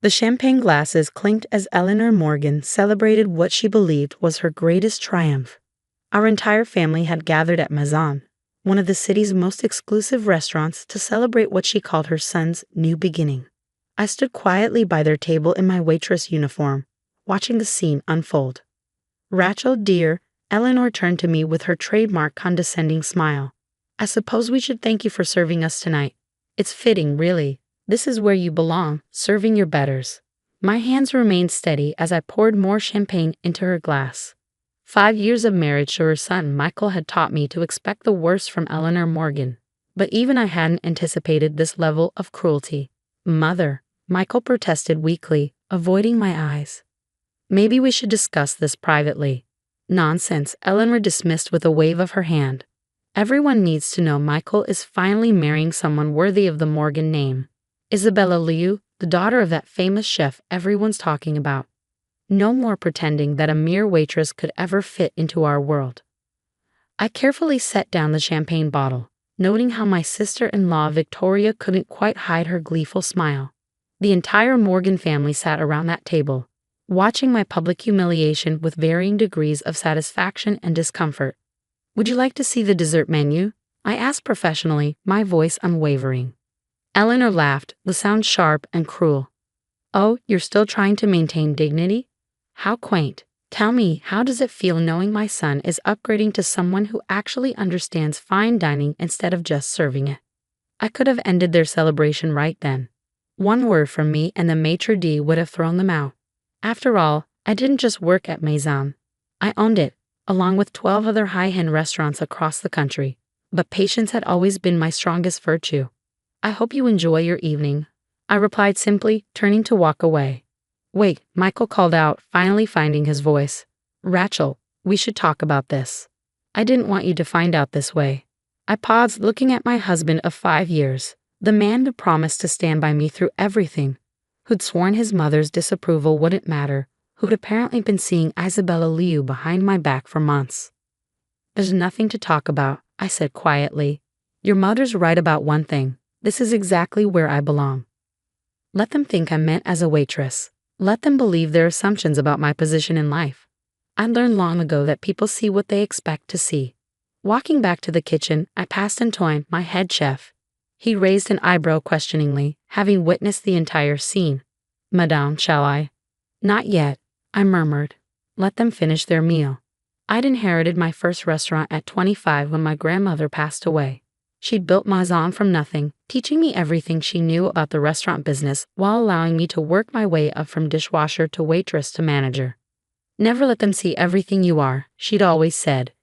The champagne glasses clinked as Eleanor Morgan celebrated what she believed was her greatest triumph. Our entire family had gathered at Maison, one of the city's most exclusive restaurants, to celebrate what she called her son's new beginning. I stood quietly by their table in my waitress uniform, watching the scene unfold. "Rachel, dear," Eleanor turned to me with her trademark condescending smile. "I suppose we should thank you for serving us tonight. It's fitting, really. This is where you belong, serving your betters." My hands remained steady as I poured more champagne into her glass. 5 years of marriage to her son Michael had taught me to expect the worst from Eleanor Morgan. But even I hadn't anticipated this level of cruelty. "Mother," Michael protested weakly, avoiding my eyes. "Maybe we should discuss this privately." "Nonsense," Eleanor dismissed with a wave of her hand. "Everyone needs to know Michael is finally marrying someone worthy of the Morgan name. Isabella Liu, the daughter of that famous chef everyone's talking about. No more pretending that a mere waitress could ever fit into our world." I carefully set down the champagne bottle, noting how my sister-in-law Victoria couldn't quite hide her gleeful smile. The entire Morgan family sat around that table, watching my public humiliation with varying degrees of satisfaction and discomfort. "Would you like to see the dessert menu?" I asked professionally, my voice unwavering. Eleanor laughed, the sound sharp and cruel. "Oh, you're still trying to maintain dignity? How quaint. Tell me, how does it feel knowing my son is upgrading to someone who actually understands fine dining instead of just serving it?" I could have ended their celebration right then. One word from me and the maitre d' would have thrown them out. After all, I didn't just work at Maison. I owned it, along with 12 other high-end restaurants across the country. But patience had always been my strongest virtue. "I hope you enjoy your evening," I replied simply, turning to walk away. "Wait," Michael called out, finally finding his voice. "Rachel, we should talk about this. I didn't want you to find out this way." I paused, looking at my husband of 5 years, the man who promised to stand by me through everything, who'd sworn his mother's disapproval wouldn't matter, who'd apparently been seeing Isabella Liu behind my back for months. "There's nothing to talk about," I said quietly. "Your mother's right about one thing. This is exactly where I belong. Let them think I'm meant as a waitress. Let them believe their assumptions about my position in life. I learned long ago that people see what they expect to see." Walking back to the kitchen, I passed Antoine, my head chef. He raised an eyebrow questioningly, having witnessed the entire scene. "Madame, shall I?" "Not yet," I murmured. "Let them finish their meal." I'd inherited my first restaurant at 25 when my grandmother passed away. She'd built Maison from nothing, teaching me everything she knew about the restaurant business while allowing me to work my way up from dishwasher to waitress to manager. "Never let them see everything you are," she'd always said.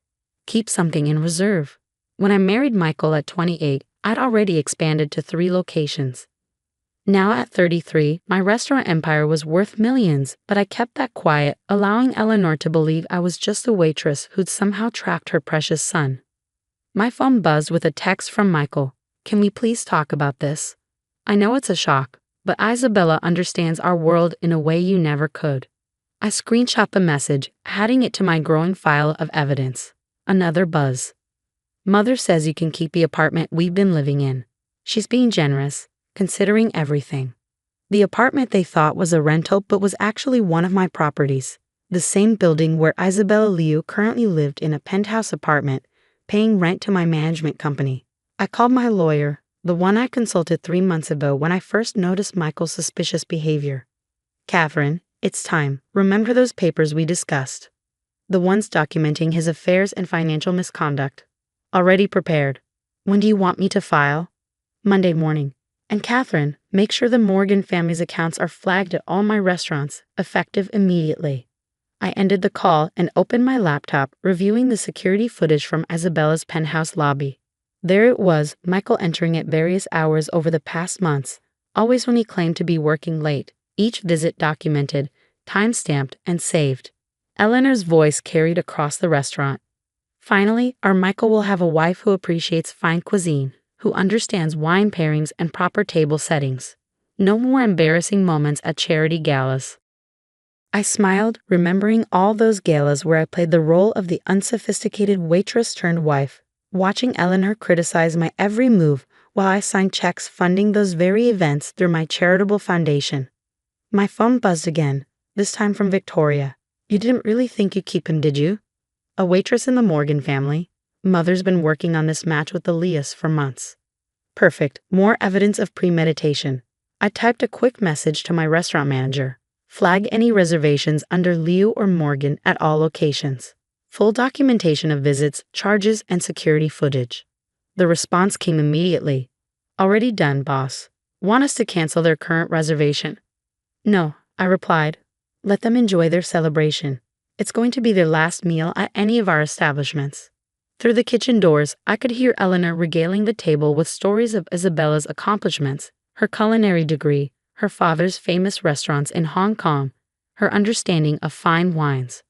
"Keep something in reserve." When I married Michael at 28, I'd already expanded to 3 locations. Now at 33, my restaurant empire was worth millions, but I kept that quiet, allowing Eleanor to believe I was just a waitress who'd somehow trapped her precious son. My phone buzzed with a text from Michael. "Can we please talk about this? I know it's a shock, but Isabella understands our world in a way you never could." I screenshot the message, adding it to my growing file of evidence. Another buzz. "Mother says you can keep the apartment we've been living in. She's being generous, considering everything." The apartment they thought was a rental but was actually one of my properties, the same building where Isabella Liu currently lived in a penthouse apartment, paying rent to my management company. I called my lawyer, the one I consulted 3 months ago when I first noticed Michael's suspicious behavior. "Catherine, it's time. Remember those papers we discussed? The ones documenting his affairs and financial misconduct." "Already prepared." "When do you want me to file?" "Monday morning. And Catherine, make sure the Morgan family's accounts are flagged at all my restaurants, effective immediately." I ended the call and opened my laptop, reviewing the security footage from Isabella's penthouse lobby. There it was, Michael entering at various hours over the past months, always when he claimed to be working late, each visit documented, time-stamped, and saved. Eleanor's voice carried across the restaurant. "Finally, our Michael will have a wife who appreciates fine cuisine, who understands wine pairings and proper table settings. No more embarrassing moments at charity galas." I smiled, remembering all those galas where I played the role of the unsophisticated waitress-turned-wife, watching Eleanor criticize my every move while I signed checks funding those very events through my charitable foundation. My phone buzzed again, this time from Victoria. You didn't really think you'd keep him, did you? A waitress in the Morgan family. Mother's been working on this match with Elias for months. Perfect, more evidence of premeditation. I typed a quick message to my restaurant manager. Flag any reservations under Leo or Morgan at all locations. Full documentation of visits, charges, and security footage. The response came immediately. Already done, boss. Want us to cancel their current reservation? No, I replied. Let them enjoy their celebration. It's going to be their last meal at any of our establishments. Through the kitchen doors, I could hear Eleanor regaling the table with stories of Isabella's accomplishments, her culinary degree, her father's famous restaurants in Hong Kong, her understanding of fine wines.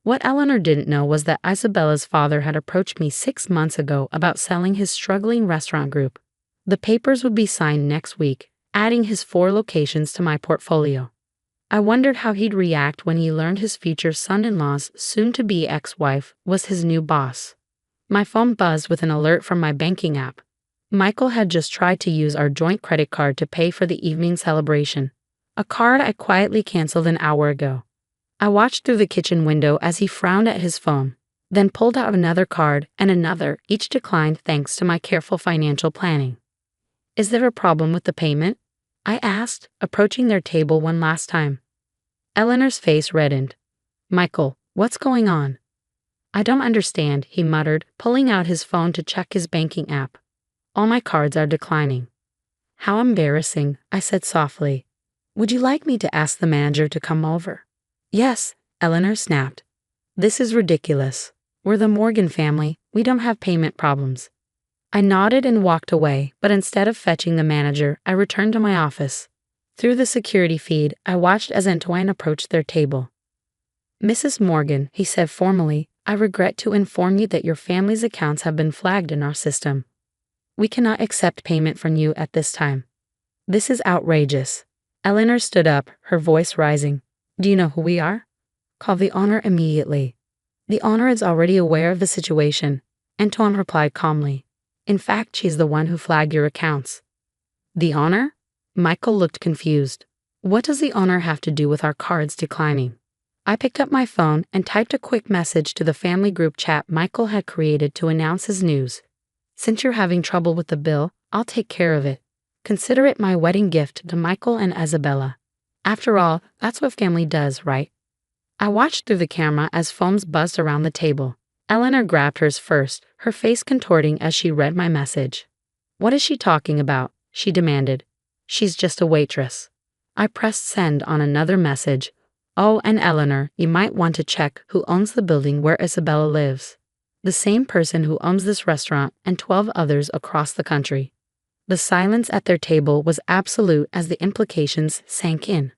What Eleanor didn't know was that Isabella's father had approached me 6 months ago about selling his struggling restaurant group. The papers would be signed next week, adding his 4 locations to my portfolio. I wondered how he'd react when he learned his future son-in-law's soon-to-be ex-wife was his new boss. My phone buzzed with an alert from my banking app. Michael had just tried to use our joint credit card to pay for the evening celebration, a card I quietly canceled an hour ago. I watched through the kitchen window as he frowned at his phone, then pulled out another card and another, each declined thanks to my careful financial planning. Is there a problem with the payment? I asked, approaching their table one last time. Eleanor's face reddened. Michael, what's going on? I don't understand, he muttered, pulling out his phone to check his banking app. All my cards are declining. How embarrassing, I said softly. Would you like me to ask the manager to come over? Yes, Eleanor snapped. This is ridiculous. We're the Morgan family, we don't have payment problems. I nodded and walked away, but instead of fetching the manager, I returned to my office. Through the security feed, I watched as Antoine approached their table. Mrs. Morgan, he said formally, I regret to inform you that your family's accounts have been flagged in our system. We cannot accept payment from you at this time. This is outrageous. Eleanor stood up, her voice rising. Do you know who we are? Call the owner immediately. The owner is already aware of the situation, Antoine replied calmly. In fact, she's the one who flagged your accounts. The owner? Michael looked confused. What does the owner have to do with our cards declining? I picked up my phone and typed a quick message to the family group chat Michael had created to announce his news. Since you're having trouble with the bill, I'll take care of it. Consider it my wedding gift to Michael and Isabella. After all, that's what family does, right? I watched through the camera as phones buzzed around the table. Eleanor grabbed hers first, her face contorting as she read my message. What is she talking about? She demanded. She's just a waitress. I pressed send on another message. Oh, and Eleanor, you might want to check who owns the building where Isabella lives. The same person who owns this restaurant and 12 others across the country. The silence at their table was absolute as the implications sank in.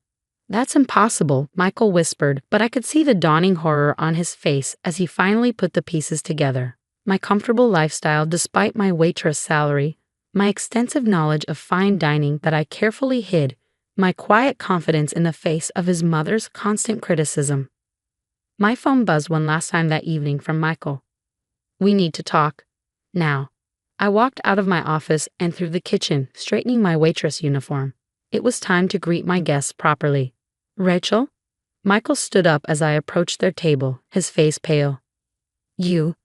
That's impossible, Michael whispered, but I could see the dawning horror on his face as he finally put the pieces together. My comfortable lifestyle despite my waitress salary, my extensive knowledge of fine dining that I carefully hid, my quiet confidence in the face of his mother's constant criticism. My phone buzzed one last time that evening from Michael. We need to talk. Now. I walked out of my office and through the kitchen, straightening my waitress uniform. It was time to greet my guests properly. Rachel? Michael stood up as I approached their table, his face pale. You.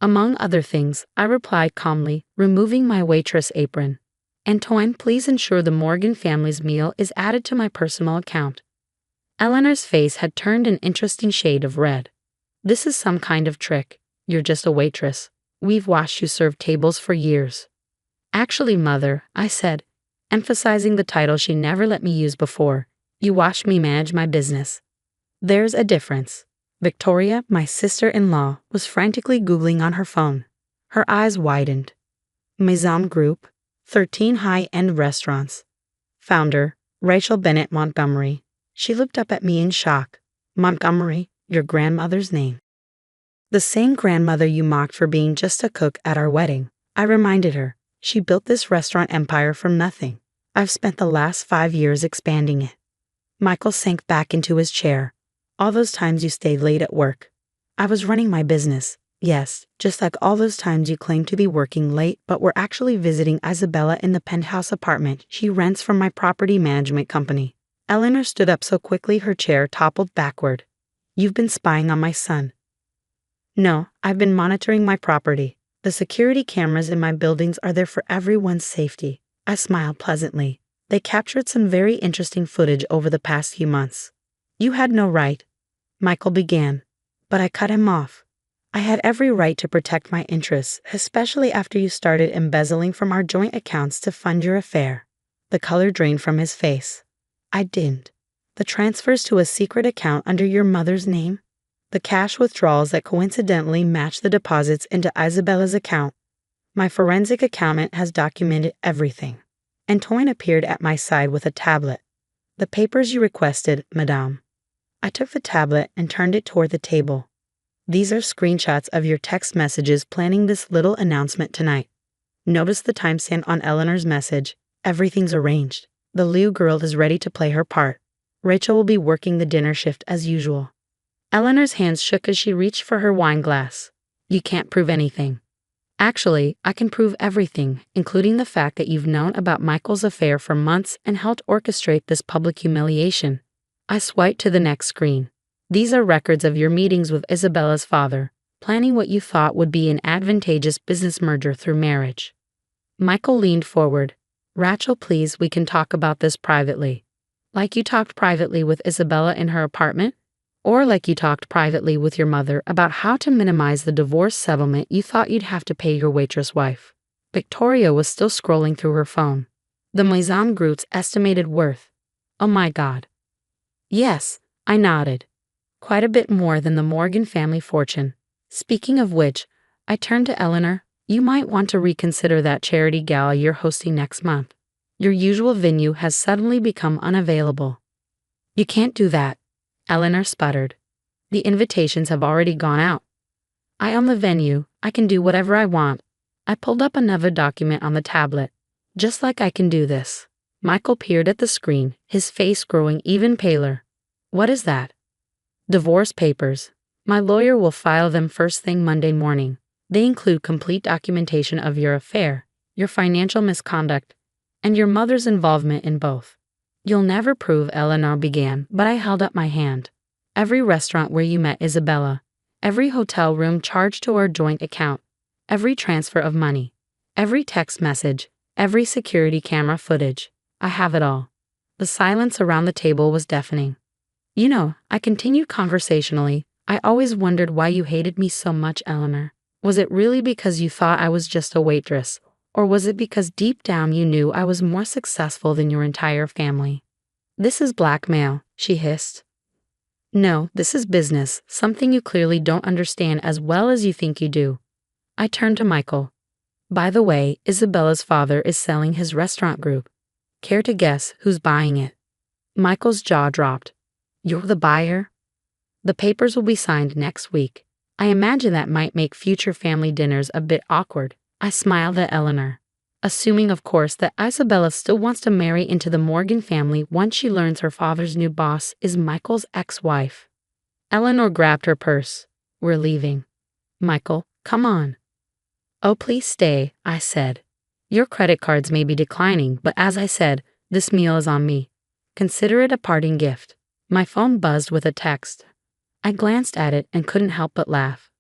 Among other things, I replied calmly, removing my waitress apron. Antoine, please ensure the Morgan family's meal is added to my personal account. Eleanor's face had turned an interesting shade of red. This is some kind of trick. You're just a waitress. We've watched you serve tables for years. Actually, Mother, I said, emphasizing the title she never let me use before, you watched me manage my business. There's a difference. Victoria, my sister-in-law, was frantically Googling on her phone. Her eyes widened. Maison Group, 13 high-end restaurants. Founder, Rachel Bennett Montgomery. She looked up at me in shock. Montgomery, your grandmother's name. The same grandmother you mocked for being just a cook at our wedding. I reminded her. She built this restaurant empire from nothing. I've spent the last 5 years expanding it. Michael sank back into his chair. All those times you stayed late at work. I was running my business. Yes, just like all those times you claimed to be working late but were actually visiting Isabella in the penthouse apartment she rents from my property management company. Eleanor stood up so quickly her chair toppled backward. You've been spying on my son. No, I've been monitoring my property. The security cameras in my buildings are there for everyone's safety. I smiled pleasantly. They captured some very interesting footage over the past few months. You had no right, Michael began, but I cut him off. I had every right to protect my interests, especially after you started embezzling from our joint accounts to fund your affair. The color drained from his face. I didn't. The transfers to a secret account under your mother's name? The cash withdrawals that coincidentally match the deposits into Isabella's account. My forensic accountant has documented everything. Antoine appeared at my side with a tablet. The papers you requested, madame. I took the tablet and turned it toward the table. These are screenshots of your text messages planning this little announcement tonight. Notice the timestamp on Eleanor's message. Everything's arranged. The Liu girl is ready to play her part. Rachel will be working the dinner shift as usual. Eleanor's hands shook as she reached for her wine glass. You can't prove anything. Actually, I can prove everything, including the fact that you've known about Michael's affair for months and helped orchestrate this public humiliation. I swiped to the next screen. These are records of your meetings with Isabella's father, planning what you thought would be an advantageous business merger through marriage. Michael leaned forward. Rachel, please, we can talk about this privately. Like you talked privately with Isabella in her apartment? Or like you talked privately with your mother about how to minimize the divorce settlement you thought you'd have to pay your waitress wife. Victoria was still scrolling through her phone. The Maison group's estimated worth. Oh my God. Yes, I nodded. Quite a bit more than the Morgan family fortune. Speaking of which, I turned to Eleanor. You might want to reconsider that charity gala you're hosting next month. Your usual venue has suddenly become unavailable. You can't do that, Eleanor sputtered. The invitations have already gone out. I own the venue. I can do whatever I want. I pulled up another document on the tablet. Just like I can do this. Michael peered at the screen, his face growing even paler. What is that? Divorce papers. My lawyer will file them first thing Monday morning. They include complete documentation of your affair, your financial misconduct, and your mother's involvement in both. You'll never prove, Eleanor began, but I held up my hand. Every restaurant where you met Isabella, every hotel room charged to our joint account, every transfer of money, every text message, every security camera footage. I have it all. The silence around the table was deafening. You know, I continued conversationally, I always wondered why you hated me so much, Eleanor. Was it really because you thought I was just a waitress? Or was it because deep down you knew I was more successful than your entire family? This is blackmail, she hissed. No, this is business, something you clearly don't understand as well as you think you do. I turned to Michael. By the way, Isabella's father is selling his restaurant group. Care to guess who's buying it? Michael's jaw dropped. You're the buyer? The papers will be signed next week. I imagine that might make future family dinners a bit awkward. I smiled at Eleanor, assuming of course that Isabella still wants to marry into the Morgan family once she learns her father's new boss is Michael's ex-wife. Eleanor grabbed her purse. We're leaving. Michael, come on. Oh, please stay, I said. Your credit cards may be declining, but as I said, this meal is on me. Consider it a parting gift. My phone buzzed with a text. I glanced at it and couldn't help but laugh.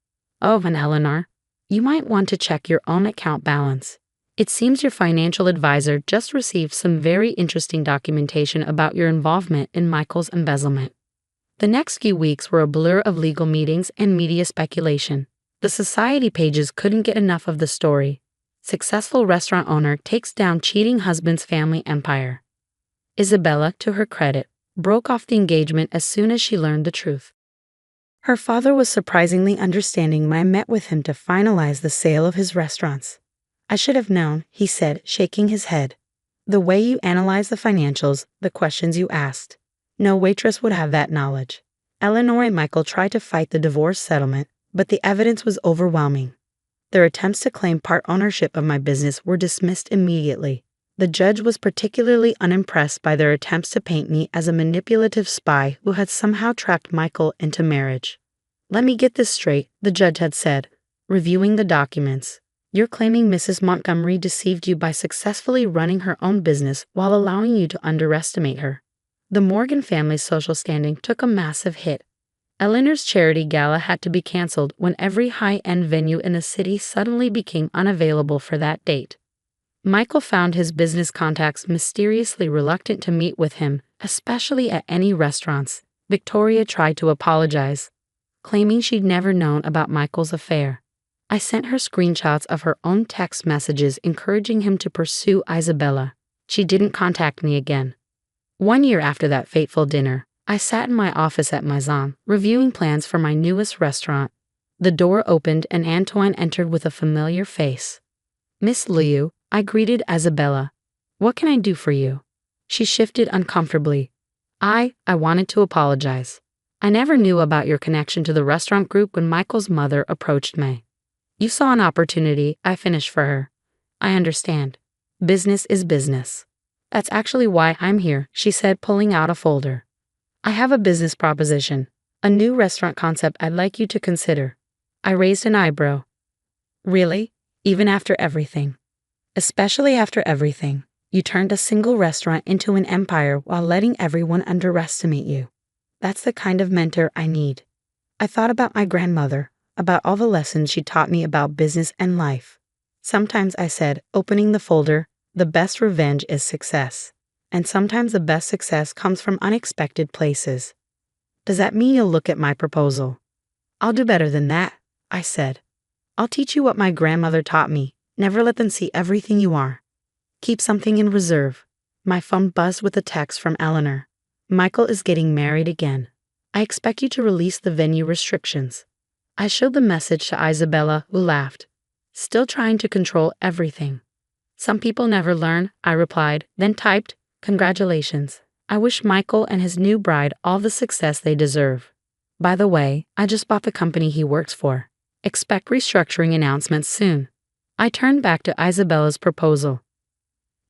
Oh, and Eleanor, you might want to check your own account balance. It seems your financial advisor just received some very interesting documentation about your involvement in Michael's embezzlement. The next few weeks were a blur of legal meetings and media speculation. The society pages couldn't get enough of the story. Successful restaurant owner takes down cheating husband's family empire. Isabella, to her credit, broke off the engagement as soon as she learned the truth. Her father was surprisingly understanding when I met with him to finalize the sale of his restaurants. I should have known, he said, shaking his head. The way you analyzed the financials, the questions you asked. No waitress would have that knowledge. Eleanor and Michael tried to fight the divorce settlement, but the evidence was overwhelming. Their attempts to claim part ownership of my business were dismissed immediately. The judge was particularly unimpressed by their attempts to paint me as a manipulative spy who had somehow tracked Michael into marriage. Let me get this straight, the judge had said. Reviewing the documents. You're claiming Mrs. Montgomery deceived you by successfully running her own business while allowing you to underestimate her. The Morgan family's social standing took a massive hit. Eleanor's charity gala had to be canceled when every high-end venue in the city suddenly became unavailable for that date. Michael found his business contacts mysteriously reluctant to meet with him, especially at any restaurants. Victoria tried to apologize, claiming she'd never known about Michael's affair. I sent her screenshots of her own text messages encouraging him to pursue Isabella. She didn't contact me again. 1 year after that fateful dinner, I sat in my office at Maison, reviewing plans for my newest restaurant. The door opened and Antoine entered with a familiar face. "Miss Liu," I greeted Isabella. "What can I do for you?" She shifted uncomfortably. I wanted to apologize. I never knew about your connection to the restaurant group when Michael's mother approached me. You saw an opportunity, I finished for her. I understand. Business is business. That's actually why I'm here, she said, pulling out a folder. I have a business proposition, a new restaurant concept I'd like you to consider. I raised an eyebrow. Really? Even after everything? Especially after everything. You turned a single restaurant into an empire while letting everyone underestimate you. That's the kind of mentor I need. I thought about my grandmother, about all the lessons she taught me about business and life. Sometimes I said, opening the folder, the best revenge is success. And sometimes the best success comes from unexpected places. Does that mean you'll look at my proposal? I'll do better than that, I said. I'll teach you what my grandmother taught me. Never let them see everything you are. Keep something in reserve. My phone buzzed with a text from Eleanor. Michael is getting married again. I expect you to release the venue restrictions. I showed the message to Isabella, who laughed. Still trying to control everything. Some people never learn, I replied, then typed, congratulations. I wish Michael and his new bride all the success they deserve. By the way, I just bought the company he works for. Expect restructuring announcements soon. I turned back to Isabella's proposal.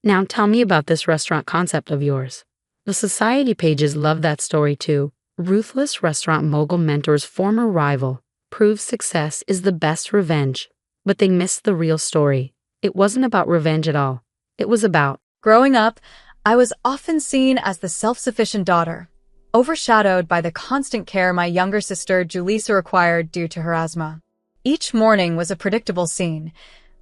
Now tell me about this restaurant concept of yours. The society pages love that story too. Ruthless restaurant mogul mentors former rival. Proves success is the best revenge. But they missed the real story. It wasn't about revenge at all. It was about... Growing up, I was often seen as the self-sufficient daughter, overshadowed by the constant care my younger sister Julissa required due to her asthma. Each morning was a predictable scene.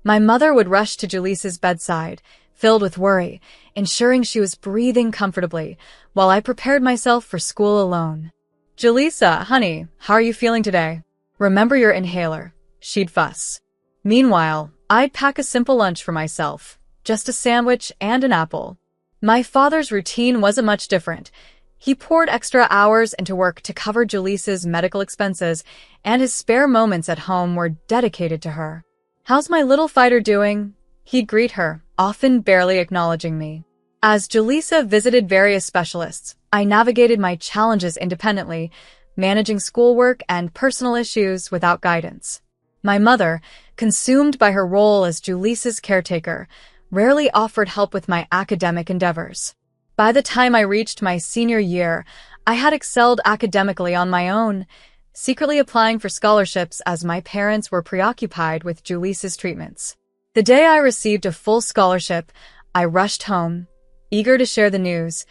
My mother would rush to Julissa's bedside, filled with worry, ensuring she was breathing comfortably, while I prepared myself for school alone. "Julissa, honey, how are you feeling today? Remember your inhaler," she'd fuss. Meanwhile, I'd pack a simple lunch for myself, just a sandwich and an apple. My father's routine wasn't much different. He poured extra hours into work to cover Julissa's medical expenses, and his spare moments at home were dedicated to her. "How's my little fighter doing?" He'd greet her, often barely acknowledging me. As Julissa visited various specialists, I navigated my challenges independently, managing schoolwork and personal issues without guidance. My mother, consumed by her role as Julissa's caretaker, rarely offered help with my academic endeavors. By the time I reached my senior year, I had excelled academically on my own, secretly applying for scholarships as my parents were preoccupied with Julissa's treatments. The day I received a full scholarship, I rushed home, eager to share the news,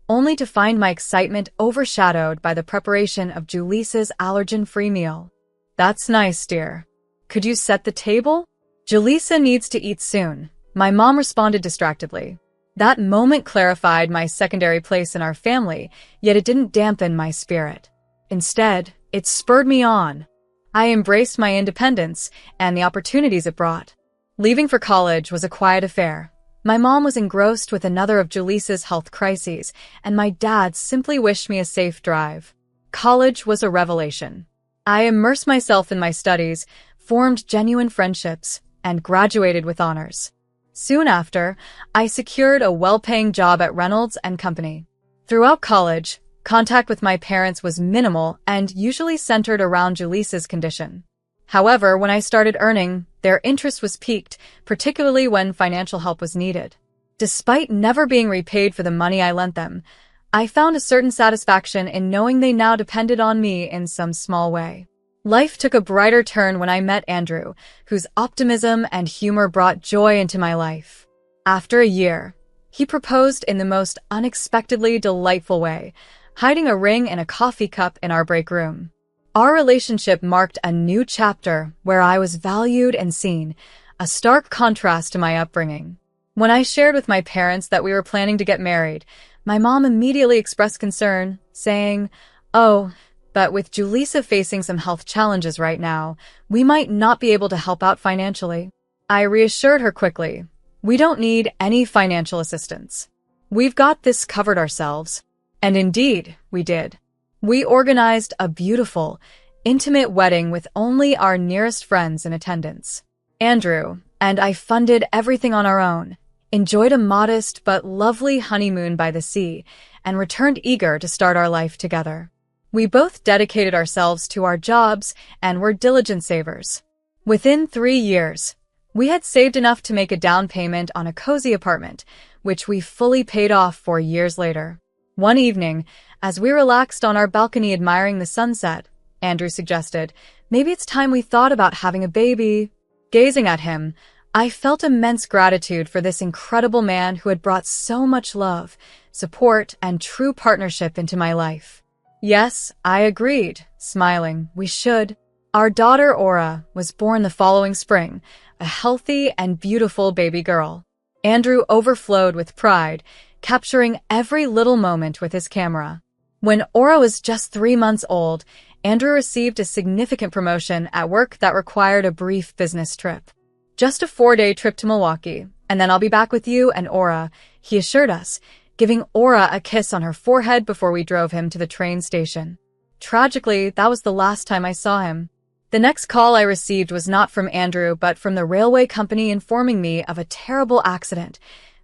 only to find my excitement overshadowed by the preparation of Julissa's allergen-free meal. "That's nice, dear. Could you set the table? Julissa needs to eat soon," my mom responded distractedly. That moment clarified my secondary place in our family, yet it didn't dampen my spirit. Instead, it spurred me on. I embraced my independence and the opportunities it brought. Leaving for college was a quiet affair. My mom was engrossed with another of Julissa's health crises, and my dad simply wished me a safe drive. College was a revelation. I immersed myself in my studies, formed genuine friendships, and graduated with honors. Soon after, I secured a well-paying job at Reynolds and Company. Throughout college, contact with my parents was minimal and usually centered around Julissa's condition. However, when I started earning, their interest was piqued, particularly when financial help was needed. Despite never being repaid for the money I lent them, I found a certain satisfaction in knowing they now depended on me in some small way. Life took a brighter turn when I met Andrew, whose optimism and humor brought joy into my life. After a year, he proposed in the most unexpectedly delightful way, hiding a ring in a coffee cup in our break room. Our relationship marked a new chapter where I was valued and seen, a stark contrast to my upbringing. When I shared with my parents that we were planning to get married, my mom immediately expressed concern, saying, "Oh, but with Julissa facing some health challenges right now, we might not be able to help out financially." I reassured her quickly, "We don't need any financial assistance. We've got this covered ourselves." And indeed, we did. We organized a beautiful, intimate wedding with only our nearest friends in attendance. Andrew and I funded everything on our own, enjoyed a modest but lovely honeymoon by the sea, and returned eager to start our life together. We both dedicated ourselves to our jobs and were diligent savers. Within 3 years, we had saved enough to make a down payment on a cozy apartment, which we fully paid off 4 years later. One evening, as we relaxed on our balcony admiring the sunset, Andrew suggested, "Maybe it's time we thought about having a baby." Gazing at him, I felt immense gratitude for this incredible man who had brought so much love, support, and true partnership into my life. Yes, I agreed, smiling, we should. Our daughter Aura was born the following spring, a healthy and beautiful baby girl. Andrew overflowed with pride, capturing every little moment with his camera. When Aura was just 3 months old, Andrew received a significant promotion at work that required a brief business trip. "Just a 4-day trip to Milwaukee, and then I'll be back with you and Aura," he assured us, giving Aura a kiss on her forehead before we drove him to the train station. Tragically, that was the last time I saw him. The next call I received was not from Andrew, but from the railway company informing me of a terrible accident.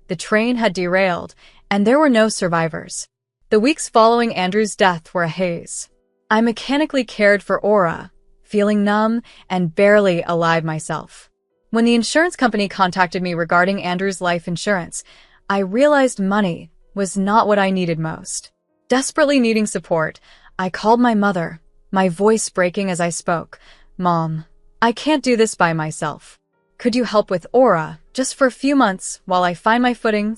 The train had derailed, and there were no survivors. The weeks following Andrew's death were a haze. I mechanically cared for Aura, feeling numb and barely alive myself. When the insurance company contacted me regarding Andrew's life insurance, I realized money was not what I needed most. Desperately needing support, I called my mother, my voice breaking as I spoke. "Mom, I can't do this by myself. Could you help with Aura, just for a few months, while I find my footing?"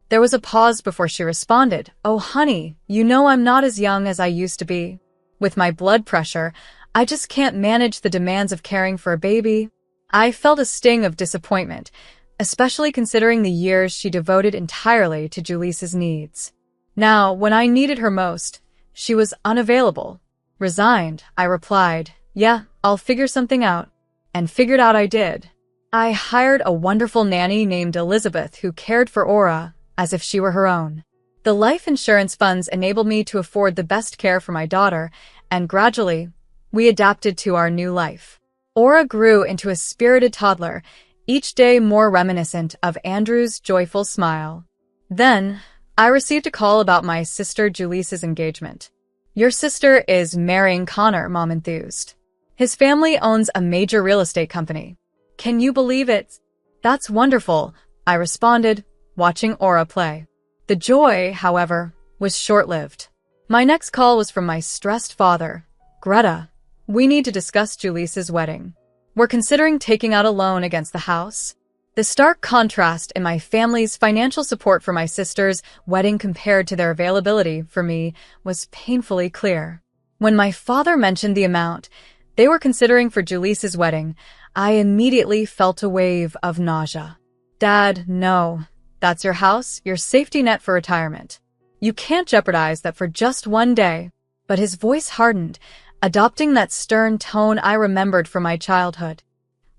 There was a pause before she responded, "Oh, honey, you know I'm not as young as I used to be. With my blood pressure, I just can't manage the demands of caring for a baby." I felt a sting of disappointment, especially considering the years she devoted entirely to Julissa's needs. Now, when I needed her most, she was unavailable. Resigned, I replied, "Yeah, I'll figure something out." And figured out I did. I hired a wonderful nanny named Elizabeth who cared for Aura as if she were her own. The life insurance funds enabled me to afford the best care for my daughter, and gradually, we adapted to our new life. Aura grew into a spirited toddler, each day more reminiscent of Andrew's joyful smile. Then, I received a call about my sister Julissa's engagement. "Your sister is marrying Connor," Mom enthused. "His family owns a major real estate company. Can you believe it?" "That's wonderful," I responded, watching Aura play. The joy, however, was short-lived. My next call was from my stressed father. "Greta, we need to discuss Julissa's wedding. We're considering taking out a loan against the house." The stark contrast in my family's financial support for my sister's wedding compared to their availability for me was painfully clear. When my father mentioned the amount they were considering for Julissa's wedding, I immediately felt a wave of nausea. "Dad, no. That's your house, your safety net for retirement. You can't jeopardize that for just one day." But his voice hardened, adopting that stern tone I remembered from my childhood.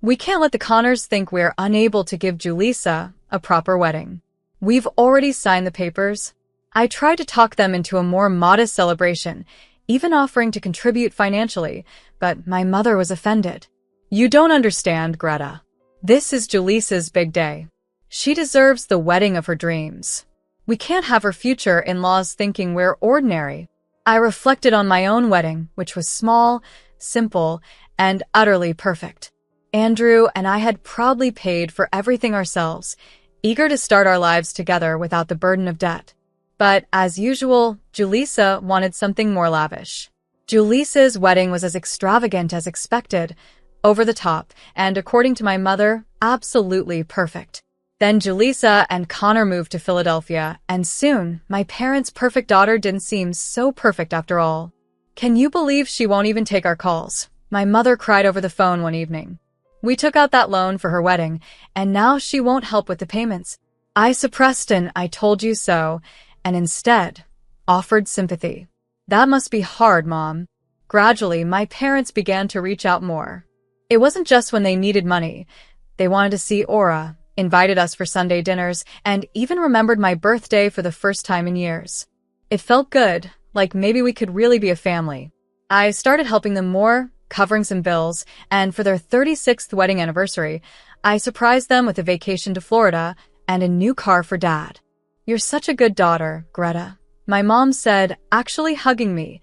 "We can't let the Connors think we're unable to give Julissa a proper wedding. We've already signed the papers." I tried to talk them into a more modest celebration, even offering to contribute financially, but my mother was offended. "You don't understand, Greta. This is Julissa's big day. She deserves the wedding of her dreams. We can't have her future in-laws thinking we're ordinary." I reflected on my own wedding, which was small, simple, and utterly perfect. Andrew and I had proudly paid for everything ourselves, eager to start our lives together without the burden of debt. But, as usual, Julissa wanted something more lavish. Julisa's wedding was as extravagant as expected, over the top, and according to my mother, absolutely perfect. Then Julissa and Connor moved to Philadelphia, and soon, my parents' perfect daughter didn't seem so perfect after all. "Can you believe she won't even take our calls?" my mother cried over the phone one evening. "We took out that loan for her wedding, and now she won't help with the payments." I suppressed an "I told you so," and instead offered sympathy. "That must be hard, Mom." Gradually, my parents began to reach out more. It wasn't just when they needed money. They wanted to see Aura, invited us for Sunday dinners, and even remembered my birthday for the first time in years. It felt good, like maybe we could really be a family. I started helping them more, covering some bills, and for their 36th wedding anniversary, I surprised them with a vacation to Florida and a new car for Dad. "You're such a good daughter, Greta," my mom said, actually hugging me.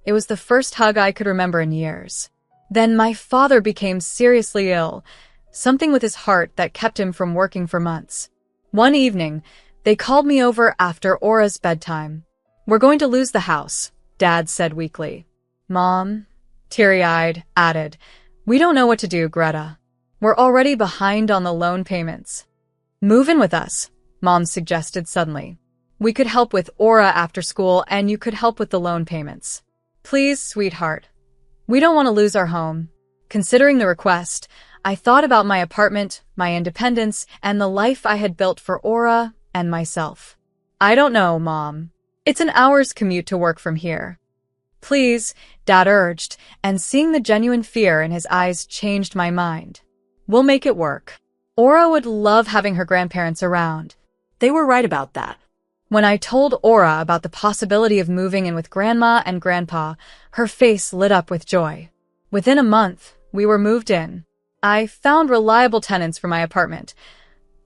It was the first hug I could remember in years. Then my father became seriously ill, something with his heart that kept him from working for months. One evening, they called me over after Aura's bedtime. "We're going to lose the house," Dad said weakly. Mom, teary-eyed, added, "We don't know what to do, Greta. We're already behind on the loan payments." "Move in with us," Mom suggested suddenly. "We could help with Aura after school, and you could help with the loan payments." "Please, sweetheart. We don't want to lose our home." Considering the request, I thought about my apartment, my independence, and the life I had built for Aura and myself. "I don't know, Mom. It's an hour's commute to work from here." "Please," Dad urged, and seeing the genuine fear in his eyes changed my mind. "We'll make it work." Aura would love having her grandparents around. They were right about that. When I told Aura about the possibility of moving in with Grandma and Grandpa, her face lit up with joy. Within a month, we were moved in. I found reliable tenants for my apartment,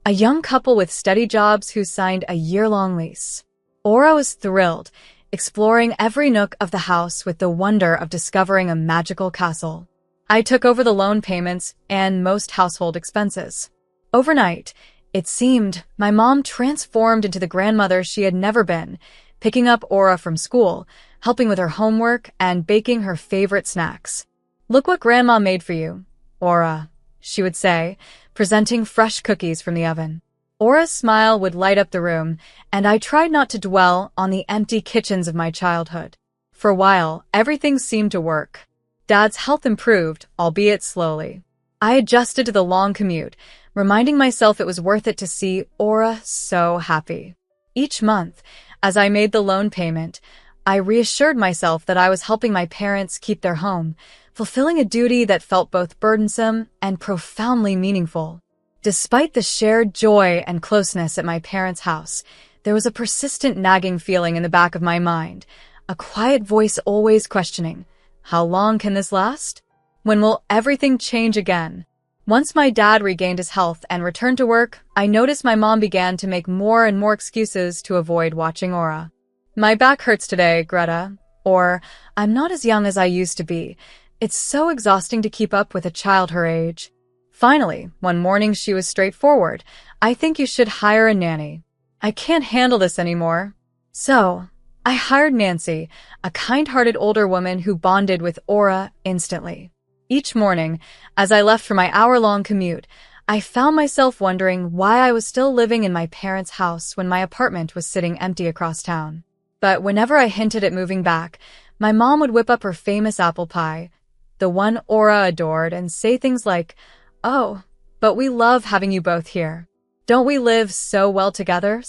a young couple with steady jobs who signed a year-long lease. Aura was thrilled, exploring every nook of the house with the wonder of discovering a magical castle. I took over the loan payments and most household expenses. Overnight, it seemed, my mom transformed into the grandmother she had never been, picking up Aura from school, helping with her homework, and baking her favorite snacks. "Look what Grandma made for you, Aura," she would say, presenting fresh cookies from the oven. Aura's smile would light up the room, and I tried not to dwell on the empty kitchens of my childhood. For a while, everything seemed to work. Dad's health improved, albeit slowly. I adjusted to the long commute, reminding myself it was worth it to see Aura so happy. Each month, as I made the loan payment, I reassured myself that I was helping my parents keep their home, fulfilling a duty that felt both burdensome and profoundly meaningful. Despite the shared joy and closeness at my parents' house, there was a persistent nagging feeling in the back of my mind, a quiet voice always questioning, how long can this last? When will everything change again? Once my dad regained his health and returned to work, I noticed my mom began to make more and more excuses to avoid watching Aura. "My back hurts today, Greta," or "I'm not as young as I used to be. It's so exhausting to keep up with a child her age." Finally, one morning she was straightforward. "I think you should hire a nanny. I can't handle this anymore." So, I hired Nancy, a kind-hearted older woman who bonded with Aura instantly. Each morning, as I left for my hour-long commute, I found myself wondering why I was still living in my parents' house when my apartment was sitting empty across town. But whenever I hinted at moving back, my mom would whip up her famous apple pie, the one Aura adored, and say things like, "Oh, but we love having you both here. Don't we live so well together?"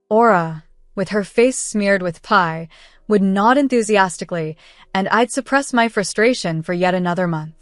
Aura, with her face smeared with pie, would nod enthusiastically, and I'd suppress my frustration for yet another month.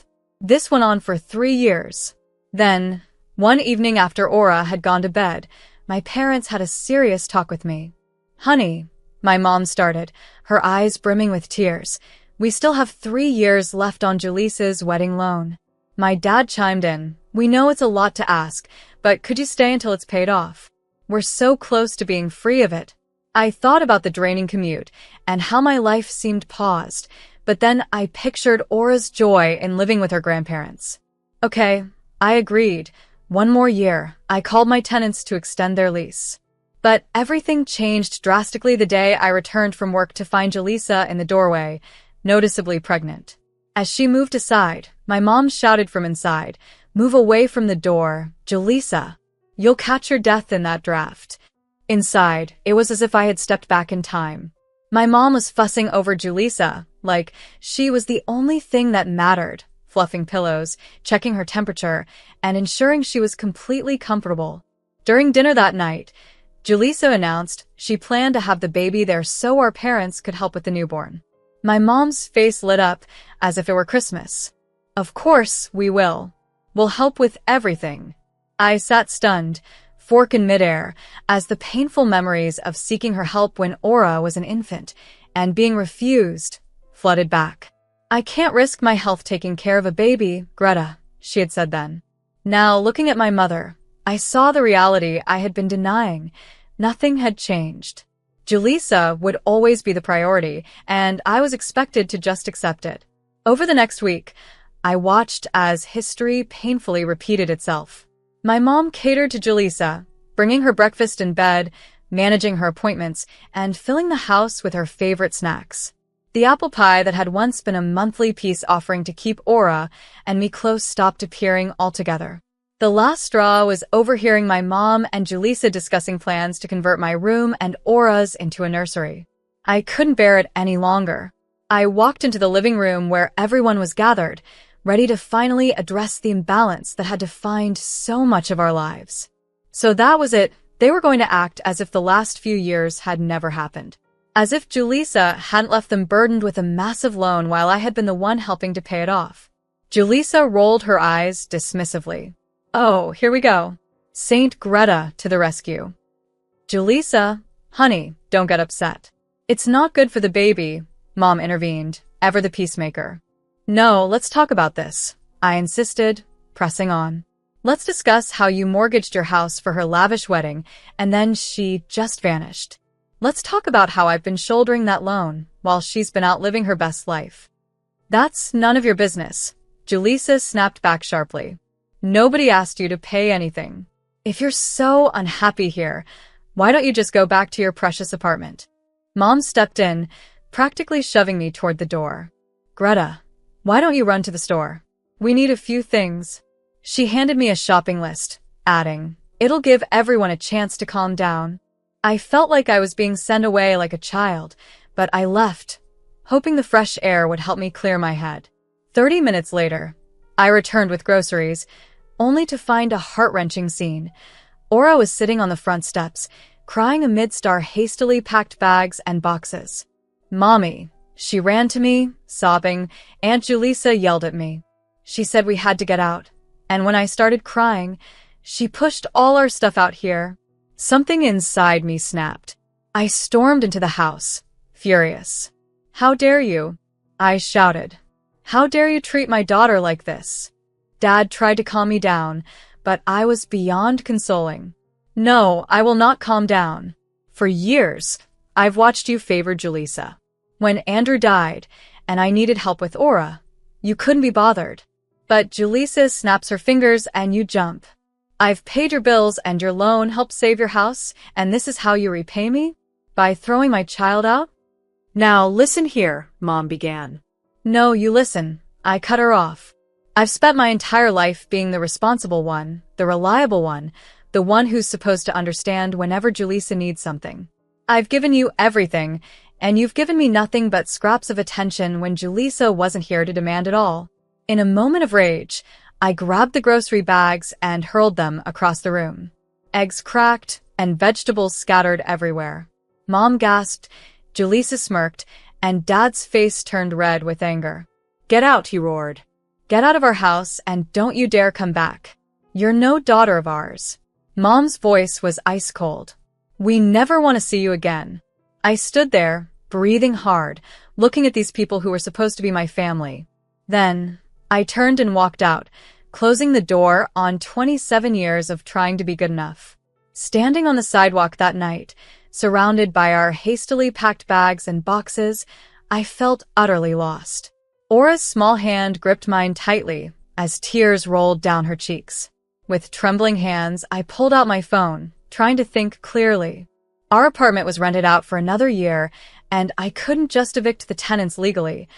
This went on for 3 years. Then, one evening after Aura had gone to bed, my parents had a serious talk with me. "Honey," my mom started, her eyes brimming with tears, "we still have 3 years left on Julisa's wedding loan." My dad chimed in, "We know it's a lot to ask, but could you stay until it's paid off? We're so close to being free of it." I thought about the draining commute and how my life seemed paused, but then I pictured Aura's joy in living with her grandparents. Okay, I agreed. 1 more year. I called my tenants to extend their lease. But everything changed drastically the day I returned from work to find Julissa in the doorway, noticeably pregnant. As she moved aside, my mom shouted from inside, "Move away from the door, Julissa. You'll catch your death in that draft." Inside, it was as if I had stepped back in time. My mom was fussing over Julissa, like she was the only thing that mattered, fluffing pillows, checking her temperature, and ensuring she was completely comfortable. During dinner that night, Julissa announced she planned to have the baby there so our parents could help with the newborn. My mom's face lit up as if it were Christmas. "Of course we will. We'll help with everything." I sat stunned, fork in midair, as the painful memories of seeking her help when Aura was an infant and being refused flooded back. "I can't risk my health taking care of a baby, Greta," she had said then. Now, looking at my mother, I saw the reality I had been denying. Nothing had changed. Julissa would always be the priority, and I was expected to just accept it. Over the next week, I watched as history painfully repeated itself. My mom catered to Julissa, bringing her breakfast in bed, managing her appointments, and filling the house with her favorite snacks. The apple pie that had once been a monthly peace offering to keep Aura and me close stopped appearing altogether. The last straw was overhearing my mom and Julissa discussing plans to convert my room and Aura's into a nursery. I couldn't bear it any longer. I walked into the living room where everyone was gathered, ready to finally address the imbalance that had defined so much of our lives. So that was it. They were going to act as if the last few years had never happened. As if Julissa hadn't left them burdened with a massive loan while I had been the one helping to pay it off. Julissa rolled her eyes dismissively. "Oh, here we go. Saint Greta to the rescue." "Julissa, honey, don't get upset. It's not good for the baby," Mom intervened, ever the peacemaker. "No, let's talk about this," I insisted, pressing on. "Let's discuss how you mortgaged your house for her lavish wedding, and then she just vanished. Let's talk about how I've been shouldering that loan while she's been out living her best life." "That's none of your business," Julissa snapped back sharply. "Nobody asked you to pay anything. If you're so unhappy here, why don't you just go back to your precious apartment?" Mom stepped in, practically shoving me toward the door. "Greta, why don't you run to the store? We need a few things." She handed me a shopping list, adding, "It'll give everyone a chance to calm down." I felt like I was being sent away like a child, but I left, hoping the fresh air would help me clear my head. 30 minutes later, I returned with groceries, only to find a heart-wrenching scene. Aura was sitting on the front steps, crying amidst our hastily packed bags and boxes. "Mommy." She ran to me, sobbing. Aunt Julissa yelled at me. She said we had to get out, and when I started crying, she pushed all our stuff out here. Something inside me snapped. I stormed into the house, furious. "How dare you?" I shouted. "How dare you treat my daughter like this?" Dad tried to calm me down, but I was beyond consoling. "No, I will not calm down. For years, I've watched you favor Julissa. When Andrew died, and I needed help with Aura, you couldn't be bothered. But Julissa snaps her fingers and you jump. I've paid your bills and your loan helped save your house, and this is how you repay me? By throwing my child out?" "Now listen here," Mom began. "No, you listen," I cut her off. "I've spent my entire life being the responsible one, the reliable one, the one who's supposed to understand whenever Julissa needs something. I've given you everything, and you've given me nothing but scraps of attention when Julissa wasn't here to demand it all." In a moment of rage, I grabbed the grocery bags and hurled them across the room. Eggs cracked and vegetables scattered everywhere. Mom gasped, Julissa smirked, and Dad's face turned red with anger. "Get out," he roared. "Get out of our house and don't you dare come back. You're no daughter of ours." Mom's voice was ice cold. "We never want to see you again." I stood there, breathing hard, looking at these people who were supposed to be my family. Then, I turned and walked out, closing the door on 27 years of trying to be good enough. Standing on the sidewalk that night, surrounded by our hastily packed bags and boxes, I felt utterly lost. Aura's small hand gripped mine tightly as tears rolled down her cheeks. With trembling hands, I pulled out my phone, trying to think clearly. Our apartment was rented out for another year, and I couldn't just evict the tenants legally.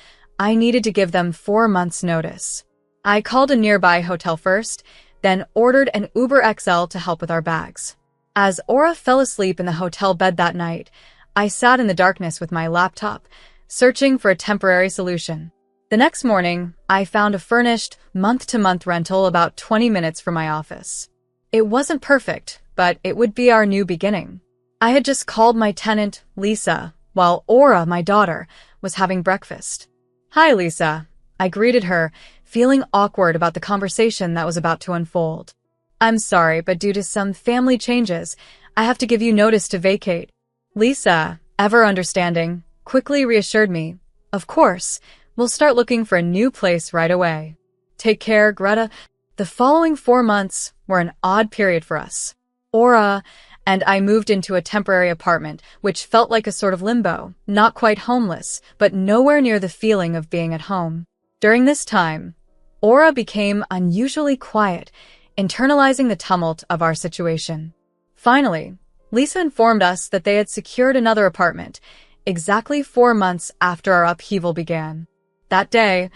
I needed to give them 4 months' notice. I called a nearby hotel first, then ordered an Uber XL to help with our bags. As Aura fell asleep in the hotel bed that night, I sat in the darkness with my laptop, searching for a temporary solution. The next morning, I found a furnished, month-to-month rental about 20 minutes from my office. It wasn't perfect, but it would be our new beginning. I had just called my tenant, Lisa, while Aura, my daughter, was having breakfast. "Hi, Lisa." I greeted her, feeling awkward about the conversation that was about to unfold. "I'm sorry, but due to some family changes, I have to give you notice to vacate." Lisa, ever understanding, quickly reassured me. "Of course, we'll start looking for a new place right away." "Take care, Greta." The following 4 months were an odd period for us. Aura and I moved into a temporary apartment, which felt like a sort of limbo, not quite homeless, but nowhere near the feeling of being at home. During this time, Aura became unusually quiet, internalizing the tumult of our situation. Finally, Lisa informed us that they had secured another apartment, exactly 4 months after our upheaval began. That day,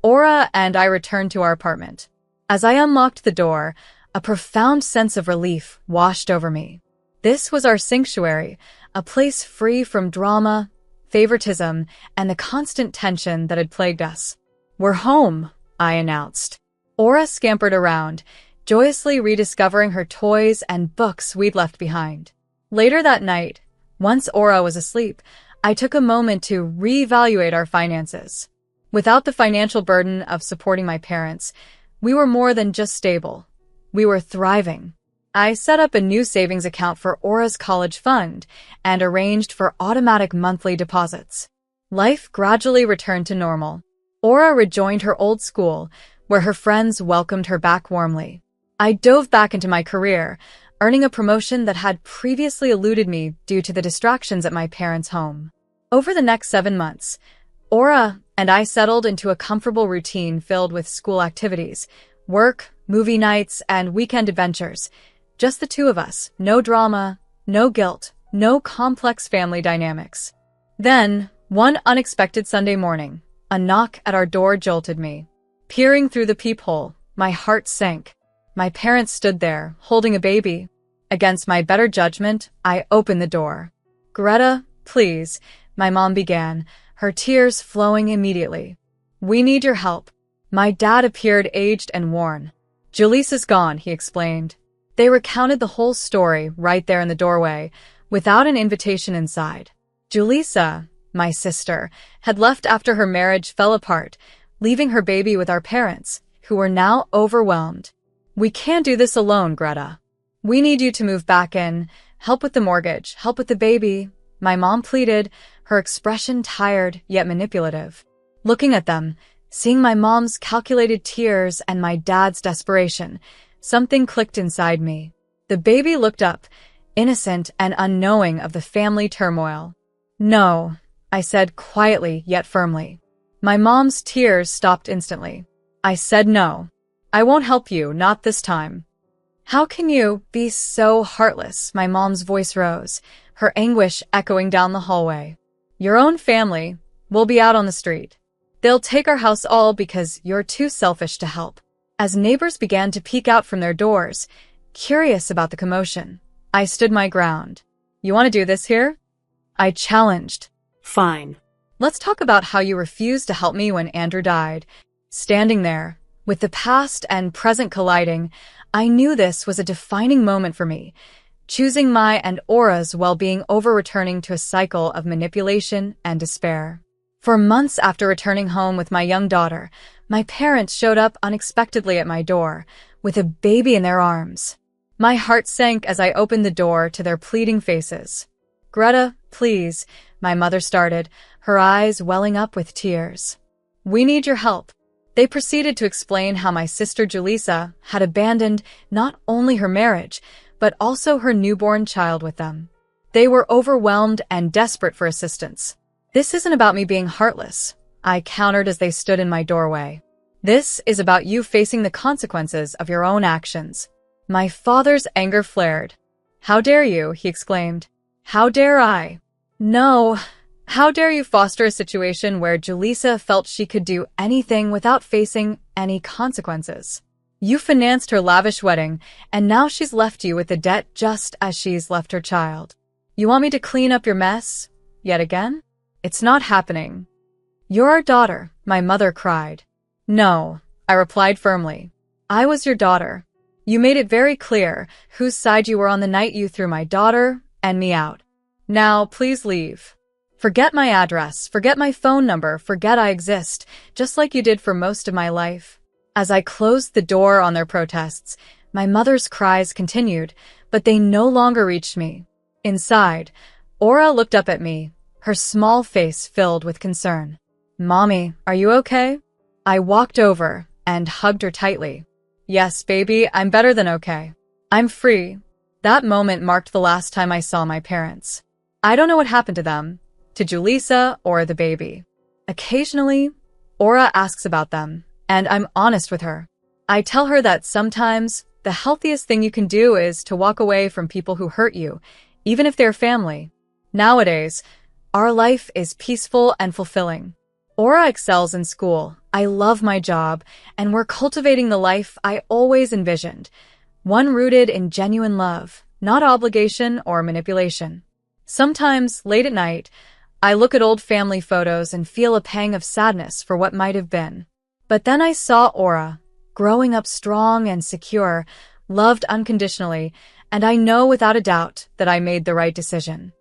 Aura and I returned to our apartment. As I unlocked the door, a profound sense of relief washed over me. This was our sanctuary, a place free from drama, favoritism, and the constant tension that had plagued us. "We're home," I announced. Aura scampered around, joyously rediscovering her toys and books we'd left behind. Later that night, once Aura was asleep, I took a moment to reevaluate our finances. Without the financial burden of supporting my parents, we were more than just stable. We were thriving. I set up a new savings account for Aura's college fund and arranged for automatic monthly deposits. Life gradually returned to normal. Aura rejoined her old school, where her friends welcomed her back warmly. I dove back into my career, earning a promotion that had previously eluded me due to the distractions at my parents' home. Over the next 7 months, Aura and I settled into a comfortable routine filled with school activities, work, movie nights, and weekend adventures. Just the two of us, no drama, no guilt, no complex family dynamics. Then, one unexpected Sunday morning, a knock at our door jolted me. Peering through the peephole, my heart sank. My parents stood there, holding a baby. Against my better judgment, I opened the door. "Greta, please," my mom began, her tears flowing immediately. "We need your help." My dad appeared aged and worn. "Julisa's gone," he explained. They recounted the whole story right there in the doorway, without an invitation inside. Julisa, my sister, had left after her marriage fell apart, leaving her baby with our parents, who were now overwhelmed. "We can't do this alone, Greta. We need you to move back in, help with the mortgage, help with the baby," my mom pleaded, her expression tired yet manipulative. Looking at them, seeing my mom's calculated tears and my dad's desperation, something clicked inside me. The baby looked up, innocent and unknowing of the family turmoil. "No," I said quietly yet firmly. My mom's tears stopped instantly. I said no. "I won't help you, not this time." "How can you be so heartless?" My mom's voice rose, her anguish echoing down the hallway. "Your own family will be out on the street. They'll take our house all because you're too selfish to help." As neighbors began to peek out from their doors, curious about the commotion, I stood my ground. "You want to do this here?" I challenged. "Fine. "Let's talk about how you refused to help me when Andrew died." Standing there, with the past and present colliding, I knew this was a defining moment for me, choosing my and Aura's well-being over returning to a cycle of manipulation and despair. For months after returning home with my young daughter, my parents showed up unexpectedly at my door, with a baby in their arms. My heart sank as I opened the door to their pleading faces. "Greta, please," my mother started, her eyes welling up with tears. "We need your help." They proceeded to explain how my sister Julisa had abandoned not only her marriage, but also her newborn child with them. They were overwhelmed and desperate for assistance. "This isn't about me being heartless," I countered as they stood in my doorway. "This is about you facing the consequences of your own actions." My father's anger flared. "How dare you?" he exclaimed. "How dare I?" "No," How dare you foster a situation where Julissa felt she could do anything without facing any consequences? You financed her lavish wedding, and now she's left you with the debt just as she's left her child. You want me to clean up your mess? Yet again? It's not happening. You're our daughter, my mother cried. No, I replied firmly. I was your daughter. You made it very clear whose side you were on the night you threw my daughter and me out. Now, please leave. Forget my address, forget my phone number, forget I exist, just like you did for most of my life. As I closed the door on their protests, my mother's cries continued, but they no longer reached me. Inside, Aura looked up at me, her small face filled with concern. Mommy, are you okay? I walked over and hugged her tightly. Yes, baby, I'm better than okay. I'm free. That moment marked the last time I saw my parents. I don't know what happened to them, to Julissa or the baby. Occasionally, Aura asks about them, and I'm honest with her. I tell her that sometimes the healthiest thing you can do is to walk away from people who hurt you, even if they're family. Nowadays, our life is peaceful and fulfilling. Aura excels in school. I love my job, and we're cultivating the life I always envisioned, one rooted in genuine love, not obligation or manipulation. Sometimes, late at night, I look at old family photos and feel a pang of sadness for what might have been. But then I saw Aura, growing up strong and secure, loved unconditionally, and I know without a doubt that I made the right decision.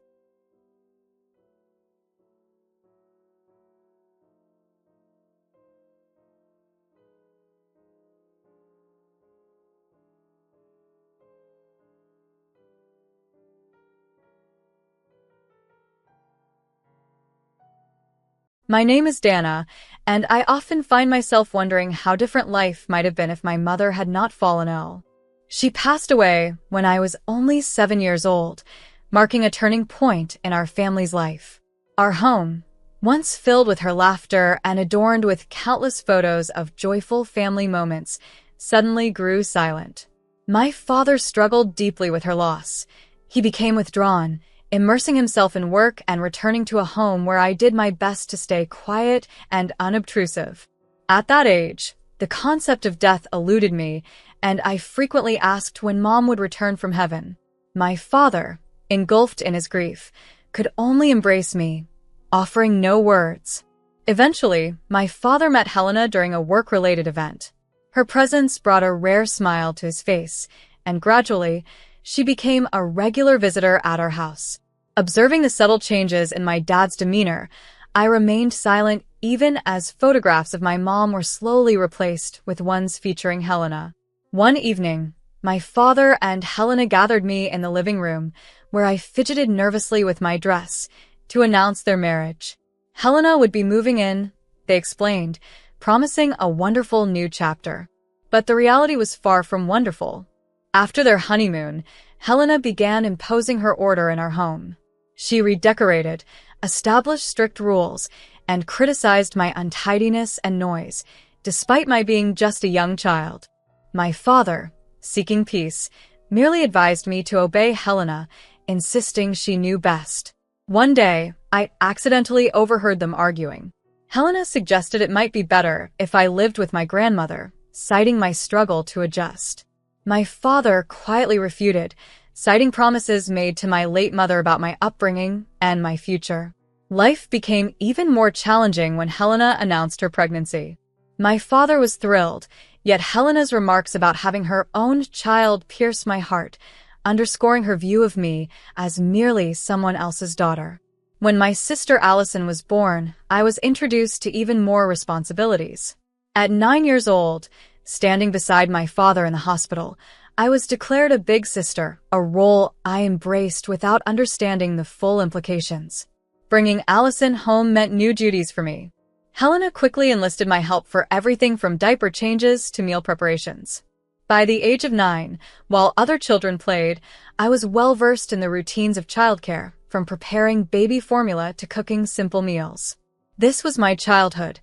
My name is Dana, and I often find myself wondering how different life might have been if my mother had not fallen ill. She passed away when I was only 7 years old, marking a turning point in our family's life. Our home, once filled with her laughter and adorned with countless photos of joyful family moments, suddenly grew silent. My father struggled deeply with her loss. He became withdrawn, immersing himself in work and returning to a home where I did my best to stay quiet and unobtrusive. At that age, the concept of death eluded me, and I frequently asked when Mom would return from heaven. My father, engulfed in his grief, could only embrace me, offering no words. Eventually, my father met Helena during a work-related event. Her presence brought a rare smile to his face, and gradually, she became a regular visitor at our house. Observing the subtle changes in my dad's demeanor, I remained silent even as photographs of my mom were slowly replaced with ones featuring Helena. One evening, my father and Helena gathered me in the living room, where I fidgeted nervously with my dress to announce their marriage. Helena would be moving in, they explained, promising a wonderful new chapter. But the reality was far from wonderful. After their honeymoon, Helena began imposing her order in our home. She redecorated, established strict rules, and criticized my untidiness and noise, despite my being just a young child. My father, seeking peace, merely advised me to obey Helena, insisting she knew best. One day, I accidentally overheard them arguing. Helena suggested it might be better if I lived with my grandmother, citing my struggle to adjust. My father quietly refuted, citing promises made to my late mother about my upbringing and my future. Life became even more challenging when Helena announced her pregnancy. My father was thrilled, yet Helena's remarks about having her own child pierced my heart, underscoring her view of me as merely someone else's daughter. When my sister Allison was born, I was introduced to even more responsibilities. At 9 years old, standing beside my father in the hospital, I was declared a big sister, a role I embraced without understanding the full implications. Bringing Allison home meant new duties for me. Helena quickly enlisted my help for everything from diaper changes to meal preparations. By the age of 9, while other children played, I was well-versed in the routines of childcare, from preparing baby formula to cooking simple meals. This was my childhood,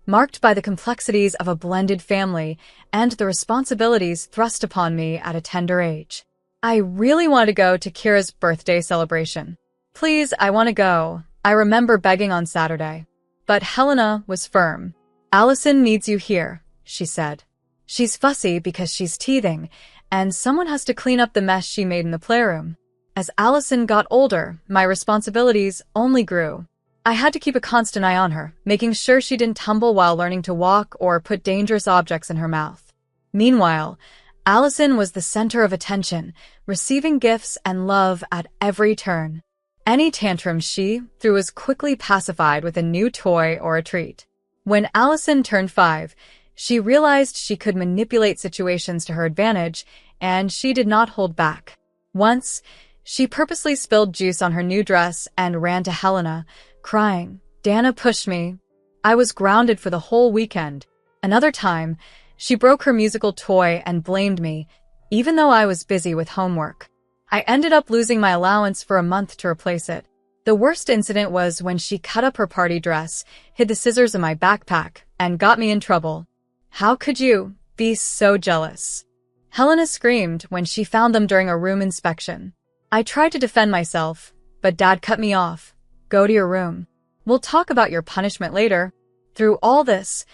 marked by the complexities of a blended family and the responsibilities thrust upon me at a tender age. I really wanted to go to Kira's birthday celebration. Please, I want to go, I remember begging on Saturday. But Helena was firm. "Allison needs you here," she said. "She's fussy because she's teething, and someone has to clean up the mess she made in the playroom." As Allison got older, my responsibilities only grew. I had to keep a constant eye on her, making sure she didn't tumble while learning to walk or put dangerous objects in her mouth. Meanwhile, Allison was the center of attention, receiving gifts and love at every turn. Any tantrum she threw was quickly pacified with a new toy or a treat. When Allison turned 5, she realized she could manipulate situations to her advantage, and she did not hold back. Once, she purposely spilled juice on her new dress and ran to Helena, crying, "Dana pushed me." I was grounded for the whole weekend. Another time, she broke her musical toy and blamed me, even though I was busy with homework. I ended up losing my allowance for a month to replace it. The worst incident was when she cut up her party dress, hid the scissors in my backpack, and got me in trouble. "How could you be so jealous?" Helena screamed when she found them during a room inspection. I tried to defend myself, but Dad cut me off. "Go to your room. We'll talk about your punishment later." Through all this,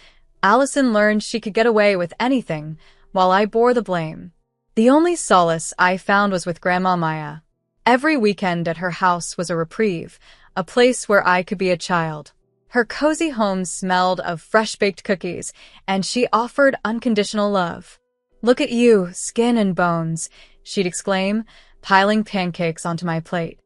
Allison learned she could get away with anything, while I bore the blame. The only solace I found was with Grandma Maya. Every weekend at her house was a reprieve, a place where I could be a child. Her cozy home smelled of fresh-baked cookies, and she offered unconditional love. "Look at you, skin and bones," she'd exclaim, piling pancakes onto my plate.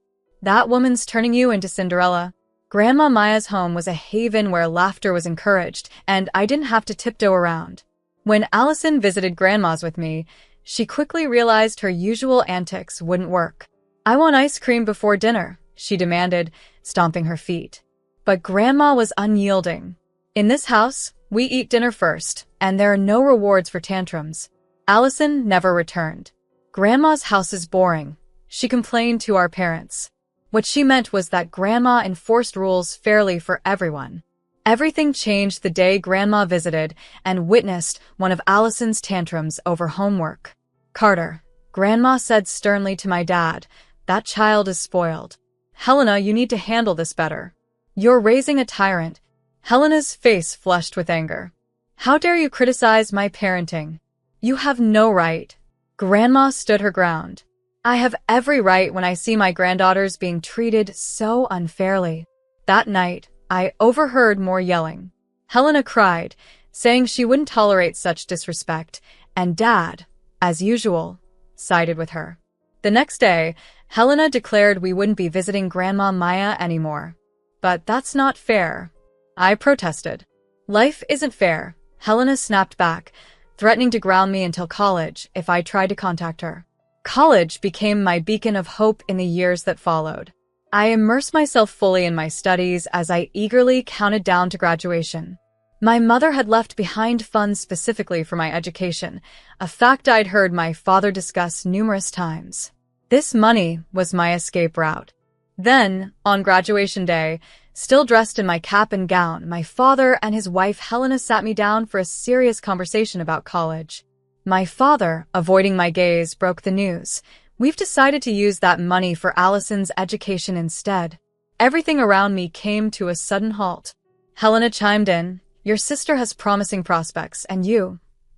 "That woman's turning you into Cinderella." Grandma Maya's home was a haven where laughter was encouraged, and I didn't have to tiptoe around. When Allison visited Grandma's with me, she quickly realized her usual antics wouldn't work. "I want ice cream before dinner," she demanded, stomping her feet. But Grandma was unyielding. "In this house, we eat dinner first, and there are no rewards for tantrums." Allison never returned. "Grandma's house is boring," she complained to our parents. What she meant was that Grandma enforced rules fairly for everyone. Everything changed the day Grandma visited and witnessed one of Allison's tantrums over homework. "Carter," Grandma said sternly to my dad, "that child is spoiled. Helena, you need to handle this better. You're raising a tyrant." Helena's face flushed with anger. "How dare you criticize my parenting? You have no right." Grandma stood her ground. "I have every right when I see my granddaughters being treated so unfairly." That night, I overheard more yelling. Helena cried, saying she wouldn't tolerate such disrespect, and Dad, as usual, sided with her. The next day, Helena declared we wouldn't be visiting Grandma Maya anymore. "But that's not fair," I protested. "Life isn't fair," Helena snapped back, threatening to ground me until college if I tried to contact her. College became my beacon of hope in the years that followed. I immersed myself fully in my studies as I eagerly counted down to graduation. My mother had left behind funds specifically for my education, a fact I'd heard my father discuss numerous times. This money was my escape route. Then, on graduation day, still dressed in my cap and gown, my father and his wife Helena sat me down for a serious conversation about college. My father, avoiding my gaze, broke the news. "We've decided to use that money for Allison's education instead." Everything around me came to a sudden halt. Helena chimed in, "Your sister has promising prospects, and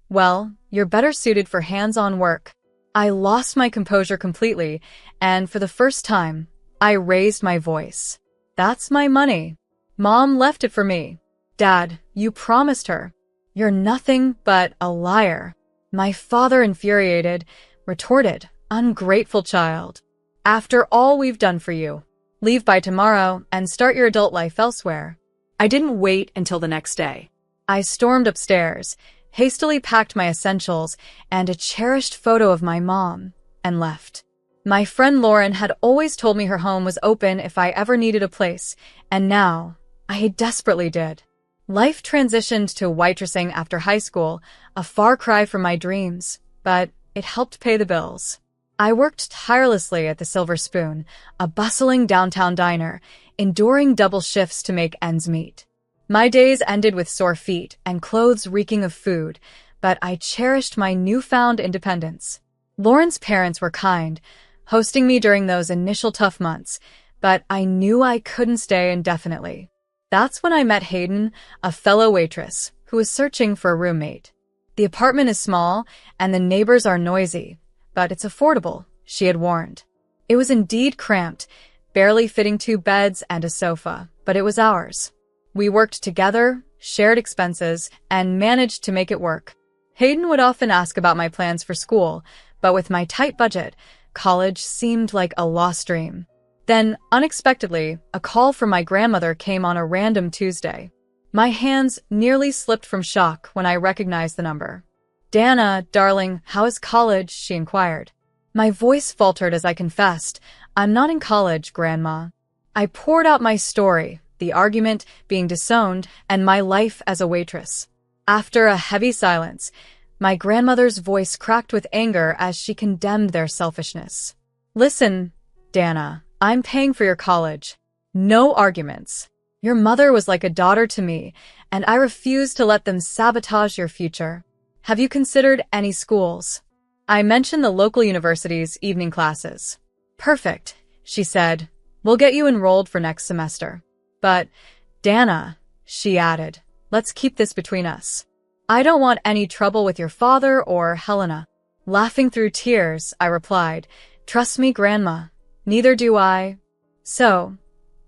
well, you're better suited for hands-on work." I lost my composure completely, and for the first time, I raised my voice. "That's my money. Mom left it for me." "Dad, you promised her." "You're nothing but a liar." My father, infuriated, retorted, "Ungrateful child. After all we've done for you, leave by tomorrow and start your adult life elsewhere." I didn't wait until the next day. I stormed upstairs, hastily packed my essentials and a cherished photo of my mom, and left. My friend Lauren had always told me her home was open if I ever needed a place, and now I desperately did. Life transitioned to waitressing after high school, a far cry from my dreams, but it helped pay the bills. I worked tirelessly at the Silver Spoon, a bustling downtown diner, enduring double shifts to make ends meet. My days ended with sore feet and clothes reeking of food, but I cherished my newfound independence. Lauren's parents were kind, hosting me during those initial tough months, but I knew I couldn't stay indefinitely. That's when I met Hayden, a fellow waitress, who was searching for a roommate. The apartment is small, and the neighbors are noisy, but it's affordable, she had warned. It was indeed cramped, barely fitting 2 beds and a sofa, but it was ours. We worked together, shared expenses, and managed to make it work. Hayden would often ask about my plans for school, but with my tight budget, college seemed like a lost dream. Then, unexpectedly, a call from my grandmother came on a random Tuesday. My hands nearly slipped from shock when I recognized the number. "Dana, darling, how is college?" she inquired. My voice faltered as I confessed, "I'm not in college, Grandma." I poured out my story, the argument, being disowned, and my life as a waitress. After a heavy silence, my grandmother's voice cracked with anger as she condemned their selfishness. "Listen, Dana, I'm paying for your college. No arguments. Your mother was like a daughter to me, and I refuse to let them sabotage your future. Have you considered any schools?" I mentioned the local university's evening classes. "Perfect," she said. "We'll get you enrolled for next semester. But, Dana," she added, "let's keep this between us. I don't want any trouble with your father or Helena." Laughing through tears, I replied, "Trust me, Grandma, neither do I." So,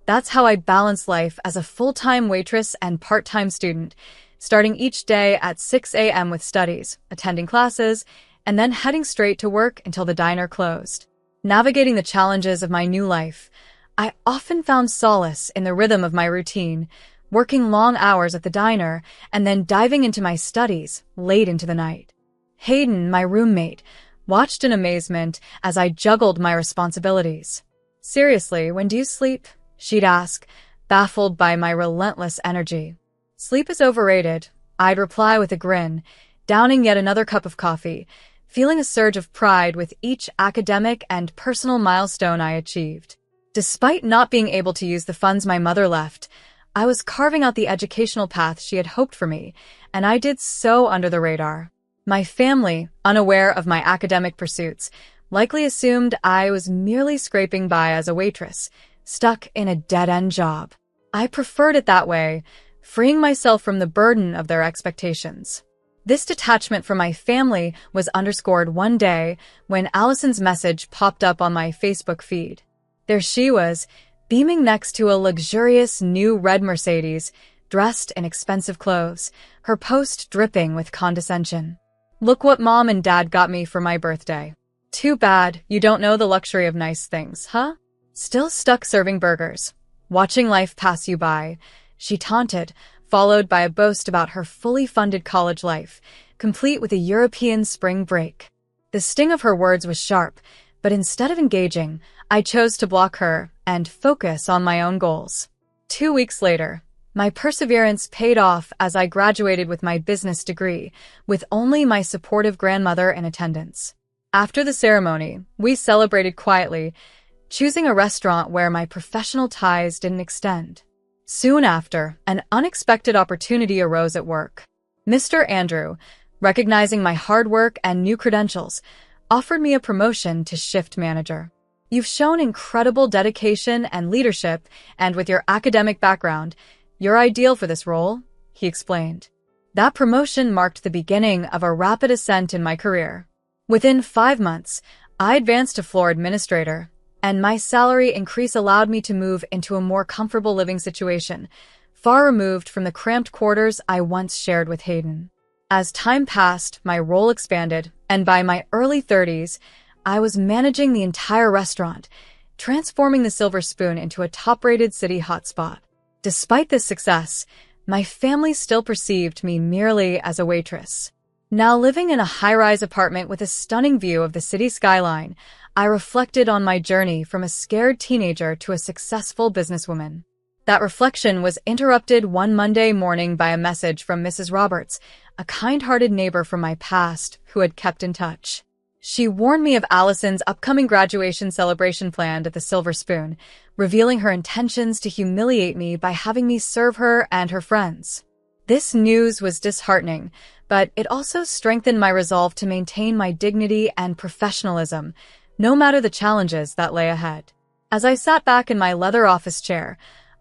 that's how I balance life as a full-time waitress and part-time student, starting each day at 6 a.m. with studies, attending classes, and then heading straight to work until the diner closed. Navigating the challenges of my new life, I often found solace in the rhythm of my routine, working long hours at the diner and then diving into my studies late into the night. Hayden, my roommate, watched in amazement as I juggled my responsibilities. "Seriously, when do you sleep?" she'd ask, baffled by my relentless energy. "Sleep is overrated," I'd reply with a grin, downing yet another cup of coffee, feeling a surge of pride with each academic and personal milestone I achieved. Despite not being able to use the funds my mother left, I was carving out the educational path she had hoped for me, and I did so under the radar. My family, unaware of my academic pursuits, likely assumed I was merely scraping by as a waitress, stuck in a dead-end job. I preferred it that way, freeing myself from the burden of their expectations. This detachment from my family was underscored one day when Allison's message popped up on my Facebook feed. There she was, beaming next to a luxurious new red Mercedes, dressed in expensive clothes, her post dripping with condescension. "Look what Mom and Dad got me for my birthday. Too bad you don't know the luxury of nice things, huh? Still stuck serving burgers. Watching life pass you by," she taunted, followed by a boast about her fully funded college life, complete with a European spring break. The sting of her words was sharp, but instead of engaging, I chose to block her and focus on my own goals. 2 weeks later, my perseverance paid off as I graduated with my business degree, with only my supportive grandmother in attendance. After the ceremony, we celebrated quietly, choosing a restaurant where my professional ties didn't extend. Soon after, an unexpected opportunity arose at work. Mr. Andrew, recognizing my hard work and new credentials, offered me a promotion to shift manager. "You've shown incredible dedication and leadership, and with your academic background, you're ideal for this role," he explained. That promotion marked the beginning of a rapid ascent in my career. Within 5 months, I advanced to floor administrator, and my salary increase allowed me to move into a more comfortable living situation, far removed from the cramped quarters I once shared with Hayden. As time passed, my role expanded, and by my early 30s, I was managing the entire restaurant, transforming the Silver Spoon into a top-rated city hotspot. Despite this success, my family still perceived me merely as a waitress. Now living in a high-rise apartment with a stunning view of the city skyline, I reflected on my journey from a scared teenager to a successful businesswoman. That reflection was interrupted one Monday morning by a message from Mrs. Roberts, a kind-hearted neighbor from my past who had kept in touch. She warned me of Allison's upcoming graduation celebration planned at the Silver Spoon, revealing her intentions to humiliate me by having me serve her and her friends. This news was disheartening, but it also strengthened my resolve to maintain my dignity and professionalism, no matter the challenges that lay ahead. As I sat back in my leather office chair,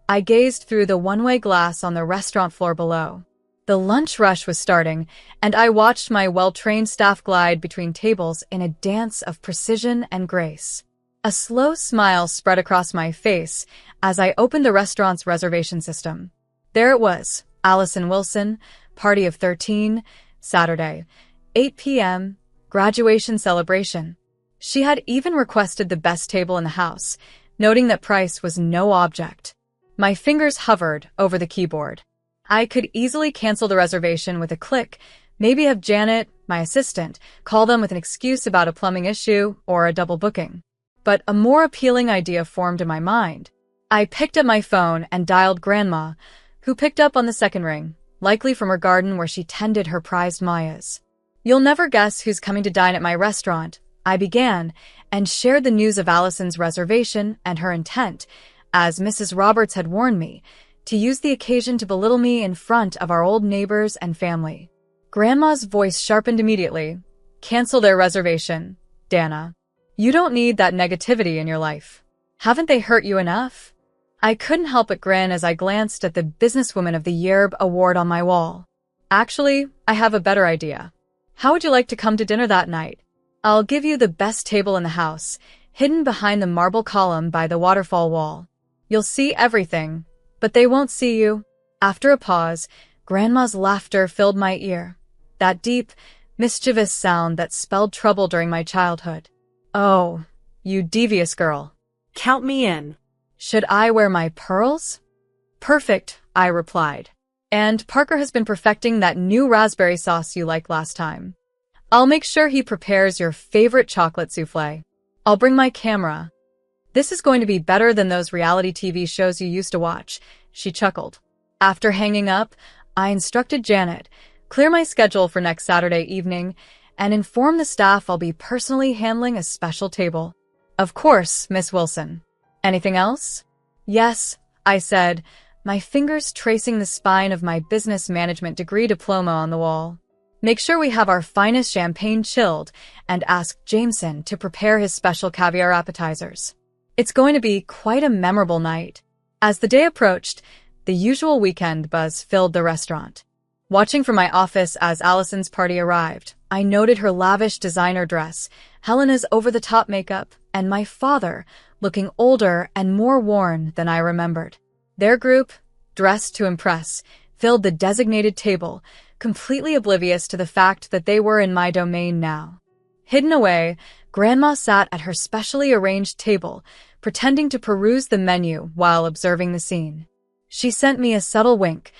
I gazed through the one-way glass on the restaurant floor below. The lunch rush was starting, and I watched my well-trained staff glide between tables in a dance of precision and grace. A slow smile spread across my face as I opened the restaurant's reservation system. There it was, Allison Wilson, party of 13, Saturday, 8 p.m., graduation celebration. She had even requested the best table in the house, noting that price was no object. My fingers hovered over the keyboard. I could easily cancel the reservation with a click, maybe have Janet, my assistant, call them with an excuse about a plumbing issue or a double booking. But a more appealing idea formed in my mind. I picked up my phone and dialed Grandma, who picked up on the second ring, likely from her garden where she tended her prized Mayas. "You'll never guess who's coming to dine at my restaurant," I began, and shared the news of Allison's reservation and her intent, as Mrs. Roberts had warned me, to use the occasion to belittle me in front of our old neighbors and family. Grandma's voice sharpened immediately. "Cancel their reservation, Dana. You don't need that negativity in your life. Haven't they hurt you enough?" I couldn't help but grin as I glanced at the Businesswoman of the Year award on my wall. "Actually, I have a better idea. How would you like to come to dinner that night? I'll give you the best table in the house, hidden behind the marble column by the waterfall wall. You'll see everything, but they won't see you." After a pause, Grandma's laughter filled my ear. That deep, mischievous sound that spelled trouble during my childhood. "Oh, you devious girl. Count me in." "Should I wear my pearls?" "Perfect," I replied. "And Parker has been perfecting that new raspberry sauce you liked last time. I'll make sure he prepares your favorite chocolate souffle. I'll bring my camera. This is going to be better than those reality TV shows you used to watch," she chuckled. After hanging up, I instructed Janet, clear my schedule for next Saturday evening, and inform the staff I'll be personally handling a special table. "Of course, Miss Wilson. Anything else?" "Yes," I said, my fingers tracing the spine of my business management degree diploma on the wall. "Make sure we have our finest champagne chilled and ask Jameson to prepare his special caviar appetizers. It's going to be quite a memorable night." As the day approached, the usual weekend buzz filled the restaurant. Watching from my office as Allison's party arrived, I noted her lavish designer dress, Helena's over-the-top makeup, and my father, looking older and more worn than I remembered. Their group, dressed to impress, filled the designated table, completely oblivious to the fact that they were in my domain now. Hidden away, Grandma sat at her specially arranged table, pretending to peruse the menu while observing the scene. She sent me a subtle wink,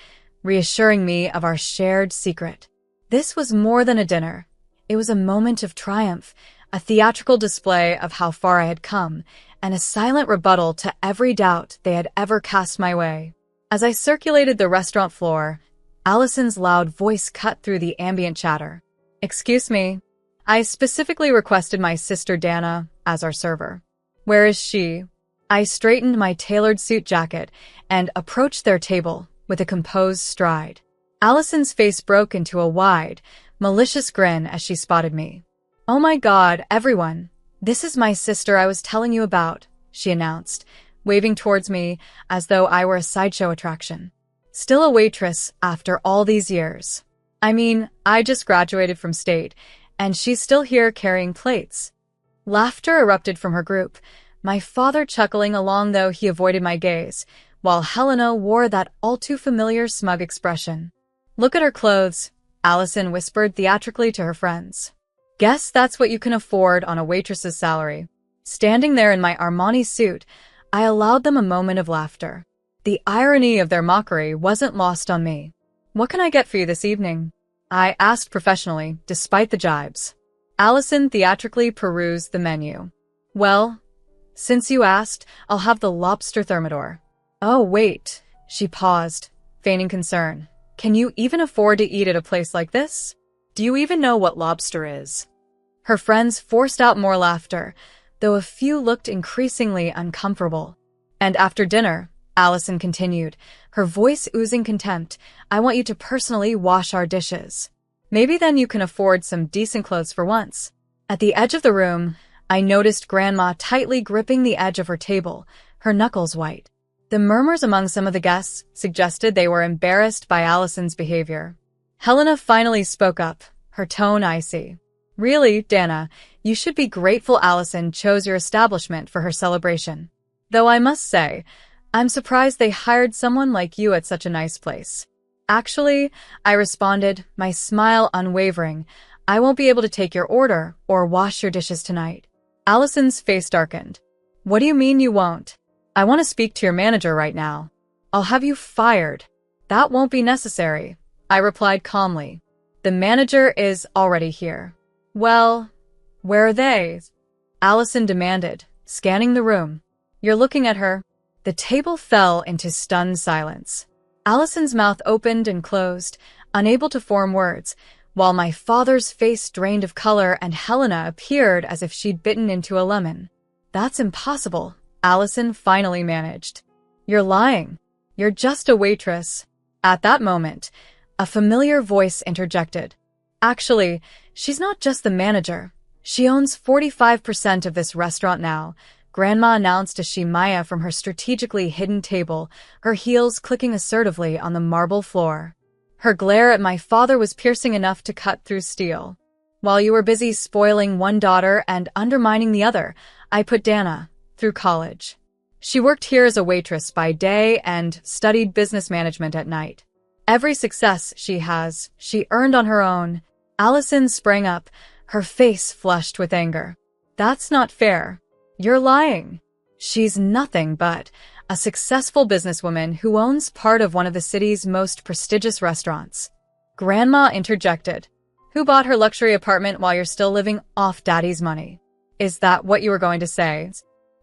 reassuring me of our shared secret. This was more than a dinner. It was a moment of triumph, a theatrical display of how far I had come, and a silent rebuttal to every doubt they had ever cast my way. As I circulated the restaurant floor, Allison's loud voice cut through the ambient chatter. "Excuse me. I specifically requested my sister Dana as our server. Where is she?" I straightened my tailored suit jacket and approached their table with a composed stride. Allison's face broke into a wide, malicious grin as she spotted me. "Oh my God, everyone. This is my sister I was telling you about," she announced, waving towards me as though I were a sideshow attraction. "Still a waitress after all these years. I mean, I just graduated from state, and she's still here carrying plates." Laughter erupted from her group, my father chuckling along though he avoided my gaze, while Helena wore that all-too-familiar smug expression. "Look at her clothes," Allison whispered theatrically to her friends. "Guess that's what you can afford on a waitress's salary." Standing there in my Armani suit, I allowed them a moment of laughter. The irony of their mockery wasn't lost on me. "What can I get for you this evening?" I asked professionally, despite the jibes. Allison theatrically perused the menu. "Well, since you asked, I'll have the lobster thermidor." "Oh, wait," she paused, feigning concern. "Can you even afford to eat at a place like this? Do you even know what lobster is?" Her friends forced out more laughter, though a few looked increasingly uncomfortable. "And after dinner," Allison continued, her voice oozing contempt, "I want you to personally wash our dishes. Maybe then you can afford some decent clothes for once." At the edge of the room, I noticed Grandma tightly gripping the edge of her table, her knuckles white. The murmurs among some of the guests suggested they were embarrassed by Allison's behavior. Helena finally spoke up, her tone icy. Really, Dana, you should be grateful Allison chose your establishment for her celebration. Though I must say, I'm surprised they hired someone like you at such a nice place. Actually, I responded, my smile unwavering, I won't be able to take your order or wash your dishes tonight. Allison's face darkened. What do you mean you won't? I want to speak to your manager right now. I'll have you fired. That won't be necessary, I replied calmly. The manager is already here. Well, where are they? Allison demanded, scanning the room. You're looking at her. The table fell into stunned silence. Allison's mouth opened and closed, unable to form words, while my father's face drained of color and Helena appeared as if she'd bitten into a lemon. That's impossible, Allison finally managed. You're lying. You're just a waitress. At that moment, a familiar voice interjected. Actually, she's not just the manager. She owns 45% of this restaurant now, Grandma announced as she Maya from her strategically hidden table, her heels clicking assertively on the marble floor. Her glare at my father was piercing enough to cut through steel. While you were busy spoiling one daughter and undermining the other, I put Dana through college. She worked here as a waitress by day and studied business management at night. Every success she has, she earned on her own. Allison sprang up, her face flushed with anger. That's not fair. You're lying. She's nothing but a successful businesswoman who owns part of one of the city's most prestigious restaurants. Grandma interjected. Who bought her luxury apartment while you're still living off Daddy's money? Is that what you were going to say?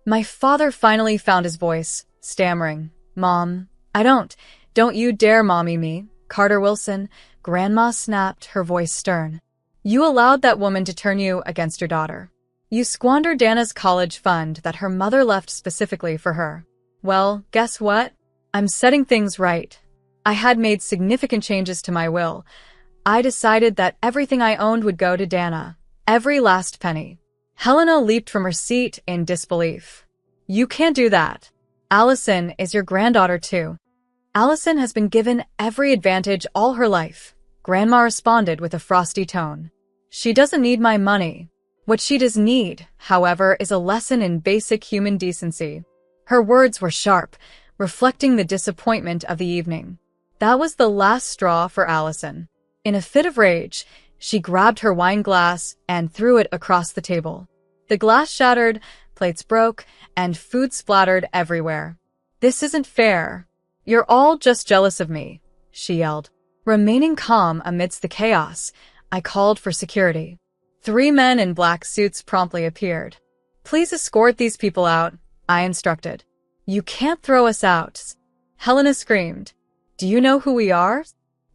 My father finally found his voice, stammering. Mom, don't you dare mommy me, Carter Wilson, Grandma snapped, her voice stern. You allowed that woman to turn you against your daughter. You squandered Dana's college fund that her mother left specifically for her. Well, guess what? I'm setting things right. I had made significant changes to my will. I decided that everything I owned would go to Dana. Every last penny. Helena leaped from her seat in disbelief. You can't do that. Allison is your granddaughter too. Allison has been given every advantage all her life, Grandma responded with a frosty tone. She doesn't need my money. What she does need, however, is a lesson in basic human decency. Her words were sharp, reflecting the disappointment of the evening. That was the last straw for Allison. In a fit of rage, she grabbed her wine glass and threw it across the table. The glass shattered, plates broke, and food splattered everywhere. This isn't fair. You're all just jealous of me, she yelled. Remaining calm amidst the chaos, I called for security. 3 men in black suits promptly appeared. Please escort these people out, I instructed. You can't throw us out. Helena screamed. Do you know who we are?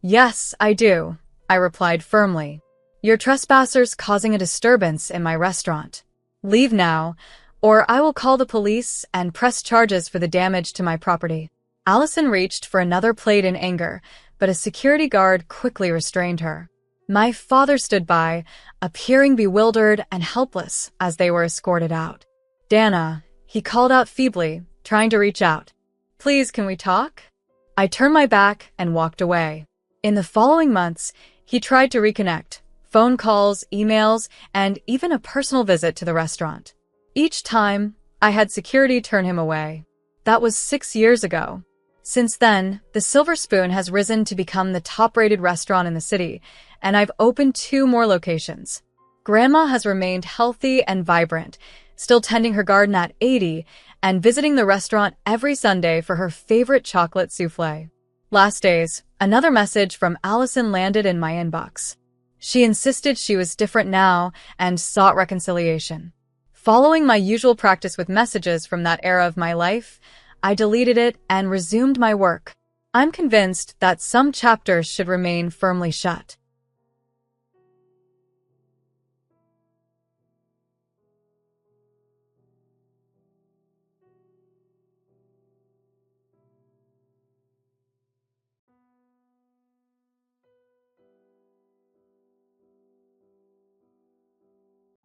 Yes, I do, I replied firmly. You're trespassers causing a disturbance in my restaurant. Leave now, or I will call the police and press charges for the damage to my property. Allison reached for another plate in anger, but a security guard quickly restrained her. My father stood by, appearing bewildered and helpless as they were escorted out. Dana, he called out feebly, trying to reach out. Please, can we talk? I turned my back and walked away. In the following months, he tried to reconnect, phone calls, emails, and even a personal visit to the restaurant. Each time, I had security turn him away. That was 6 years ago. Since then, the Silver Spoon has risen to become the top-rated restaurant in the city, and I've opened 2 more locations. Grandma has remained healthy and vibrant, still tending her garden at 80 and visiting the restaurant every Sunday for her favorite chocolate souffle. Last days, another message from Allison landed in my inbox. She insisted she was different now and sought reconciliation. Following my usual practice with messages from that era of my life, I deleted it and resumed my work. I'm convinced that some chapters should remain firmly shut.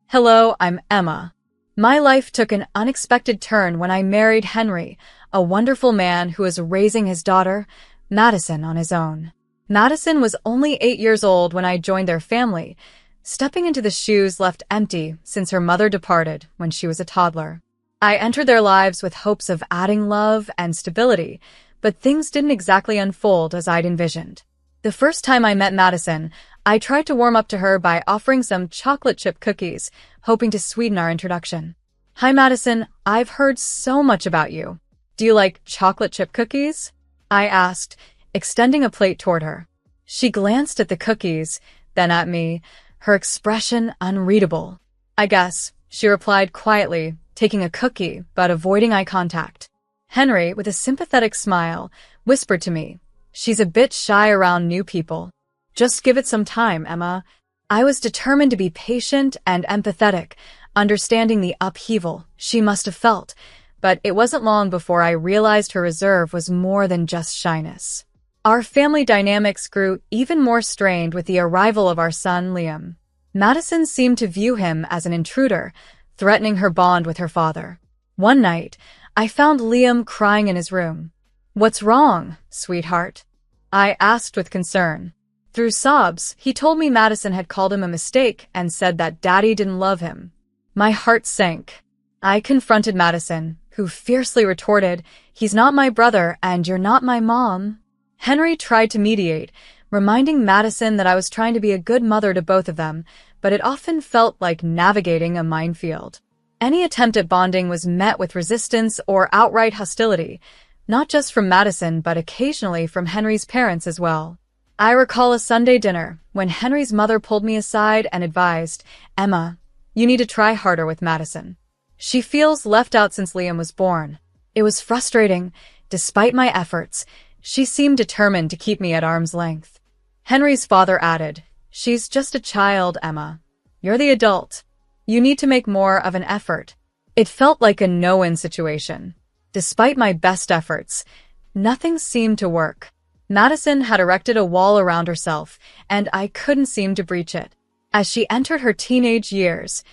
Hello, I'm Emma. My life took an unexpected turn when I married Henry, a wonderful man who was raising his daughter, Madison, on his own. Madison was only 8 years old when I joined their family, stepping into the shoes left empty since her mother departed when she was a toddler. I entered their lives with hopes of adding love and stability, but things didn't exactly unfold as I'd envisioned. The first time I met Madison, I tried to warm up to her by offering some chocolate chip cookies, hoping to sweeten our introduction. "Hi, Madison, I've heard so much about you. Do you like chocolate chip cookies?" I asked, extending a plate toward her. She glanced at the cookies, then at me, her expression unreadable. "I guess," she replied quietly, taking a cookie but avoiding eye contact. Henry, with a sympathetic smile, whispered to me, "She's a bit shy around new people. Just give it some time, Emma." I was determined to be patient and empathetic, understanding the upheaval she must have felt, but it wasn't long before I realized her reserve was more than just shyness. Our family dynamics grew even more strained with the arrival of our son, Liam. Madison seemed to view him as an intruder, threatening her bond with her father. One night, I found Liam crying in his room. "What's wrong, sweetheart?" I asked with concern. Through sobs, he told me Madison had called him a mistake and said that Daddy didn't love him. My heart sank. I confronted Madison, who fiercely retorted, "He's not my brother and you're not my mom." Henry tried to mediate, reminding Madison that I was trying to be a good mother to both of them, but it often felt like navigating a minefield. Any attempt at bonding was met with resistance or outright hostility, not just from Madison but occasionally from Henry's parents as well. I recall a Sunday dinner when Henry's mother pulled me aside and advised, "Emma, you need to try harder with Madison. She feels left out since Liam was born." It was frustrating. Despite my efforts, she seemed determined to keep me at arm's length. Henry's father added, "She's just a child, Emma. You're the adult. You need to make more of an effort." It felt like a no-win situation. Despite my best efforts, nothing seemed to work. Madison had erected a wall around herself, and I couldn't seem to breach it. As she entered her teenage years,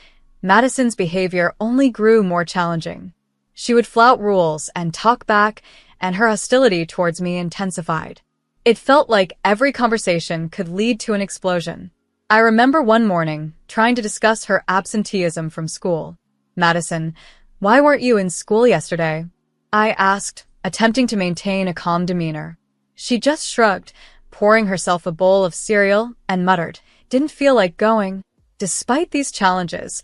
Madison's behavior only grew more challenging. She would flout rules and talk back, and her hostility towards me intensified. It felt like every conversation could lead to an explosion. I remember one morning trying to discuss her absenteeism from school. "Madison, why weren't you in school yesterday?" I asked, attempting to maintain a calm demeanor. She just shrugged, pouring herself a bowl of cereal, and muttered, "Didn't feel like going." Despite these challenges,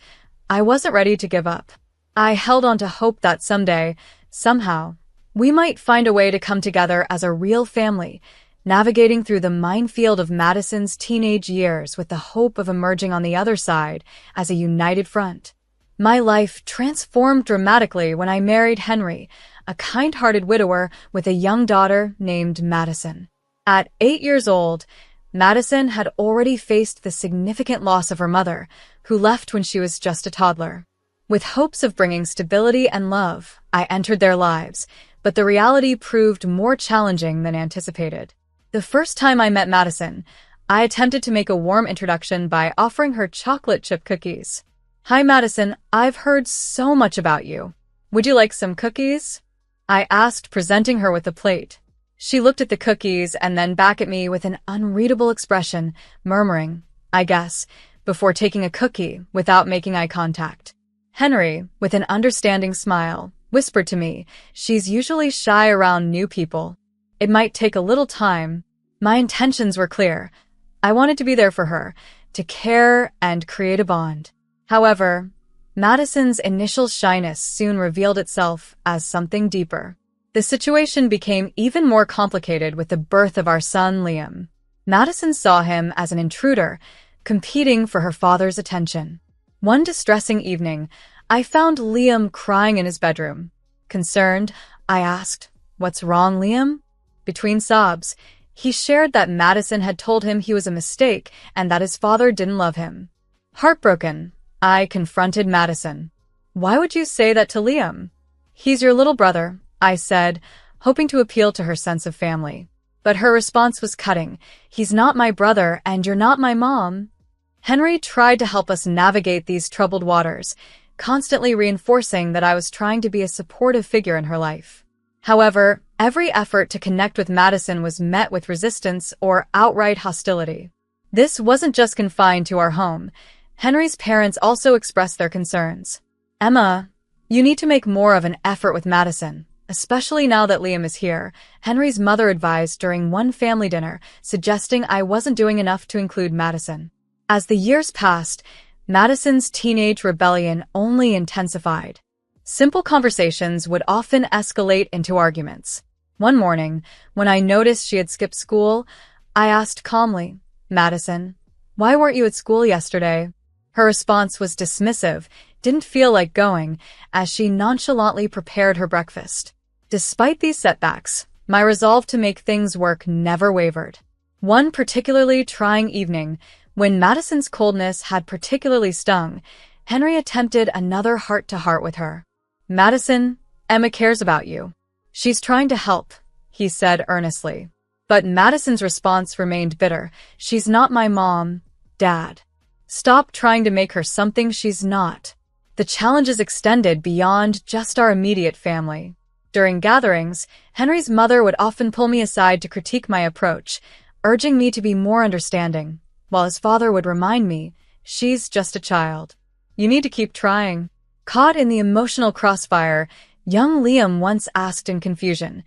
I wasn't ready to give up. I held on to hope that someday, somehow, we might find a way to come together as a real family, navigating through the minefield of Madison's teenage years with the hope of emerging on the other side as a united front. My life transformed dramatically when I married Henry, a kind-hearted widower with a young daughter named Madison. At 8 years old, Madison had already faced the significant loss of her mother, who left when she was just a toddler. With hopes of bringing stability and love, I entered their lives, but the reality proved more challenging than anticipated. The first time I met Madison, I attempted to make a warm introduction by offering her chocolate chip cookies. "Hi, Madison, I've heard so much about you. Would you like some cookies?" I asked, presenting her with a plate. She looked at the cookies and then back at me with an unreadable expression, murmuring, "I guess," before taking a cookie without making eye contact. Henry, with an understanding smile, whispered to me, "She's usually shy around new people. It might take a little time." My intentions were clear. I wanted to be there for her, to care and create a bond. However, Madison's initial shyness soon revealed itself as something deeper. The situation became even more complicated with the birth of our son, Liam. Madison saw him as an intruder, competing for her father's attention. One distressing evening, I found Liam crying in his bedroom. Concerned, I asked, "What's wrong, Liam?" Between sobs, he shared that Madison had told him he was a mistake and that his father didn't love him. Heartbroken, I confronted Madison. "Why would you say that to Liam?" "He's your little brother," I said, hoping to appeal to her sense of family. But her response was cutting. "He's not my brother and you're not my mom." Henry tried to help us navigate these troubled waters, constantly reinforcing that I was trying to be a supportive figure in her life. However, every effort to connect with Madison was met with resistance or outright hostility. This wasn't just confined to our home. Henry's parents also expressed their concerns. "Emma, you need to make more of an effort with Madison, especially now that Liam is here," Henry's mother advised during one family dinner, suggesting I wasn't doing enough to include Madison. As the years passed, Madison's teenage rebellion only intensified. Simple conversations would often escalate into arguments. One morning, when I noticed she had skipped school, I asked calmly, "Madison, why weren't you at school yesterday?" Her response was dismissive, didn't feel like going, as she nonchalantly prepared her breakfast. Despite these setbacks, my resolve to make things work never wavered. One particularly trying evening, when Madison's coldness had particularly stung, Henry attempted another heart-to-heart with her. "Madison, Emma cares about you. She's trying to help," he said earnestly. But Madison's response remained bitter. "She's not my mom, Dad. Stop trying to make her something she's not." The challenges extended beyond just our immediate family. During gatherings, Henry's mother would often pull me aside to critique my approach, urging me to be more understanding, while his father would remind me, "She's just a child. You need to keep trying." Caught in the emotional crossfire, young Liam once asked in confusion,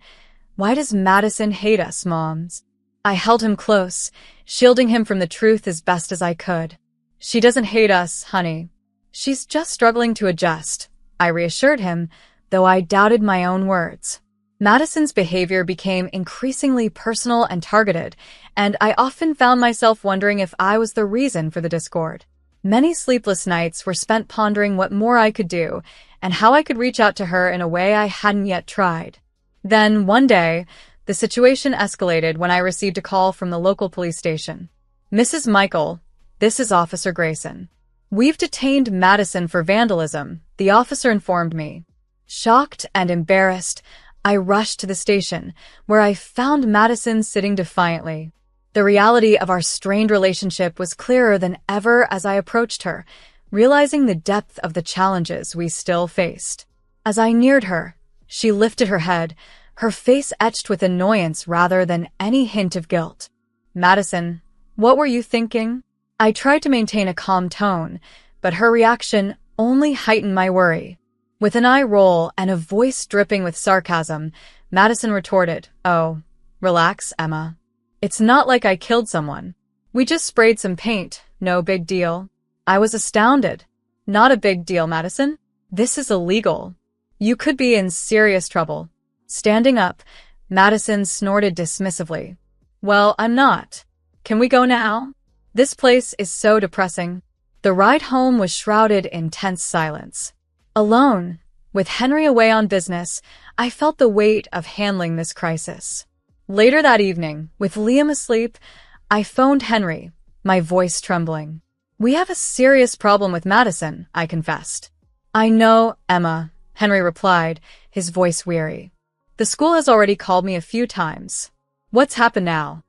"Why does Madison hate us, moms?" I held him close, shielding him from the truth as best as I could. "She doesn't hate us, honey. She's just struggling to adjust," I reassured him, though I doubted my own words. Madison's behavior became increasingly personal and targeted, and I often found myself wondering if I was the reason for the discord. Many sleepless nights were spent pondering what more I could do, and how I could reach out to her in a way I hadn't yet tried. Then, one day, the situation escalated when I received a call from the local police station. "Mrs. Michael, this is Officer Grayson. We've detained Madison for vandalism," the officer informed me. Shocked and embarrassed, I rushed to the station, where I found Madison sitting defiantly. The reality of our strained relationship was clearer than ever as I approached her, realizing the depth of the challenges we still faced. As I neared her, she lifted her head, her face etched with annoyance rather than any hint of guilt. "Madison, what were you thinking?" I tried to maintain a calm tone, but her reaction only heightened my worry. With an eye roll and a voice dripping with sarcasm, Madison retorted, "Oh, relax, Emma. It's not like I killed someone. We just sprayed some paint, no big deal." I was astounded. "Not a big deal, Madison. This is illegal. You could be in serious trouble." Standing up, Madison snorted dismissively. "Well, I'm not. Can we go now? This place is so depressing." The ride home was shrouded in tense silence. Alone, with Henry away on business, I felt the weight of handling this crisis. Later that evening, with Liam asleep, I phoned Henry, my voice trembling. "We have a serious problem with Madison," I confessed. "I know, Emma," Henry replied, his voice weary. "The school has already called me a few times. What's happened now?"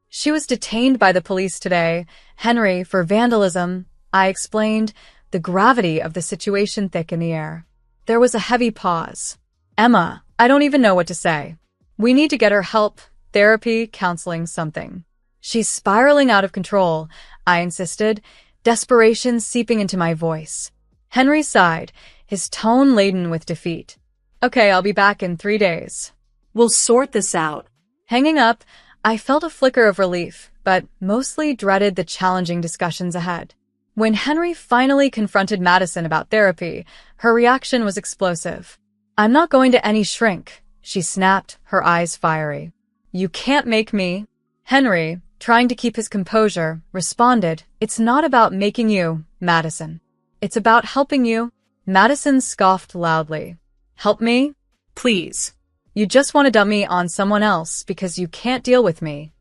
"She was detained by the police today, Henry, for vandalism," I explained, the gravity of the situation thick in the air. There was a heavy pause. "Emma, I don't even know what to say. We need to get her help, therapy, counseling, something. She's spiraling out of control," I insisted, desperation seeping into my voice. Henry sighed, his tone laden with defeat. "Okay, I'll be back in 3 days. We'll sort this out." Hanging up, I felt a flicker of relief, but mostly dreaded the challenging discussions ahead. When Henry finally confronted Madison about therapy, her reaction was explosive. "I'm not going to any shrink," she snapped, her eyes fiery. "You can't make me." Henry, trying to keep his composure, responded, "It's not about making you, Madison. It's about helping you." Madison scoffed loudly. "Help me? Please. You just want to dump me on someone else because you can't deal with me."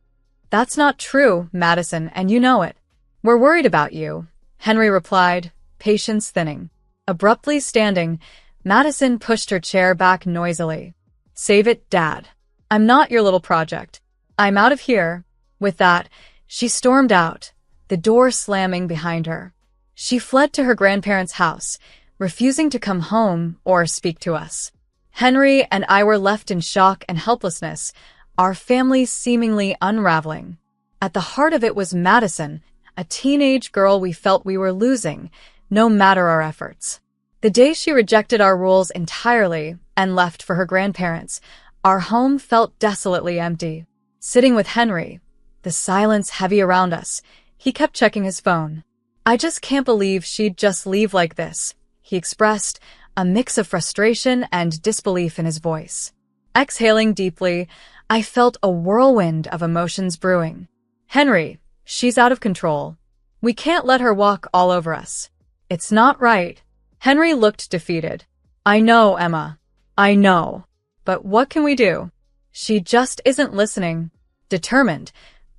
"That's not true, Madison, and you know it. We're worried about you," Henry replied, patience thinning. Abruptly standing, Madison pushed her chair back noisily. "Save it, Dad. I'm not your little project. I'm out of here." With that, she stormed out, the door slamming behind her. She fled to her grandparents' house, refusing to come home or speak to us. Henry and I were left in shock and helplessness, our family seemingly unraveling. At the heart of it was Madison, a teenage girl we felt we were losing, no matter our efforts. The day she rejected our rules entirely and left for her grandparents, our home felt desolately empty. Sitting with Henry, the silence heavy around us, he kept checking his phone. "I just can't believe she'd just leave like this," he expressed, a mix of frustration and disbelief in his voice. Exhaling deeply, I felt a whirlwind of emotions brewing. "Henry, she's out of control. We can't let her walk all over us. It's not right." Henry looked defeated. "I know, Emma. I know. But what can we do? She just isn't listening." Determined,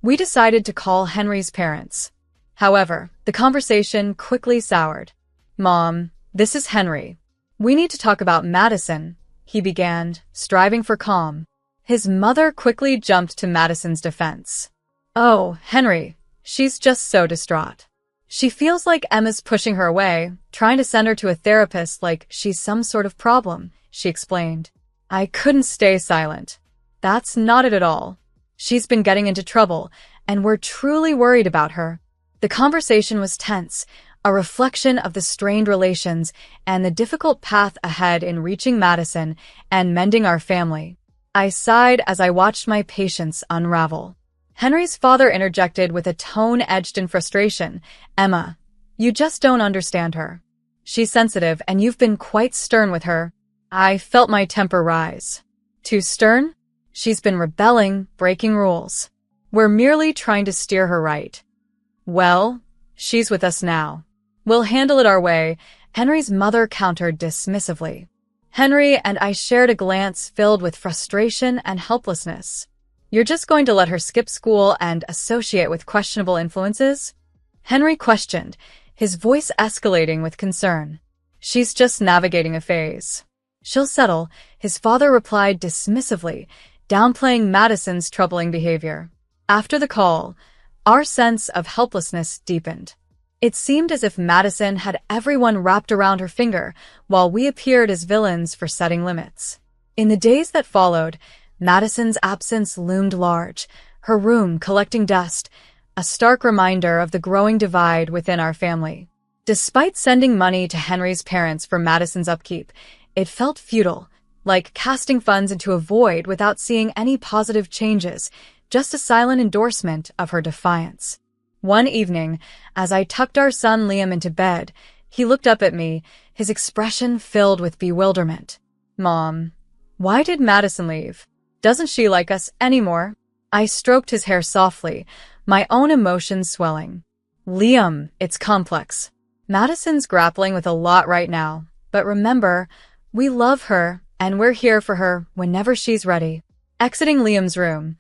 we decided to call Henry's parents. However, the conversation quickly soured. "Mom, this is Henry. We need to talk about Madison," he began, striving for calm. His mother quickly jumped to Madison's defense. "Oh, Henry, she's just so distraught. She feels like Emma's pushing her away, trying to send her to a therapist like she's some sort of problem," she explained. I couldn't stay silent. "That's not it at all. She's been getting into trouble, and we're truly worried about her." The conversation was tense, a reflection of the strained relations and the difficult path ahead in reaching Madison and mending our family. I sighed as I watched my patience unravel. Henry's father interjected with a tone edged in frustration. "Emma, you just don't understand her. She's sensitive, and you've been quite stern with her." I felt my temper rise. "Too stern? She's been rebelling, breaking rules. We're merely trying to steer her right." "Well, she's with us now. We'll handle it our way," Henry's mother countered dismissively. Henry and I shared a glance filled with frustration and helplessness. "You're just going to let her skip school and associate with questionable influences?" Henry questioned, his voice escalating with concern. "She's just navigating a phase. She'll settle," his father replied dismissively, downplaying Madison's troubling behavior. After the call, our sense of helplessness deepened. It seemed as if Madison had everyone wrapped around her finger, while we appeared as villains for setting limits. In the days that followed, Madison's absence loomed large, her room collecting dust, a stark reminder of the growing divide within our family. Despite sending money to Henry's parents for Madison's upkeep, it felt futile, like casting funds into a void without seeing any positive changes, just a silent endorsement of her defiance. One evening, as I tucked our son Liam into bed, he looked up at me, his expression filled with bewilderment. "Mom, why did Madison leave? Doesn't she like us anymore?" I stroked his hair softly, my own emotions swelling. "Liam, it's complex. Madison's grappling with a lot right now, but remember, we love her, and we're here for her whenever she's ready." Exiting Liam's room,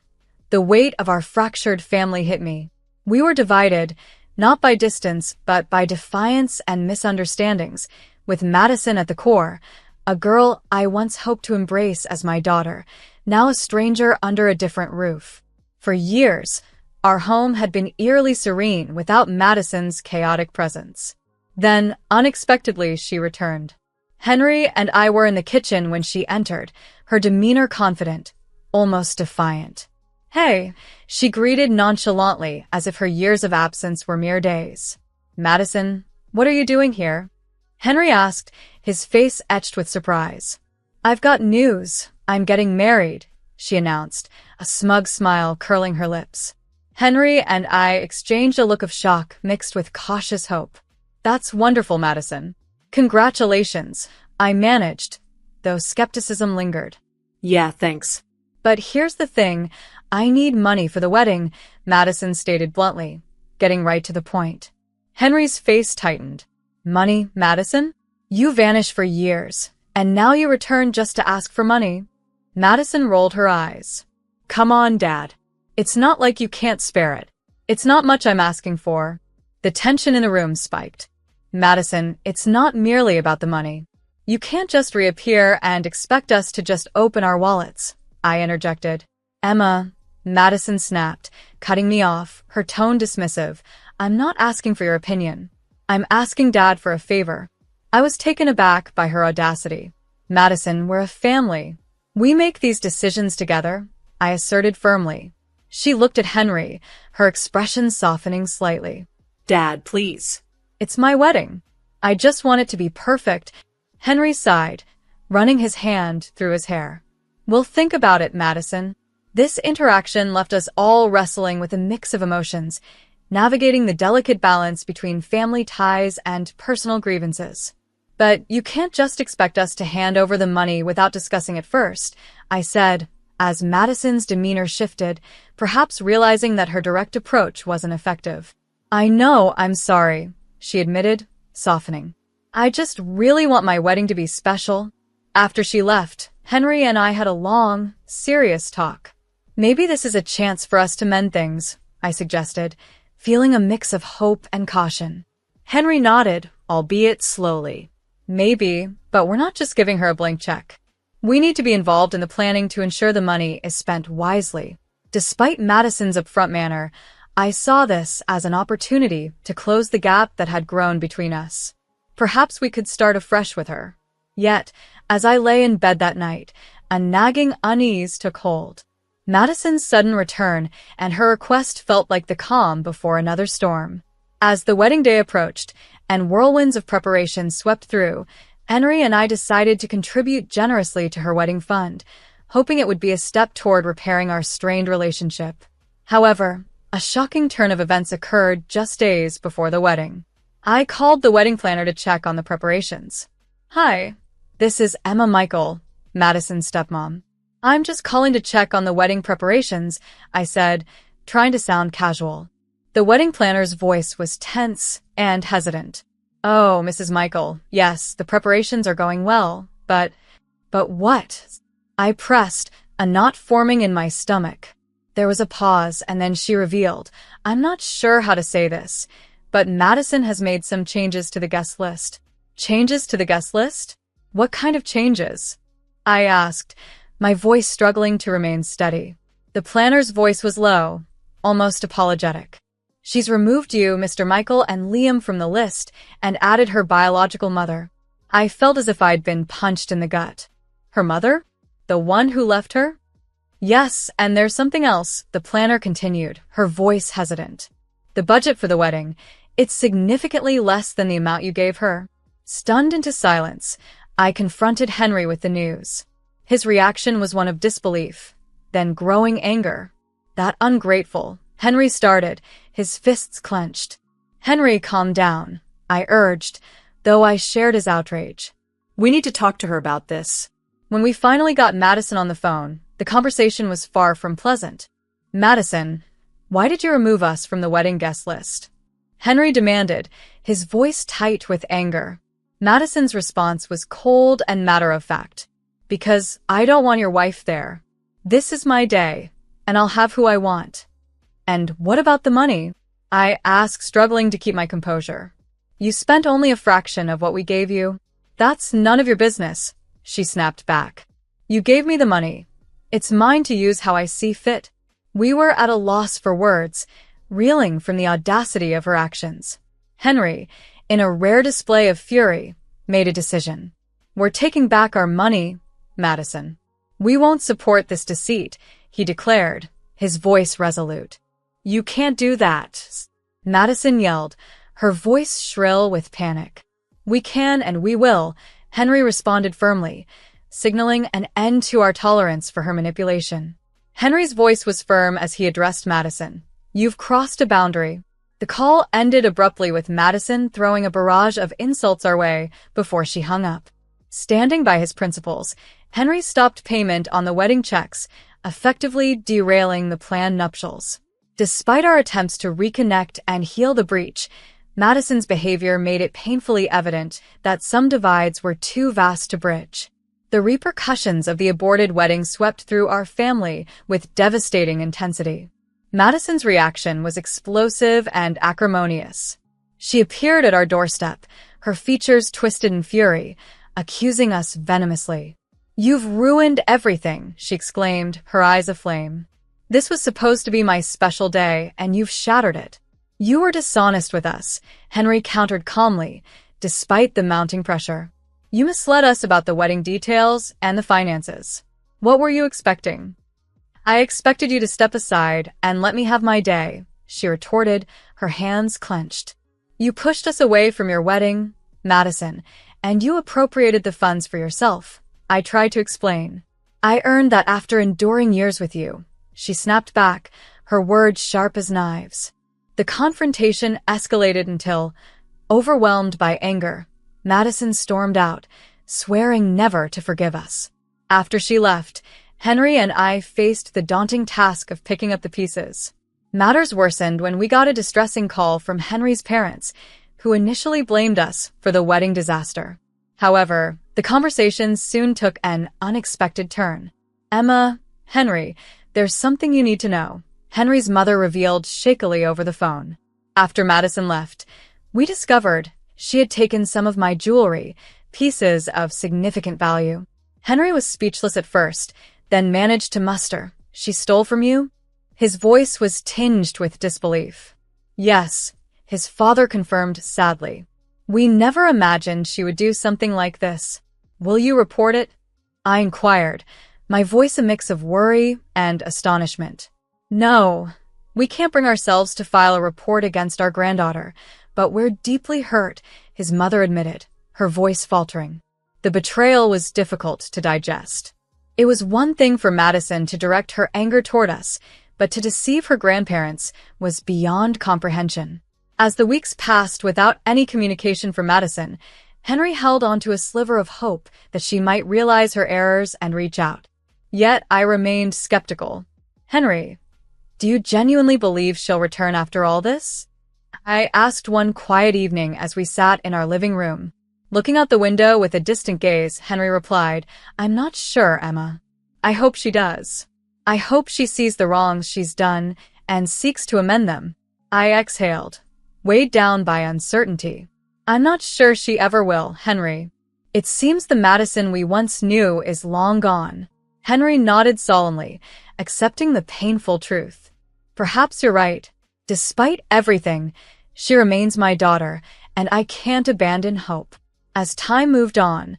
the weight of our fractured family hit me. We were divided, not by distance, but by defiance and misunderstandings, with Madison at the core, a girl I once hoped to embrace as my daughter, now a stranger under a different roof. For years, our home had been eerily serene without Madison's chaotic presence. Then, unexpectedly, she returned. Henry and I were in the kitchen when she entered, her demeanor confident, almost defiant. "Hey," she greeted nonchalantly as if her years of absence were mere days. "Madison, what are you doing here?" Henry asked, his face etched with surprise. "I've got news. I'm getting married," she announced, a smug smile curling her lips. Henry and I exchanged a look of shock mixed with cautious hope. "That's wonderful, Madison. Congratulations," I managed, though skepticism lingered. "Yeah, thanks. "But here's the thing, I need money for the wedding," Madison stated bluntly, getting right to the point. Henry's face tightened. "Money, Madison? You vanished for years, and now you return just to ask for money?" Madison rolled her eyes. "Come on, Dad. It's not like you can't spare it. It's not much I'm asking for." The tension in the room spiked. "Madison, it's not merely about the money. You can't just reappear and expect us to just open our wallets," I interjected. "Emma," Madison snapped, cutting me off, her tone dismissive, "I'm not asking for your opinion. I'm asking Dad for a favor." I was taken aback by her audacity. Madison, we're a family. We make these decisions together, I asserted firmly. She looked at Henry, her expression softening slightly. Dad, please. It's my wedding. I just want it to be perfect. Henry sighed, running his hand through his hair. We'll think about it, Madison. This interaction left us all wrestling with a mix of emotions, navigating the delicate balance between family ties and personal grievances. But you can't just expect us to hand over the money without discussing it first, I said, as Madison's demeanor shifted, perhaps realizing that her direct approach wasn't effective. I know, I'm sorry, she admitted, softening. I just really want my wedding to be special. After she left, Henry and I had a long, serious talk. Maybe this is a chance for us to mend things, I suggested, feeling a mix of hope and caution. Henry nodded, albeit slowly. Maybe, but we're not just giving her a blank check. We need to be involved in the planning to ensure the money is spent wisely. Despite Madison's upfront manner, I saw this as an opportunity to close the gap that had grown between us. Perhaps we could start afresh with her. Yet, as I lay in bed that night, a nagging unease took hold. Madison's sudden return and her request felt like the calm before another storm. As the wedding day approached, and whirlwinds of preparation swept through, Henry and I decided to contribute generously to her wedding fund, hoping it would be a step toward repairing our strained relationship. However, a shocking turn of events occurred just days before the wedding. I called the wedding planner to check on the preparations. Hi, this is Emma Michael, Madison's stepmom. I'm just calling to check on the wedding preparations, I said, trying to sound casual. The wedding planner's voice was tense and hesitant. Oh, Mrs. Michael, yes, the preparations are going well, but what? I pressed, a knot forming in my stomach. There was a pause, and then she revealed, I'm not sure how to say this, but Madison has made some changes to the guest list. Changes to the guest list? What kind of changes? I asked, my voice struggling to remain steady. The planner's voice was low, almost apologetic. She's removed you, Mr. Michael, and Liam from the list and added her biological mother. I felt as if I'd been punched in the gut. Her mother? The one who left her? Yes, and there's something else, the planner continued, her voice hesitant. The budget for the wedding, it's significantly less than the amount you gave her. Stunned into silence, I confronted Henry with the news. His reaction was one of disbelief, then growing anger. That ungrateful, Henry started, his fists clenched. Henry, calm down, I urged, though I shared his outrage. We need to talk to her about this. When we finally got Madison on the phone, the conversation was far from pleasant. Madison, why did you remove us from the wedding guest list? Henry demanded, his voice tight with anger. Madison's response was cold and matter-of-fact. Because I don't want your wife there. This is my day, and I'll have who I want. And what about the money? I asked, struggling to keep my composure. You spent only a fraction of what we gave you. That's none of your business, she snapped back. You gave me the money. It's mine to use how I see fit. We were at a loss for words, reeling from the audacity of her actions. Henry, in a rare display of fury, made a decision. We're taking back our money, Madison. We won't support this deceit, he declared, his voice resolute. You can't do that, Madison yelled, her voice shrill with panic. We can and we will, Henry responded firmly, signaling an end to our tolerance for her manipulation. Henry's voice was firm as he addressed Madison. You've crossed a boundary. The call ended abruptly with Madison throwing a barrage of insults our way before she hung up. Standing by his principles, Henry stopped payment on the wedding checks, effectively derailing the planned nuptials. Despite our attempts to reconnect and heal the breach, Madison's behavior made it painfully evident that some divides were too vast to bridge. The repercussions of the aborted wedding swept through our family with devastating intensity. Madison's reaction was explosive and acrimonious. She appeared at our doorstep, her features twisted in fury, accusing us venomously. You've ruined everything, she exclaimed, her eyes aflame. This was supposed to be my special day, and you've shattered it. You were dishonest with us, Henry countered calmly, despite the mounting pressure. You misled us about the wedding details and the finances. What were you expecting? I expected you to step aside and let me have my day, she retorted, her hands clenched. You pushed us away from your wedding, Madison, and you appropriated the funds for yourself. I tried to explain. I earned that after enduring years with you. She snapped back, her words sharp as knives. The confrontation escalated until, overwhelmed by anger, Madison stormed out, swearing never to forgive us. After she left, Henry and I faced the daunting task of picking up the pieces. Matters worsened when we got a distressing call from Henry's parents, who initially blamed us for the wedding disaster. However, the conversation soon took an unexpected turn. Emma, Henry, there's something you need to know, Henry's mother revealed shakily over the phone. After Madison left, we discovered she had taken some of my jewelry, pieces of significant value. Henry was speechless at first, then managed to muster. She stole from you? His voice was tinged with disbelief. Yes, his father confirmed sadly. We never imagined she would do something like this. Will you report it? I inquired, my voice a mix of worry and astonishment. No, we can't bring ourselves to file a report against our granddaughter, but we're deeply hurt, his mother admitted, her voice faltering. The betrayal was difficult to digest. It was one thing for Madison to direct her anger toward us, but to deceive her grandparents was beyond comprehension. As the weeks passed without any communication from Madison, Henry held on to a sliver of hope that she might realize her errors and reach out. Yet I remained skeptical. Henry, do you genuinely believe she'll return after all this? I asked one quiet evening as we sat in our living room. Looking out the window with a distant gaze, Henry replied, I'm not sure, Emma. I hope she does. I hope she sees the wrongs she's done and seeks to amend them. I exhaled, weighed down by uncertainty. I'm not sure she ever will, Henry. It seems the Madison we once knew is long gone. Henry nodded solemnly, accepting the painful truth. Perhaps you're right. Despite everything, she remains my daughter, and I can't abandon hope. As time moved on,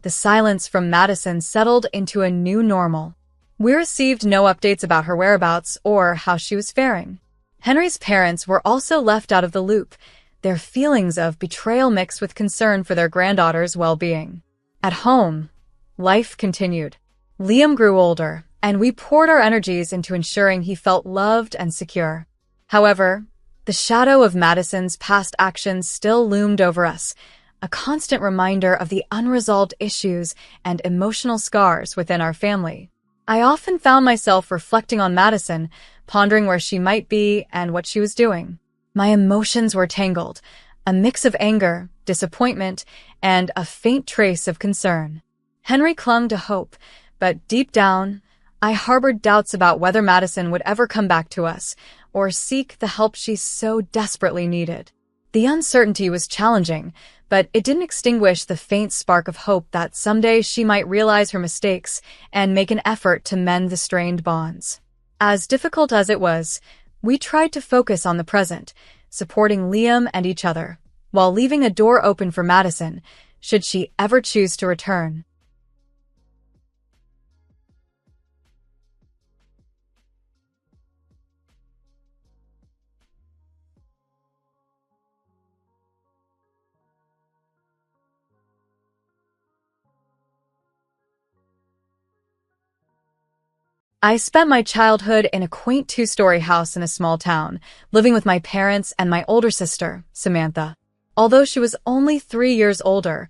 the silence from Madison settled into a new normal. We received no updates about her whereabouts or how she was faring. Henry's parents were also left out of the loop, their feelings of betrayal mixed with concern for their granddaughter's well-being. At home, life continued. Liam grew older, and we poured our energies into ensuring he felt loved and secure. However, the shadow of Madison's past actions still loomed over us, a constant reminder of the unresolved issues and emotional scars within our family. I often found myself reflecting on Madison, pondering where she might be and what she was doing. My emotions were tangled, a mix of anger, disappointment, and a faint trace of concern. Henry clung to hope, but deep down, I harbored doubts about whether Madison would ever come back to us or seek the help she so desperately needed. The uncertainty was challenging, but it didn't extinguish the faint spark of hope that someday she might realize her mistakes and make an effort to mend the strained bonds. As difficult as it was, we tried to focus on the present, supporting Liam and each other, while leaving a door open for Madison, should she ever choose to return. I spent my childhood in a quaint two-story house in a small town, living with my parents and my older sister, Samantha. Although she was only 3 years older,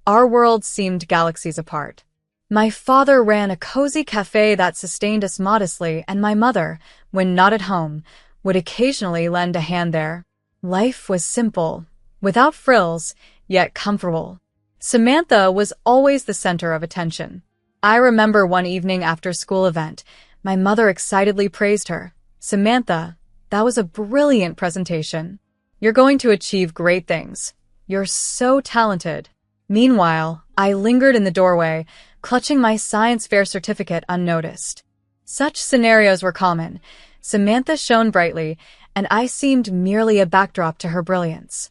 our worlds seemed galaxies apart. My father ran a cozy cafe that sustained us modestly, and my mother, when not at home, would occasionally lend a hand there. Life was simple, without frills, yet comfortable. Samantha was always the center of attention. I remember one evening after a school event, my mother excitedly praised her. Samantha, that was a brilliant presentation. You're going to achieve great things. You're so talented. Meanwhile, I lingered in the doorway, clutching my science fair certificate unnoticed. Such scenarios were common. Samantha shone brightly, and I seemed merely a backdrop to her brilliance.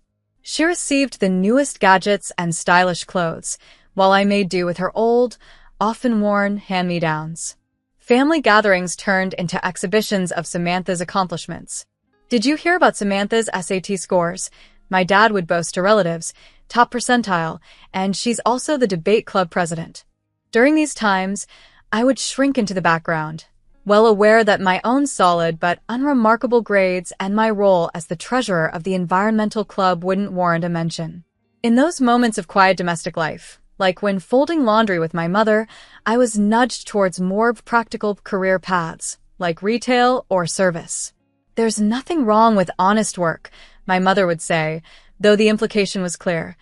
She received the newest gadgets and stylish clothes, while I made do with her old, often worn hand-me-downs. Family gatherings turned into exhibitions of Samantha's accomplishments. "Did you hear about Samantha's SAT scores?" My dad would boast to relatives, "top percentile, and she's also the debate club president." During these times, I would shrink into the background, well aware that my own solid but unremarkable grades and my role as the treasurer of the environmental club wouldn't warrant a mention. In those moments of quiet domestic life, like when folding laundry with my mother, I was nudged towards more practical career paths, like retail or service. "There's nothing wrong with honest work," my mother would say, though the implication was clear.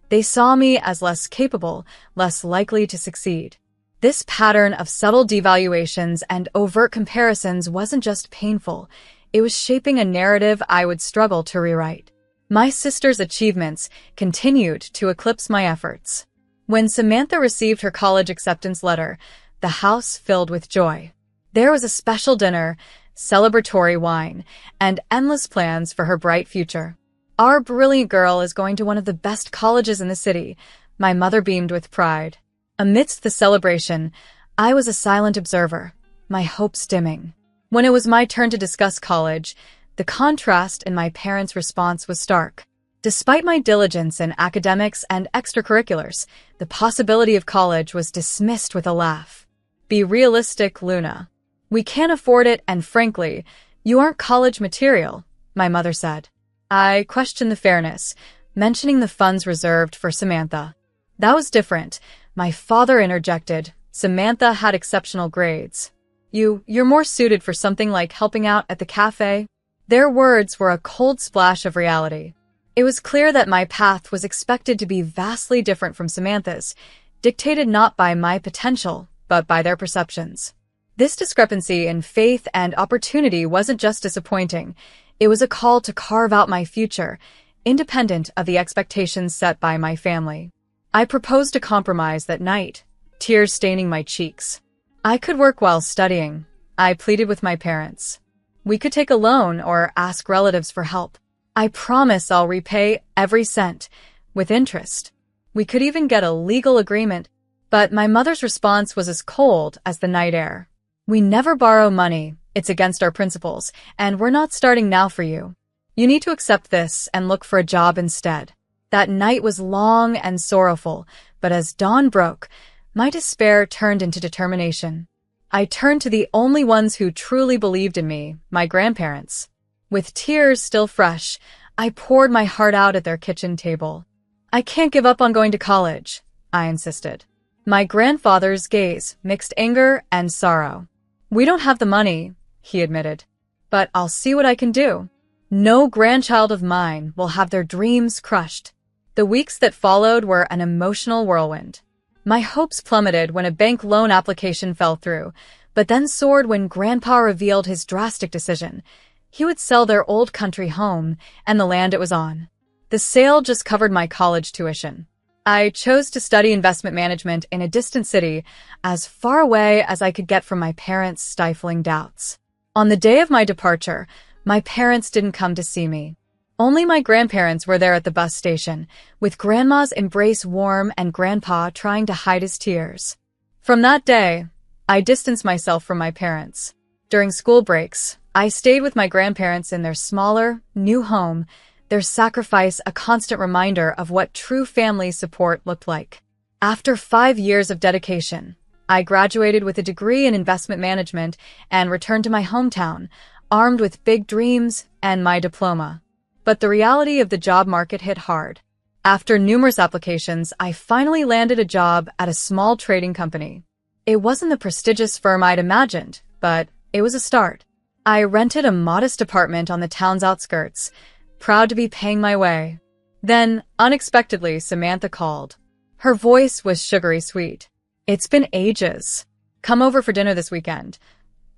They saw me as less capable, less likely to succeed. This pattern of subtle devaluations and overt comparisons wasn't just painful, it was shaping a narrative I would struggle to rewrite. My sister's achievements continued to eclipse my efforts. When Samantha received her college acceptance letter, the house filled with joy. There was a special dinner, celebratory wine, and endless plans for her bright future. "Our brilliant girl is going to one of the best colleges in the city," my mother beamed with pride. Amidst the celebration, I was a silent observer, my hopes dimming. When it was my turn to discuss college, the contrast in my parents' response was stark. Despite my diligence in academics and extracurriculars, the possibility of college was dismissed with a laugh. "Be realistic, Luna. We can't afford it, and frankly, you aren't college material," my mother said. I questioned the fairness, mentioning the funds reserved for Samantha. "That was different," my father interjected. "Samantha had exceptional grades. You're more suited for something like helping out at the cafe." Their words were a cold splash of reality. It was clear that my path was expected to be vastly different from Samantha's, dictated not by my potential, but by their perceptions. This discrepancy in faith and opportunity wasn't just disappointing, it was a call to carve out my future, independent of the expectations set by my family. I proposed a compromise that night, tears staining my cheeks. I could work while studying, I pleaded with my parents. We could take a loan or ask relatives for help. "I promise I'll repay every cent, with interest." We could even get a legal agreement, but my mother's response was as cold as the night air. "We never borrow money, it's against our principles, and we're not starting now for you. You need to accept this and look for a job instead." That night was long and sorrowful, but as dawn broke, my despair turned into determination. I turned to the only ones who truly believed in me, my grandparents. With tears still fresh, I poured my heart out at their kitchen table. "I can't give up on going to college," I insisted. My grandfather's gaze mixed anger and sorrow. "We don't have the money," he admitted, "but I'll see what I can do. No grandchild of mine will have their dreams crushed." The weeks that followed were an emotional whirlwind. My hopes plummeted when a bank loan application fell through, but then soared when Grandpa revealed his drastic decision. He would sell their old country home and the land it was on. The sale just covered my college tuition. I chose to study investment management in a distant city, as far away as I could get from my parents' stifling doubts. On the day of my departure, my parents didn't come to see me. Only my grandparents were there at the bus station, with Grandma's embrace warm and Grandpa trying to hide his tears. From that day, I distanced myself from my parents. During school breaks, I stayed with my grandparents in their smaller, new home, their sacrifice a constant reminder of what true family support looked like. After 5 years of dedication, I graduated with a degree in investment management and returned to my hometown, armed with big dreams and my diploma. But the reality of the job market hit hard. After numerous applications, I finally landed a job at a small trading company. It wasn't the prestigious firm I'd imagined, but it was a start. I rented a modest apartment on the town's outskirts, proud to be paying my way. Then, unexpectedly, Samantha called. Her voice was sugary sweet. "It's been ages. Come over for dinner this weekend.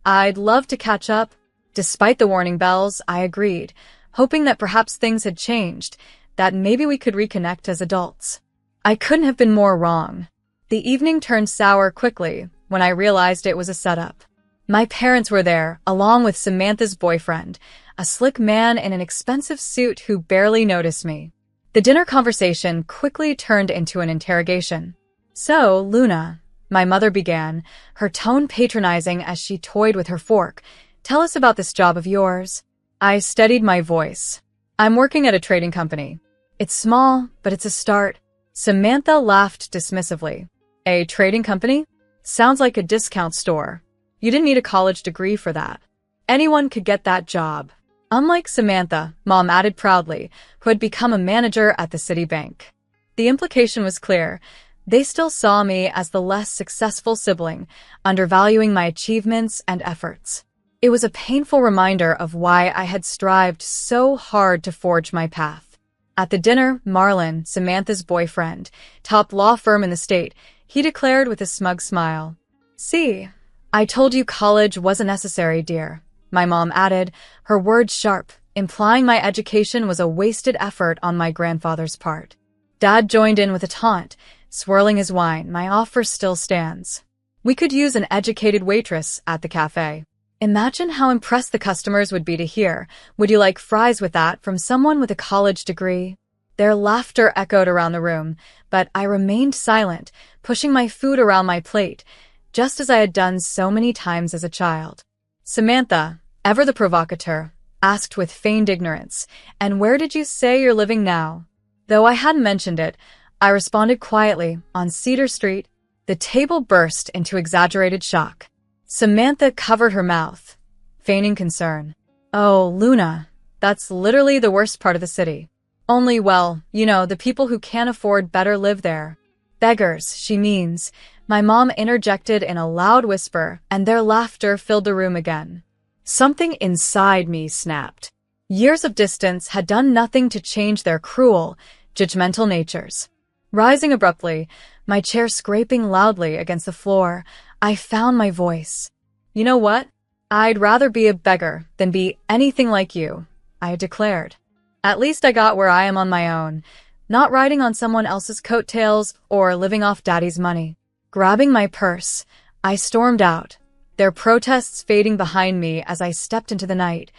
I'd love to catch up." Despite the warning bells, I agreed, hoping that perhaps things had changed, that maybe we could reconnect as adults. I couldn't have been more wrong. The evening turned sour quickly when I realized it was a setup. My parents were there, along with Samantha's boyfriend, a slick man in an expensive suit who barely noticed me. The dinner conversation quickly turned into an interrogation. "So, Luna," my mother began, her tone patronizing as she toyed with her fork, "tell us about this job of yours." I steadied my voice. "I'm working at a trading company. It's small, but it's a start." Samantha laughed dismissively. "A trading company? Sounds like a discount store. You didn't need a college degree for that. Anyone could get that job." Unlike Samantha, Mom added proudly, who had become a manager at the city bank. The implication was clear. They still saw me as the less successful sibling, undervaluing my achievements and efforts. It was a painful reminder of why I had strived so hard to forge my path. At the dinner, Marlon, Samantha's boyfriend, top law firm in the state, he declared with a smug smile, "See, I told you college wasn't necessary, dear." My mom added, her words sharp, implying my education was a wasted effort on my grandfather's part. Dad joined in with a taunt, swirling his wine. "My offer still stands. We could use an educated waitress at the cafe." Imagine how impressed the customers would be to hear, "Would you like fries with that?" from someone with a college degree. Their laughter echoed around the room, but I remained silent, pushing my food around my plate, just as I had done so many times as a child. Samantha, ever the provocateur, asked with feigned ignorance, "And where did you say you're living now?" Though I hadn't mentioned it, I responded quietly, "On Cedar Street." The table burst into exaggerated shock. Samantha covered her mouth, feigning concern. "Oh, Luna, that's literally the worst part of the city. Only, well, the people who can't afford better live there." "Beggars, she means," my mom interjected in a loud whisper, and their laughter filled the room again. Something inside me snapped. Years of distance had done nothing to change their cruel, judgmental natures. Rising abruptly, my chair scraping loudly against the floor, I found my voice. "You know what? I'd rather be a beggar than be anything like you," I declared. "At least I got where I am on my own, not riding on someone else's coattails or living off daddy's money." Grabbing my purse, I stormed out, their protests fading behind me as I stepped into the night,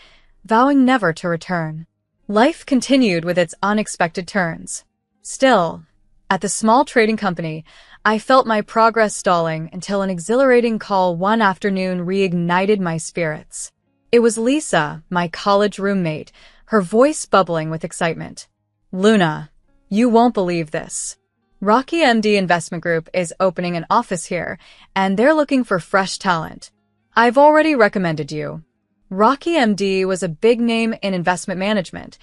vowing never to return. Life continued with its unexpected turns. Still, at the small trading company, I felt my progress stalling until an exhilarating call one afternoon reignited my spirits. It was Lisa, my college roommate, her voice bubbling with excitement. "Luna, you won't believe this. Rocky MD Investment Group is opening an office here, and they're looking for fresh talent. I've already recommended you." Rocky MD was a big name in investment management.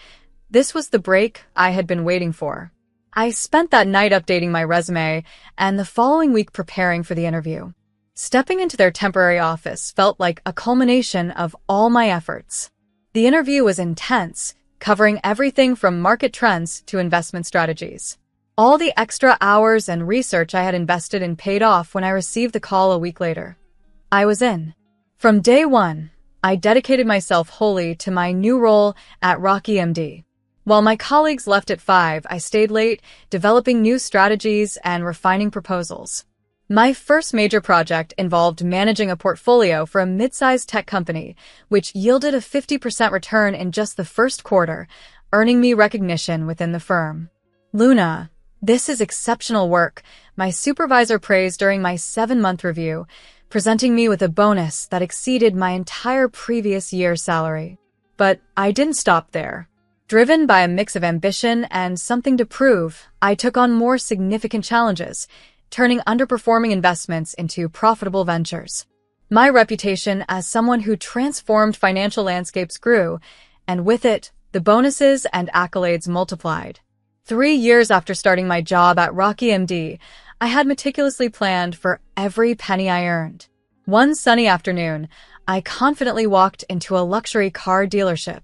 This was the break I had been waiting for. I spent that night updating my resume and the following week preparing for the interview. Stepping into their temporary office felt like a culmination of all my efforts. The interview was intense, covering everything from market trends to investment strategies. All the extra hours and research I had invested in paid off when I received the call a week later. I was in. From day one, I dedicated myself wholly to my new role at Rocky MD. While my colleagues left at 5, I stayed late, developing new strategies and refining proposals. My first major project involved managing a portfolio for a mid-sized tech company, which yielded a 50% return in just the first quarter, earning me recognition within the firm. "Luna, this is exceptional work," my supervisor praised during my 7-month review, presenting me with a bonus that exceeded my entire previous year's salary. But I didn't stop there. Driven by a mix of ambition and something to prove, I took on more significant challenges, turning underperforming investments into profitable ventures. My reputation as someone who transformed financial landscapes grew, and with it, the bonuses and accolades multiplied. 3 years after starting my job at Rocky MD, I had meticulously planned for every penny I earned. One sunny afternoon, I confidently walked into a luxury car dealership.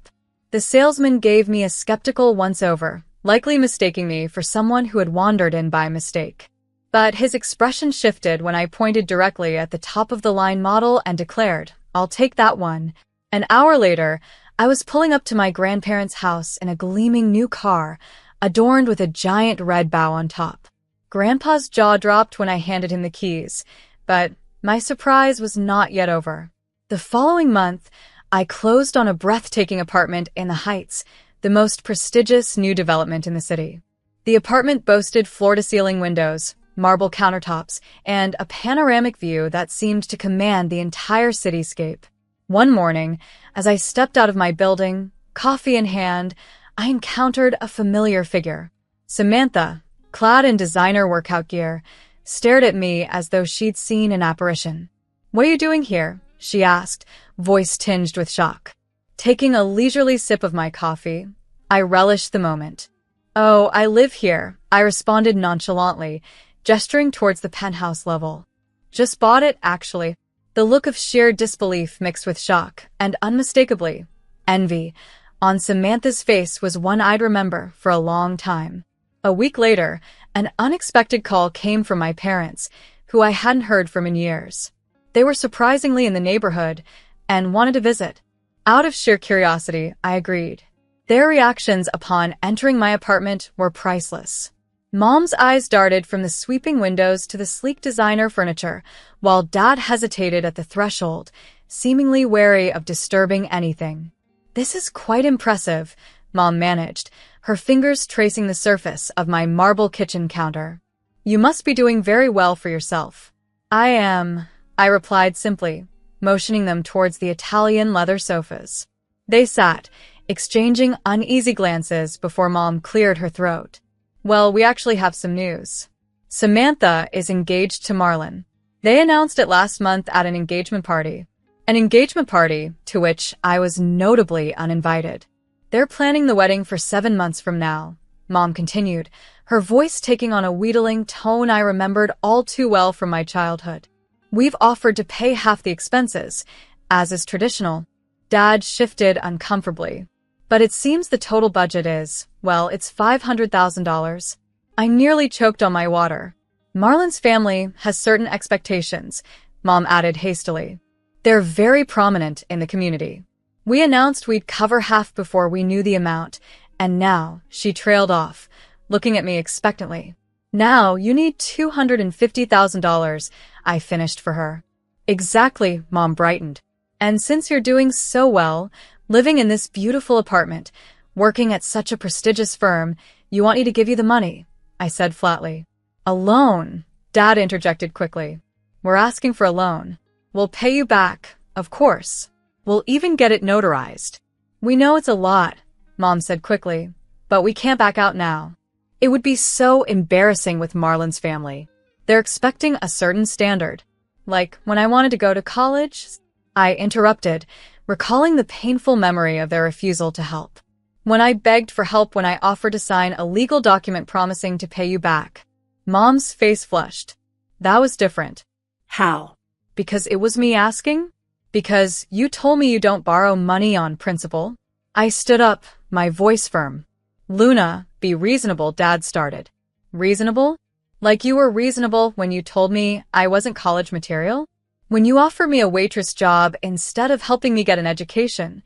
The salesman gave me a skeptical once-over, likely mistaking me for someone who had wandered in by mistake. But his expression shifted when I pointed directly at the top-of-the-line model and declared, "I'll take that one." An hour later, I was pulling up to my grandparents' house in a gleaming new car, adorned with a giant red bow on top. Grandpa's jaw dropped when I handed him the keys, but my surprise was not yet over. The following month, I closed on a breathtaking apartment in the Heights, the most prestigious new development in the city. The apartment boasted floor-to-ceiling windows, marble countertops, and a panoramic view that seemed to command the entire cityscape. One morning, as I stepped out of my building, coffee in hand, I encountered a familiar figure. Samantha, clad in designer workout gear, stared at me as though she'd seen an apparition. "What are you doing here?" she asked, voice tinged with shock. Taking a leisurely sip of my coffee, I relished the moment. "Oh, I live here," I responded nonchalantly, gesturing towards the penthouse level. "Just bought it, actually." The look of sheer disbelief mixed with shock, and unmistakably, envy, on Samantha's face was one I'd remember for a long time. A week later, an unexpected call came from my parents, who I hadn't heard from in years. They were surprisingly in the neighborhood and wanted to visit. Out of sheer curiosity, I agreed. Their reactions upon entering my apartment were priceless. Mom's eyes darted from the sweeping windows to the sleek designer furniture, while Dad hesitated at the threshold, seemingly wary of disturbing anything. "This is quite impressive," Mom managed, her fingers tracing the surface of my marble kitchen counter. "You must be doing very well for yourself." "I am," I replied simply, motioning them towards the Italian leather sofas. They sat, exchanging uneasy glances before Mom cleared her throat. "Well, we actually have some news. Samantha is engaged to Marlon. They announced it last month at an engagement party. An engagement party to which I was notably uninvited. They're planning the wedding for 7 months from now," Mom continued, her voice taking on a wheedling tone I remembered all too well from my childhood. "We've offered to pay half the expenses, as is traditional." Dad shifted uncomfortably. "But it seems the total budget is, well, it's $500,000. I nearly choked on my water. "Marlon's family has certain expectations," Mom added hastily. "They're very prominent in the community. We announced we'd cover half before we knew the amount, and now," she trailed off, looking at me expectantly. "Now you need $250,000, I finished for her. "Exactly," Mom brightened. "And since you're doing so well, living in this beautiful apartment, working at such a prestigious firm, you want me to give you the money," I said flatly. "A loan," Dad interjected quickly. "We're asking for a loan. We'll pay you back, of course. We'll even get it notarized." "We know it's a lot," Mom said quickly, "but we can't back out now. It would be so embarrassing with Marlon's family. They're expecting a certain standard. Like when I wanted to go to college," I interrupted, recalling the painful memory of their refusal to help. "When I begged for help when I offered to sign a legal document promising to pay you back." Mom's face flushed. "That was different." How? "Because it was me asking? Because you told me you don't borrow money on principle." I stood up, my voice firm. "Luna, be reasonable," Dad started. "Reasonable? Like you were reasonable when you told me I wasn't college material? When you offered me a waitress job instead of helping me get an education?"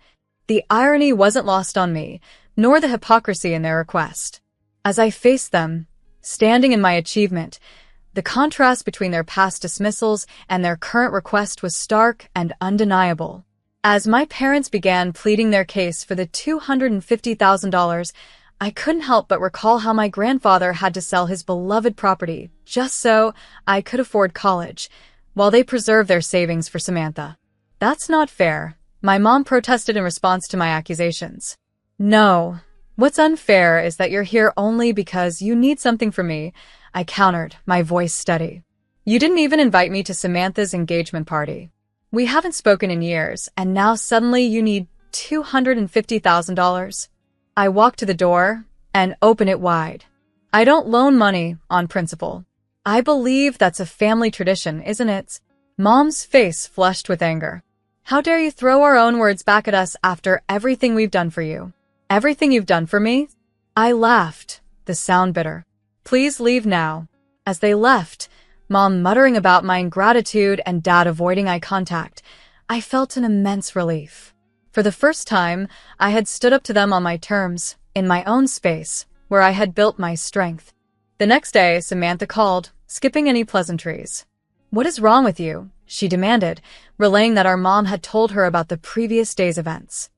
The irony wasn't lost on me, nor the hypocrisy in their request. As I faced them, standing in my achievement, the contrast between their past dismissals and their current request was stark and undeniable. As my parents began pleading their case for the $250,000, I couldn't help but recall how my grandfather had to sell his beloved property just so I could afford college, while they preserved their savings for Samantha. "That's not fair," my mom protested in response to my accusations. "No, what's unfair is that you're here only because you need something from me," I countered, my voice steady. "You didn't even invite me to Samantha's engagement party. We haven't spoken in years, and now suddenly you need $250,000. I walked to the door and opened it wide. "I don't loan money on principle. I believe that's a family tradition, isn't it?" Mom's face flushed with anger. "How dare you throw our own words back at us after everything we've done for you?" "Everything you've done for me?" I laughed, the sound bitter. "Please leave now." As they left, Mom muttering about my ingratitude and Dad avoiding eye contact, I felt an immense relief. For the first time, I had stood up to them on my terms, in my own space, where I had built my strength. The next day, Samantha called, skipping any pleasantries. "What is wrong with you?" she demanded, relaying that our mom had told her about the previous day's events.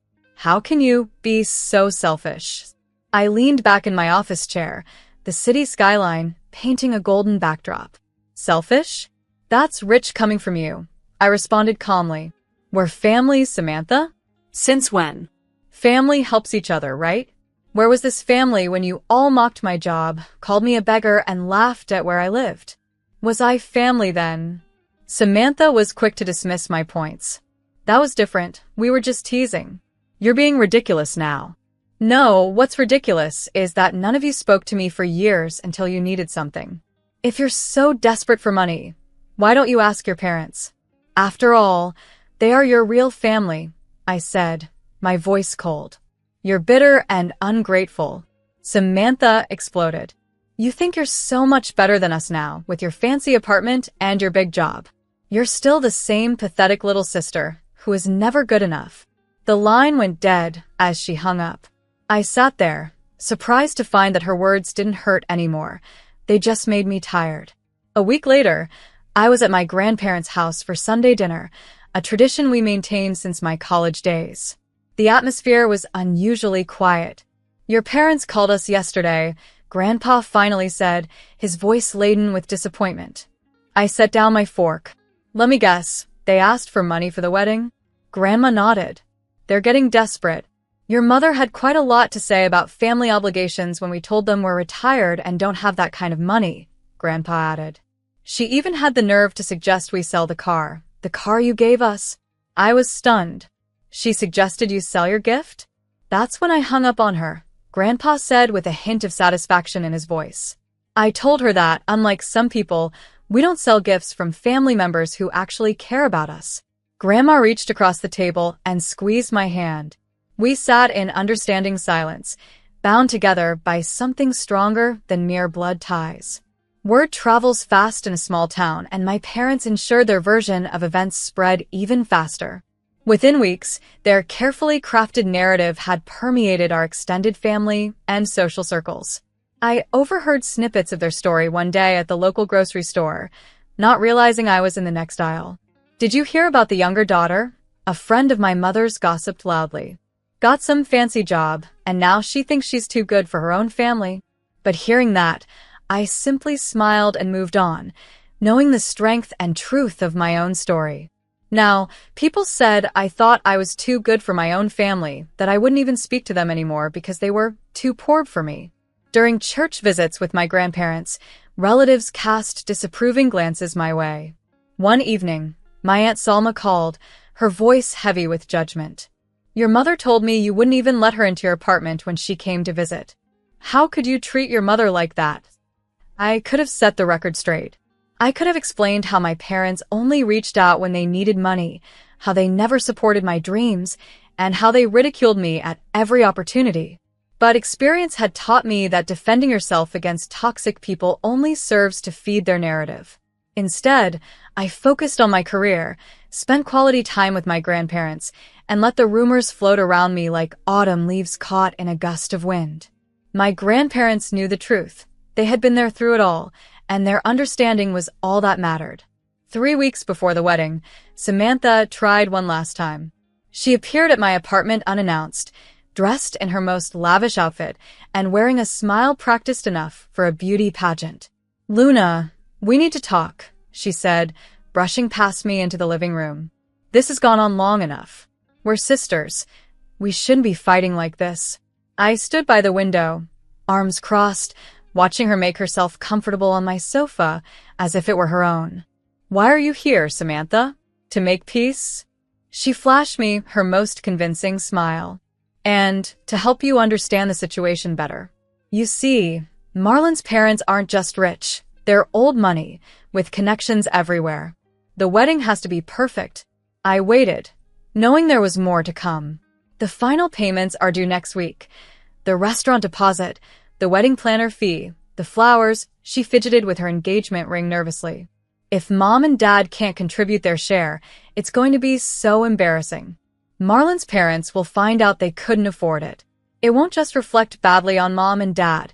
How can you be so selfish? I leaned back in my office chair, the city skyline painting a golden backdrop. Selfish? That's rich coming from you, I responded calmly. We're family, Samantha? Since when? Family helps each other, right? Where was this family when you all mocked my job, called me a beggar, and laughed at where I lived? Was I family then? Samantha was quick to dismiss my points. That was different. We were just teasing. You're being ridiculous now. No, what's ridiculous is that none of you spoke to me for years until you needed something. If you're so desperate for money, why don't you ask your parents? After all, they are your real family, I said, my voice cold. You're bitter and ungrateful. Samantha exploded. You think you're so much better than us now, with your fancy apartment and your big job. You're still the same pathetic little sister who is never good enough. The line went dead as she hung up. I sat there, surprised to find that her words didn't hurt anymore. They just made me tired. A week later, I was at my grandparents' house for Sunday dinner, a tradition we maintained since my college days. The atmosphere was unusually quiet. Your parents called us yesterday, Grandpa finally said, his voice laden with disappointment. I set down my fork. Let me guess, they asked for money for the wedding? Grandma nodded. They're getting desperate. Your mother had quite a lot to say about family obligations when we told them we're retired and don't have that kind of money, Grandpa added. She even had the nerve to suggest we sell the car you gave us. I was stunned. She suggested you sell your gift? That's when I hung up on her, Grandpa said with a hint of satisfaction in his voice. I told her that, unlike some people, we don't sell gifts from family members who actually care about us. Grandma reached across the table and squeezed my hand. We sat in understanding silence, bound together by something stronger than mere blood ties. Word travels fast in a small town, and my parents ensured their version of events spread even faster. Within weeks, their carefully crafted narrative had permeated our extended family and social circles. I overheard snippets of their story one day at the local grocery store, not realizing I was in the next aisle. Did you hear about the younger daughter? A friend of my mother's gossiped loudly. Got some fancy job, and now she thinks she's too good for her own family. But hearing that, I simply smiled and moved on, knowing the strength and truth of my own story. Now, people said I thought I was too good for my own family, that I wouldn't even speak to them anymore because they were too poor for me. During church visits with my grandparents, relatives cast disapproving glances my way. One evening, my Aunt Salma called, her voice heavy with judgment. Your mother told me you wouldn't even let her into your apartment when she came to visit. How could you treat your mother like that? I could have set the record straight. I could have explained how my parents only reached out when they needed money, how they never supported my dreams, and how they ridiculed me at every opportunity. But experience had taught me that defending yourself against toxic people only serves to feed their narrative. Instead, I focused on my career, spent quality time with my grandparents, and let the rumors float around me like autumn leaves caught in a gust of wind. My grandparents knew the truth. They had been there through it all, and their understanding was all that mattered. 3 weeks before the wedding, Samantha tried one last time. She appeared at my apartment unannounced, dressed in her most lavish outfit and wearing a smile practiced enough for a beauty pageant. Luna, we need to talk, she said, brushing past me into the living room. This has gone on long enough. We're sisters. We shouldn't be fighting like this. I stood by the window, arms crossed, watching her make herself comfortable on my sofa as if it were her own. Why are you here, Samantha? To make peace? She flashed me her most convincing smile. And to help you understand the situation better. You see, Marlon's parents aren't just rich. They're old money, with connections everywhere. The wedding has to be perfect. I waited, knowing there was more to come. The final payments are due next week. The restaurant deposit, the wedding planner fee, the flowers. She fidgeted with her engagement ring nervously. If Mom and Dad can't contribute their share, it's going to be so embarrassing. Marlon's parents will find out they couldn't afford it. It won't just reflect badly on Mom and Dad.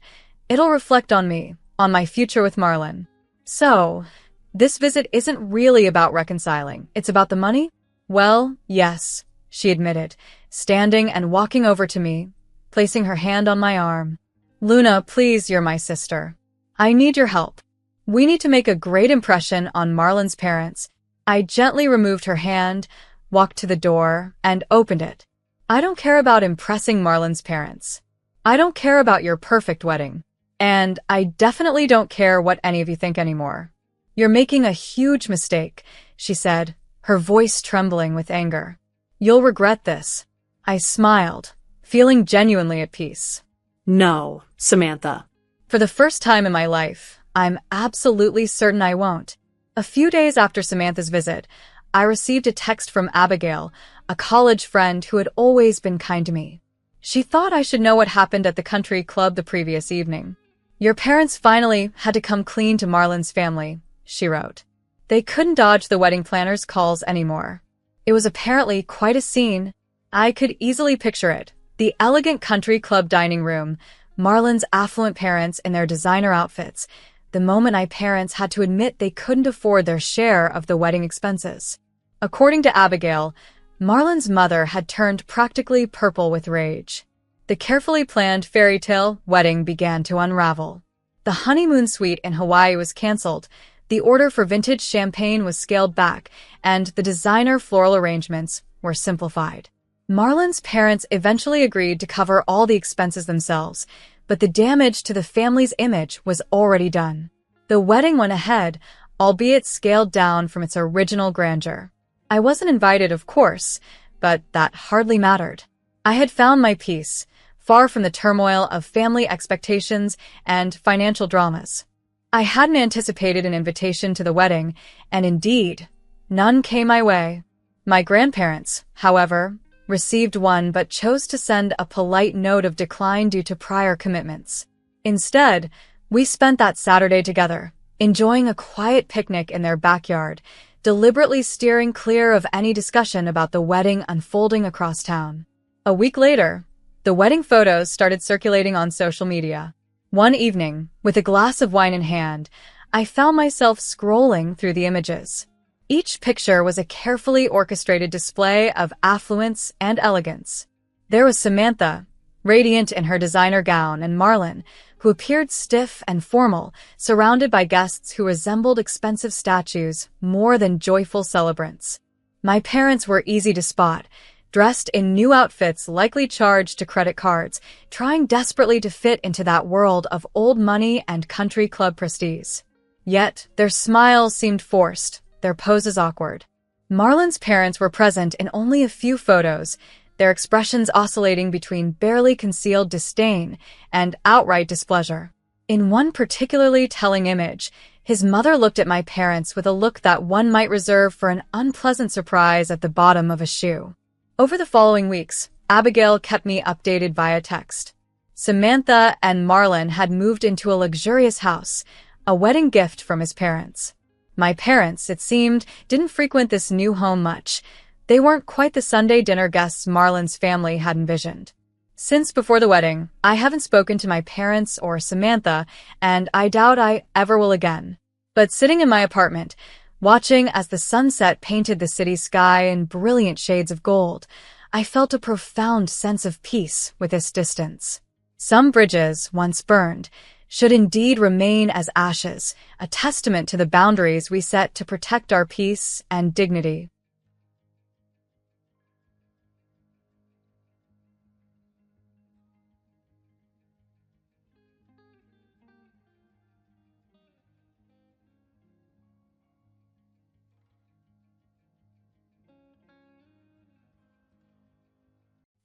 It'll reflect on me, on my future with Marlon. So, this visit isn't really about reconciling. It's about the money? Well, yes, she admitted, standing and walking over to me, placing her hand on my arm. "Luna, please, you're my sister. I need your help. We need to make a great impression on Marlon's parents." I gently removed her hand, walked to the door, and opened it. "I don't care about impressing Marlon's parents. I don't care about your perfect wedding. And I definitely don't care what any of you think anymore. You're making a huge mistake," she said, her voice trembling with anger. "You'll regret this." I smiled, feeling genuinely at peace. No, Samantha. For the first time in my life, I'm absolutely certain I won't. A few days after Samantha's visit, I received a text from Abigail, a college friend who had always been kind to me. She thought I should know what happened at the country club the previous evening. "Your parents finally had to come clean to Marlon's family," she wrote. "They couldn't dodge the wedding planner's calls anymore. It was apparently quite a scene. I could easily picture it. The elegant country club dining room, Marlon's affluent parents in their designer outfits, the moment my parents had to admit they couldn't afford their share of the wedding expenses." According to Abigail, Marlon's mother had turned practically purple with rage. The carefully planned fairy tale wedding began to unravel. The honeymoon suite in Hawaii was canceled, the order for vintage champagne was scaled back, and the designer floral arrangements were simplified. Marlon's parents eventually agreed to cover all the expenses themselves, but the damage to the family's image was already done. The wedding went ahead, albeit scaled down from its original grandeur. I wasn't invited, of course, but that hardly mattered. I had found my peace, far from the turmoil of family expectations and financial dramas. I hadn't anticipated an invitation to the wedding, and indeed, none came my way. My grandparents, however, received one but chose to send a polite note of decline due to prior commitments. Instead, we spent that Saturday together, enjoying a quiet picnic in their backyard, deliberately steering clear of any discussion about the wedding unfolding across town. A week later, the wedding photos started circulating on social media. One evening, with a glass of wine in hand, I found myself scrolling through the images. Each picture was a carefully orchestrated display of affluence and elegance. There was Samantha, radiant in her designer gown, and Marlon, who appeared stiff and formal, surrounded by guests who resembled expensive statues more than joyful celebrants. My parents were easy to spot, dressed in new outfits likely charged to credit cards, trying desperately to fit into that world of old money and country club prestige. Yet, their smiles seemed forced, their poses awkward. Marlon's parents were present in only a few photos, their expressions oscillating between barely concealed disdain and outright displeasure. In one particularly telling image, his mother looked at my parents with a look that one might reserve for an unpleasant surprise at the bottom of a shoe. Over the following weeks, Abigail kept me updated via text. Samantha and Marlon had moved into a luxurious house, a wedding gift from his parents. My parents, it seemed, didn't frequent this new home much. They weren't quite the Sunday dinner guests Marlon's family had envisioned. Since before the wedding, I haven't spoken to my parents or Samantha, and I doubt I ever will again. But sitting in my apartment, watching as the sunset painted the city sky in brilliant shades of gold, I felt a profound sense of peace with this distance. Some bridges, once burned, should indeed remain as ashes, a testament to the boundaries we set to protect our peace and dignity.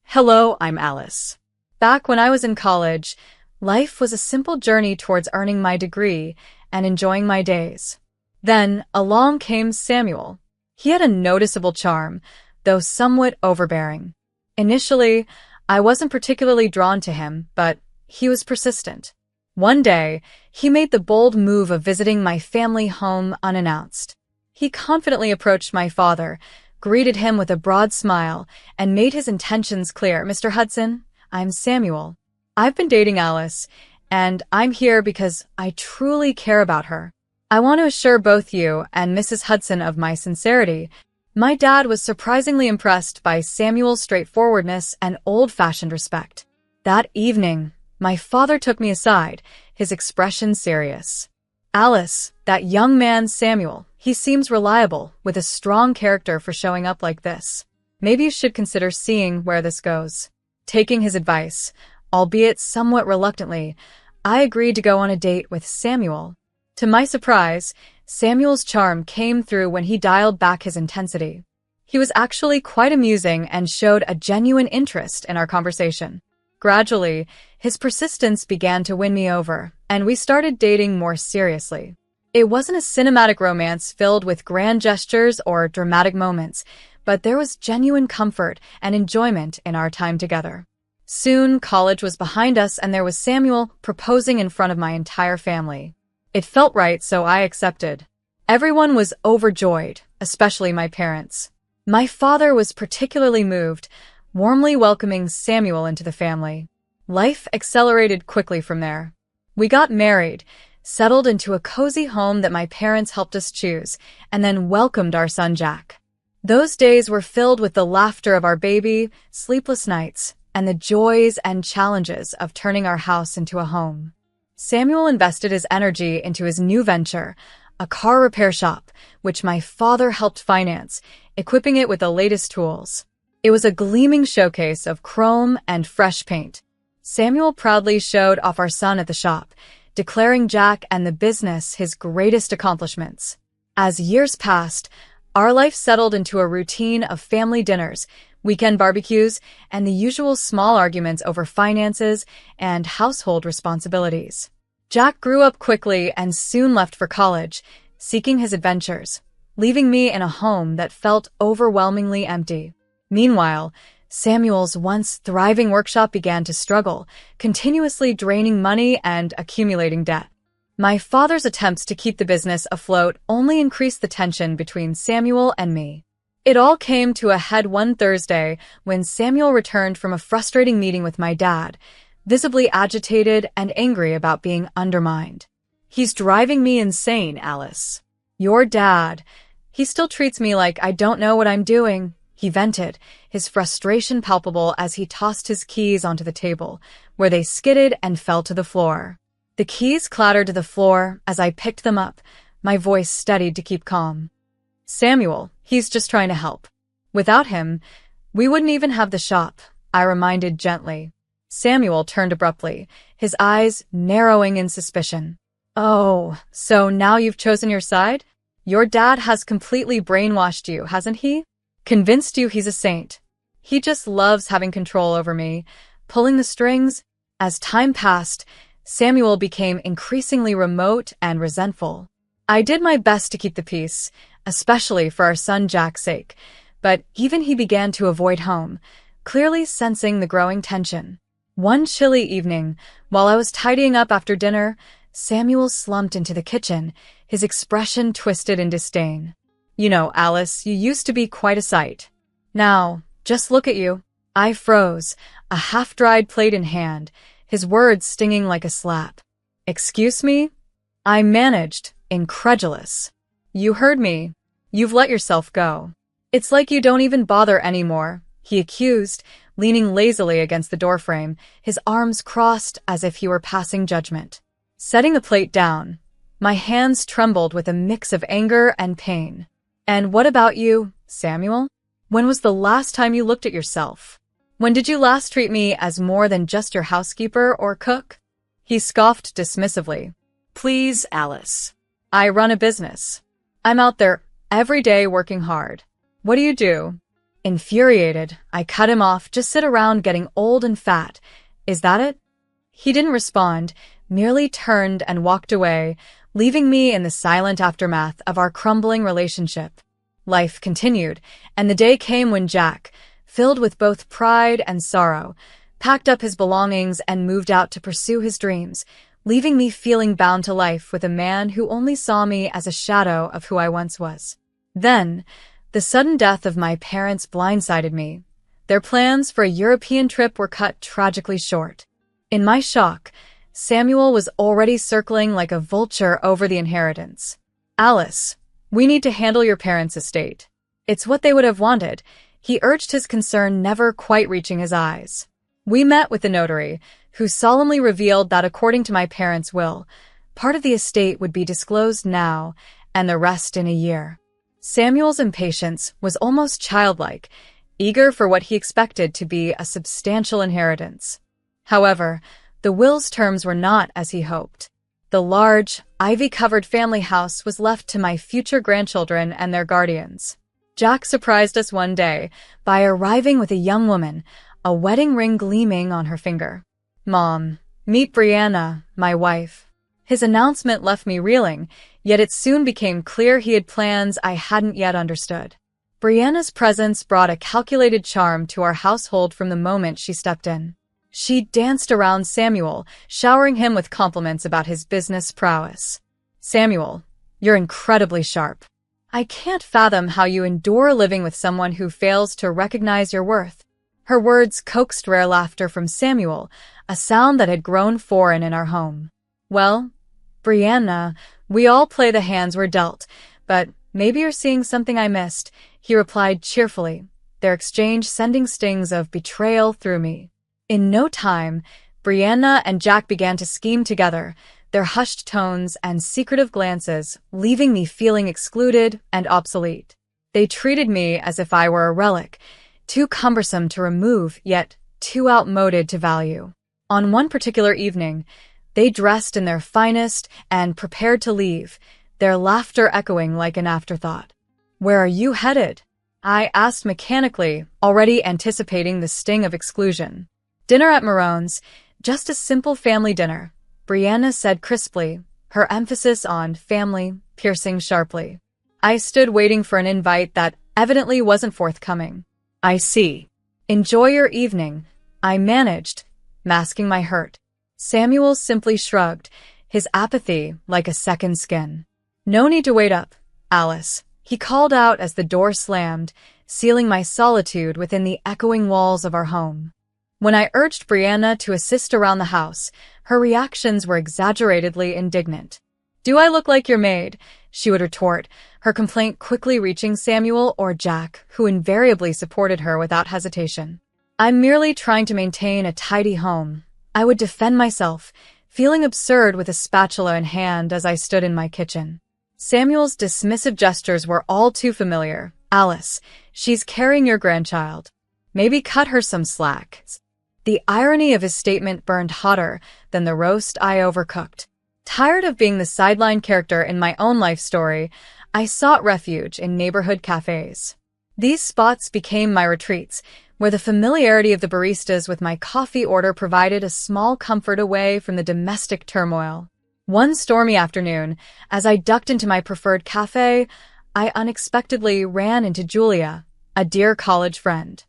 Hello, I'm Alice. Back when I was in college, life was a simple journey towards earning my degree and enjoying my days. Then along came Samuel. He had a noticeable charm, though somewhat overbearing. Initially, I wasn't particularly drawn to him, but he was persistent. One day, he made the bold move of visiting my family home unannounced. He confidently approached my father, greeted him with a broad smile, and made his intentions clear. "Mr. Hudson, I'm Samuel. I've been dating Alice, and I'm here because I truly care about her. I want to assure both you and Mrs. Hudson of my sincerity." My dad was surprisingly impressed by Samuel's straightforwardness and old-fashioned respect. That evening, my father took me aside, his expression serious. "Alice, that young man Samuel, he seems reliable, with a strong character for showing up like this. Maybe you should consider seeing where this goes." Taking his advice, albeit somewhat reluctantly, I agreed to go on a date with Samuel. To my surprise, Samuel's charm came through when he dialed back his intensity. He was actually quite amusing and showed a genuine interest in our conversation. Gradually, his persistence began to win me over, and we started dating more seriously. It wasn't a cinematic romance filled with grand gestures or dramatic moments, but there was genuine comfort and enjoyment in our time together. Soon, college was behind us and there was Samuel proposing in front of my entire family. It felt right, so I accepted. Everyone was overjoyed, especially my parents. My father was particularly moved, warmly welcoming Samuel into the family. Life accelerated quickly from there. We got married, settled into a cozy home that my parents helped us choose, and then welcomed our son Jack. Those days were filled with the laughter of our baby, sleepless nights, and the joys and challenges of turning our house into a home. Samuel invested his energy into his new venture, a car repair shop, which my father helped finance, equipping it with the latest tools. It was a gleaming showcase of chrome and fresh paint. Samuel proudly showed off our son at the shop, declaring Jack and the business his greatest accomplishments. As years passed, our life settled into a routine of family dinners, weekend barbecues, and the usual small arguments over finances and household responsibilities. Jack grew up quickly and soon left for college, seeking his adventures, leaving me in a home that felt overwhelmingly empty. Meanwhile, Samuel's once thriving workshop began to struggle, continuously draining money and accumulating debt. My father's attempts to keep the business afloat only increased the tension between Samuel and me. It all came to a head one Thursday when Samuel returned from a frustrating meeting with my dad, visibly agitated and angry about being undermined. "He's driving me insane, Alice. Your dad. He still treats me like I don't know what I'm doing," he vented, his frustration palpable as he tossed his keys onto the table, where they skidded and fell to the floor. The keys clattered to the floor as I picked them up, my voice steadied to keep calm. "Samuel, he's just trying to help. Without him, we wouldn't even have the shop," I reminded gently. Samuel turned abruptly, his eyes narrowing in suspicion. "Oh, so now you've chosen your side? Your dad has completely brainwashed you, hasn't he? Convinced you he's a saint. He just loves having control over me, pulling the strings." As time passed, Samuel became increasingly remote and resentful. I did my best to keep the peace, especially for our son Jack's sake, but even he began to avoid home, clearly sensing the growing tension. One chilly evening, while I was tidying up after dinner, Samuel slumped into the kitchen, his expression twisted in disdain. "You know, Alice, you used to be quite a sight. Now, just look at you." I froze, a half-dried plate in hand, his words stinging like a slap. "Excuse me?" I managed, incredulous. "You heard me. You've let yourself go. It's like you don't even bother anymore," he accused, leaning lazily against the doorframe, his arms crossed as if he were passing judgment. Setting the plate down, my hands trembled with a mix of anger and pain. "And what about you, Samuel? When was the last time you looked at yourself? When did you last treat me as more than just your housekeeper or cook?" He scoffed dismissively. Please, Alice. "I run a business. I'm out there every day working hard. What do you do?" Infuriated, I cut him off. "Just sit around getting old and fat. Is that it?" He didn't respond, merely turned and walked away, leaving me in the silent aftermath of our crumbling relationship. Life continued, and the day came when Jack, filled with both pride and sorrow, packed up his belongings and moved out to pursue his dreams, leaving me feeling bound to life with a man who only saw me as a shadow of who I once was. Then, the sudden death of my parents blindsided me. Their plans for a European trip were cut tragically short. In my shock, Samuel was already circling like a vulture over the inheritance. "Alice, we need to handle your parents' estate. It's what they would have wanted, he urged, his concern never quite reaching his eyes. We met with the notary, who solemnly revealed that according to my parents' will, part of the estate would be disclosed now and the rest in a year. Samuel's impatience was almost childlike, eager for what he expected to be a substantial inheritance. However, the will's terms were not as he hoped. The large, ivy-covered family house was left to my future grandchildren and their guardians. Jack surprised us one day by arriving with a young woman, a wedding ring gleaming on her finger. "Mom, meet Brianna, my wife." His announcement left me reeling, yet it soon became clear he had plans I hadn't yet understood. Brianna's presence brought a calculated charm to our household from the moment she stepped in. She danced around Samuel, showering him with compliments about his business prowess. "Samuel, you're incredibly sharp. I can't fathom how you endure living with someone who fails to recognize your worth." Her words coaxed rare laughter from Samuel, a sound that had grown foreign in our home. "Well, Brianna, we all play the hands we're dealt, but maybe you're seeing something I missed," he replied cheerfully, their exchange sending stings of betrayal through me. In no time, Brianna and Jack began to scheme together, their hushed tones and secretive glances leaving me feeling excluded and obsolete. They treated me as if I were a relic, too cumbersome to remove, yet too outmoded to value. On one particular evening, they dressed in their finest and prepared to leave, their laughter echoing like an afterthought. "Where are you headed?" I asked mechanically, already anticipating the sting of exclusion. "Dinner at Maisone's, just a simple family dinner," Brianna said crisply, her emphasis on family piercing sharply. I stood waiting for an invite that evidently wasn't forthcoming. "I see. Enjoy your evening," I managed, masking my hurt. Samuel simply shrugged, his apathy like a second skin. "No need to wait up, Alice," he called out as the door slammed, sealing my solitude within the echoing walls of our home. When I urged Brianna to assist around the house, her reactions were exaggeratedly indignant. "Do I look like your maid?" she would retort, her complaint quickly reaching Samuel or Jack, who invariably supported her without hesitation. "I'm merely trying to maintain a tidy home," I would defend myself, feeling absurd with a spatula in hand as I stood in my kitchen. Samuel's dismissive gestures were all too familiar. "Alice, she's carrying your grandchild. Maybe cut her some slack." The irony of his statement burned hotter than the roast I overcooked. Tired of being the sideline character in my own life story, I sought refuge in neighborhood cafes. These spots became my retreats, where the familiarity of the baristas with my coffee order provided a small comfort away from the domestic turmoil. One stormy afternoon, as I ducked into my preferred cafe, I unexpectedly ran into Julia, a dear college friend.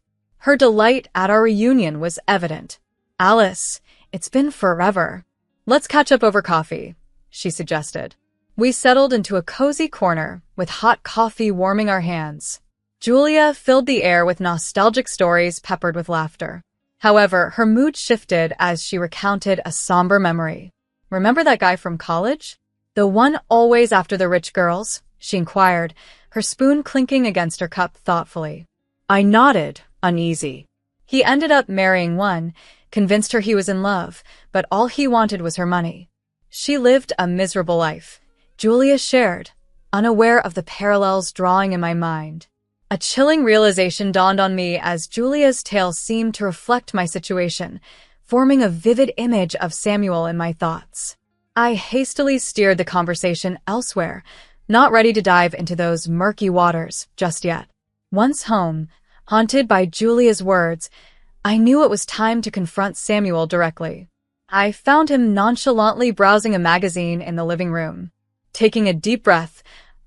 Her delight at our reunion was evident. "Alice, it's been forever. Let's catch up over coffee," she suggested. We settled into a cozy corner, with hot coffee warming our hands. Julia filled the air with nostalgic stories peppered with laughter. However, her mood shifted as she recounted a somber memory. "Remember that guy from college? The one always after the rich girls?" she inquired, her spoon clinking against her cup thoughtfully. I nodded, uneasy. "He ended up marrying one, convinced her he was in love, but all he wanted was her money. She lived a miserable life," Julia shared, unaware of the parallels drawing in my mind. A chilling realization dawned on me as Julia's tale seemed to reflect my situation, forming a vivid image of Samuel in my thoughts. I hastily steered the conversation elsewhere, not ready to dive into those murky waters just yet. Once home, haunted by Julia's words, I knew it was time to confront Samuel directly. I found him nonchalantly browsing a magazine in the living room. Taking a deep breath,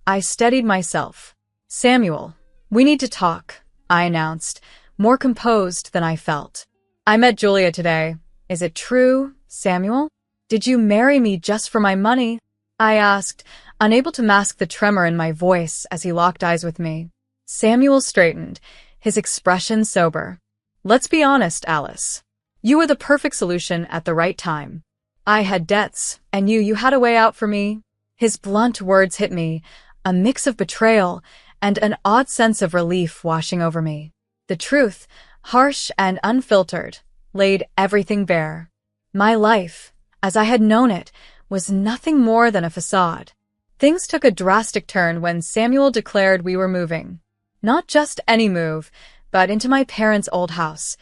I steadied myself. "Samuel, we need to talk," I announced, more composed than I felt. "I met Julia today. Is it true, Samuel? Did you marry me just for my money?" I asked, unable to mask the tremor in my voice as he locked eyes with me. Samuel straightened, his expression sober. "Let's be honest, Alice. You were the perfect solution at the right time. I had debts, and you had a way out for me." His blunt words hit me, a mix of betrayal and an odd sense of relief washing over me. The truth, harsh and unfiltered, laid everything bare. My life, as I had known it, was nothing more than a facade. Things took a drastic turn when Samuel declared we were moving. Not just any move, but into my parents' old house,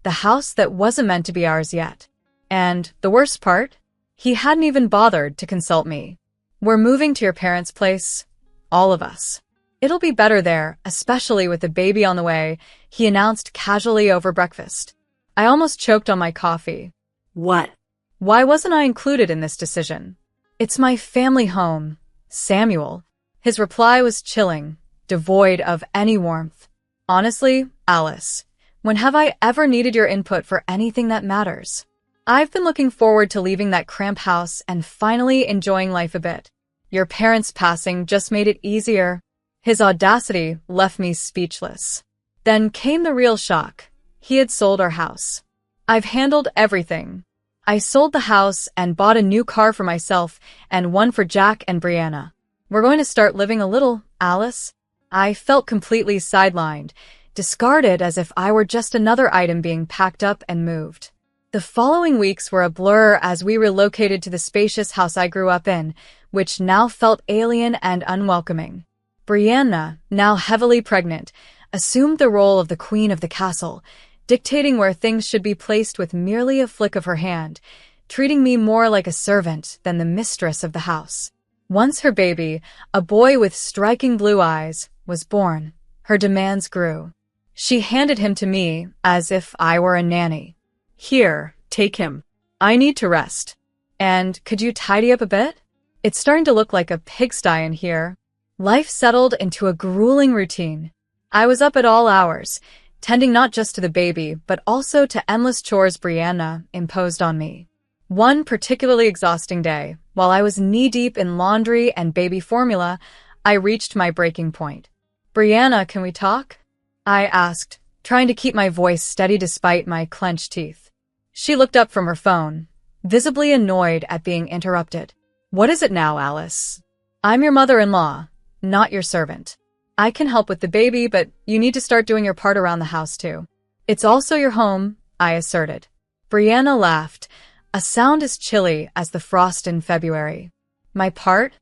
the house that wasn't meant to be ours yet. And the worst part? He hadn't even bothered to consult me. "We're moving to your parents' place, all of us. It'll be better there, especially with the baby on the way," he announced casually over breakfast. I almost choked on my coffee. What? Why wasn't I included in this decision? "It's my family home, Samuel." His reply was chilling, devoid of any warmth. "Honestly, Alice, when have I ever needed your input for anything that matters? I've been looking forward to leaving that cramped house and finally enjoying life a bit. Your parents' passing just made it easier." His audacity left me speechless. Then came the real shock. He had sold our house. "I've handled everything. I sold the house and bought a new car for myself and one for Jack and Brianna. We're going to start living a little, Alice." I felt completely sidelined, discarded as if I were just another item being packed up and moved. The following weeks were a blur as we relocated to the spacious house I grew up in, which now felt alien and unwelcoming. Brianna, now heavily pregnant, assumed the role of the queen of the castle, dictating where things should be placed with merely a flick of her hand, treating me more like a servant than the mistress of the house. Once her baby, a boy with striking blue eyes, was born, her demands grew. She handed him to me as if I were a nanny. "Here, take him. I need to rest." "And could you tidy up a bit? It's starting to look like a pigsty in here." Life settled into a grueling routine. I was up at all hours, tending not just to the baby, but also to endless chores Brianna imposed on me. One particularly exhausting day, while I was knee-deep in laundry and baby formula, I reached my breaking point. "Brianna, can we talk?" I asked, trying to keep my voice steady despite my clenched teeth. She looked up from her phone, visibly annoyed at being interrupted. "What is it now, Alice?" "I'm your mother-in-law, not your servant. I can help with the baby, but you need to start doing your part around the house too." "It's also your home," I asserted. Brianna laughed, a sound as chilly as the frost in February. "My part?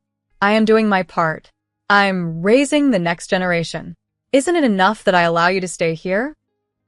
I am doing my part. I'm raising the next generation. Isn't it enough that I allow you to stay here?"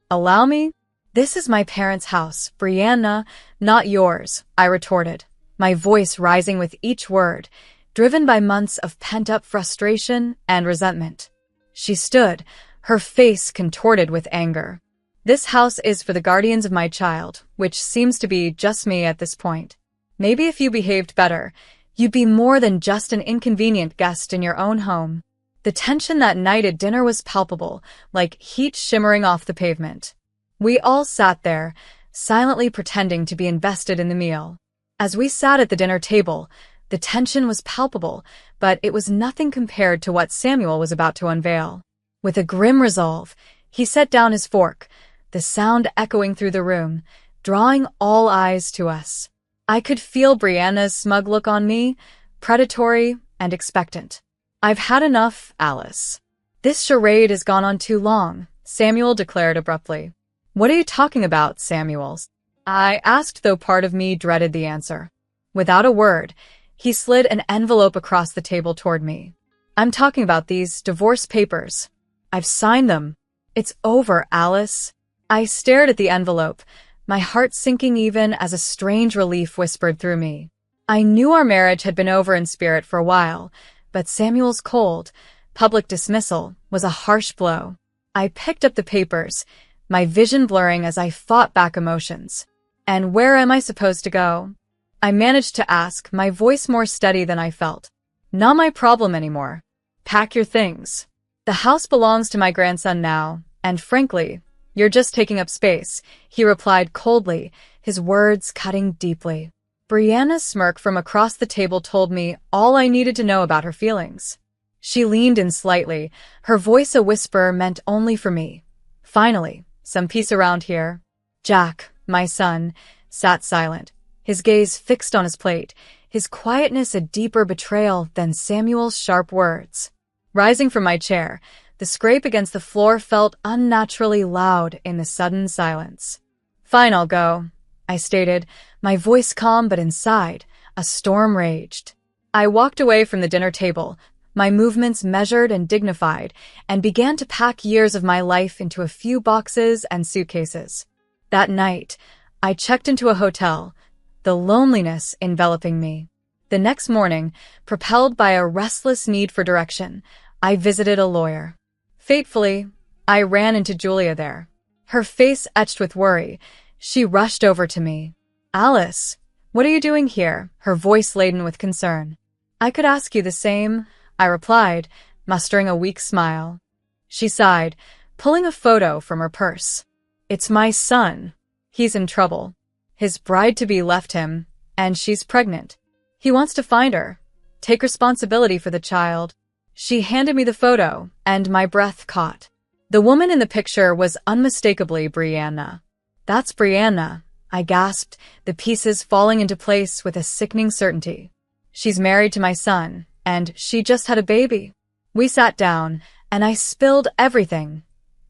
"Allow me? This is my parents' house, Brianna, not yours," I retorted, my voice rising with each word, driven by months of pent-up frustration and resentment. She stood, her face contorted with anger. "This house is for the guardians of my child, which seems to be just me at this point. Maybe if you behaved better, you'd be more than just an inconvenient guest in your own home." The tension that night at dinner was palpable, like heat shimmering off the pavement. We all sat there, silently pretending to be invested in the meal. As we sat at the dinner table, the tension was palpable, but it was nothing compared to what Samuel was about to unveil. With a grim resolve, he set down his fork, the sound echoing through the room, drawing all eyes to us. I could feel Brianna's smug look on me, predatory and expectant. "I've had enough, Alice. This charade has gone on too long," Samuel declared abruptly. "What are you talking about, Samuel?" I asked, though part of me dreaded the answer. Without a word, he slid an envelope across the table toward me. "I'm talking about these divorce papers. I've signed them. It's over, Alice." I stared at the envelope, my heart sinking even as a strange relief whispered through me. I knew our marriage had been over in spirit for a while, but Samuel's cold, public dismissal was a harsh blow. I picked up the papers, my vision blurring as I fought back emotions. "And where am I supposed to go?" I managed to ask, my voice more steady than I felt. "Not my problem anymore. Pack your things. The house belongs to my grandson now, and frankly, you're just taking up space," he replied coldly, his words cutting deeply. Brianna's smirk from across the table told me all I needed to know about her feelings. She leaned in slightly, her voice a whisper meant only for me. "Finally, some peace around here." Jack, my son, sat silent, his gaze fixed on his plate, his quietness a deeper betrayal than Samuel's sharp words. Rising from my chair, the scrape against the floor felt unnaturally loud in the sudden silence. "Fine, I'll go," I stated, my voice calm but inside, a storm raged. I walked away from the dinner table, my movements measured and dignified, and began to pack years of my life into a few boxes and suitcases. That night, I checked into a hotel, the loneliness enveloping me. The next morning, propelled by a restless need for direction, I visited a lawyer. Fatefully, I ran into Julia there. Her face etched with worry, she rushed over to me. "Alice, what are you doing here?" her voice laden with concern. "I could ask you the same," I replied, mustering a weak smile. She sighed, pulling a photo from her purse. "It's my son. He's in trouble. His bride-to-be left him, and she's pregnant. He wants to find her, take responsibility for the child." She handed me the photo, and my breath caught. The woman in the picture was unmistakably Brianna. "That's Brianna," I gasped, the pieces falling into place with a sickening certainty. "She's married to my son, and she just had a baby." We sat down, and I spilled everything.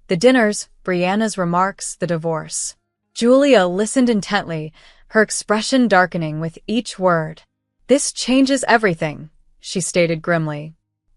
The dinners, Brianna's remarks, the divorce. Julia listened intently, her expression darkening with each word. "This changes everything," she stated grimly.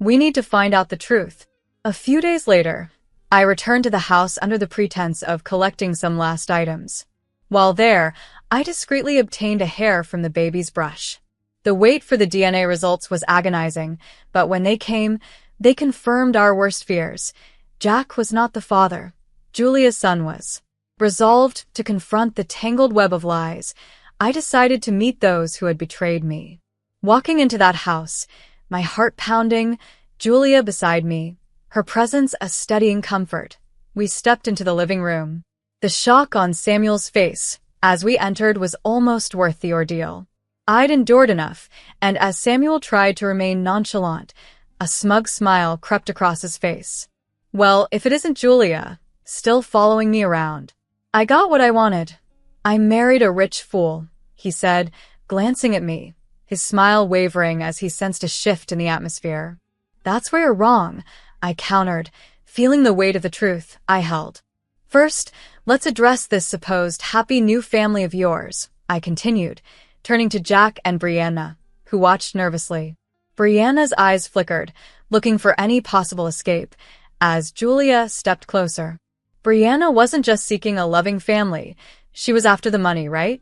"We need to find out the truth." A few days later, I returned to the house under the pretense of collecting some last items. While there, I discreetly obtained a hair from the baby's brush. The wait for the DNA results was agonizing, but when they came, they confirmed our worst fears. Jack was not the father. Julia's son was. Resolved to confront the tangled web of lies, I decided to meet those who had betrayed me. Walking into that house, my heart pounding, Julia beside me, her presence a steadying comfort, we stepped into the living room. The shock on Samuel's face as we entered was almost worth the ordeal. I'd endured enough, and as Samuel tried to remain nonchalant, a smug smile crept across his face. "Well, if it isn't Julia, still following me around." "I got what I wanted. I married a rich fool," he said, glancing at me, his smile wavering as he sensed a shift in the atmosphere. "That's where you're wrong," I countered, feeling the weight of the truth I held. "First, let's address this supposed happy new family of yours," I continued, turning to Jack and Brianna, who watched nervously. Brianna's eyes flickered, looking for any possible escape, as Julia stepped closer. "Brianna wasn't just seeking a loving family, she was after the money, right?"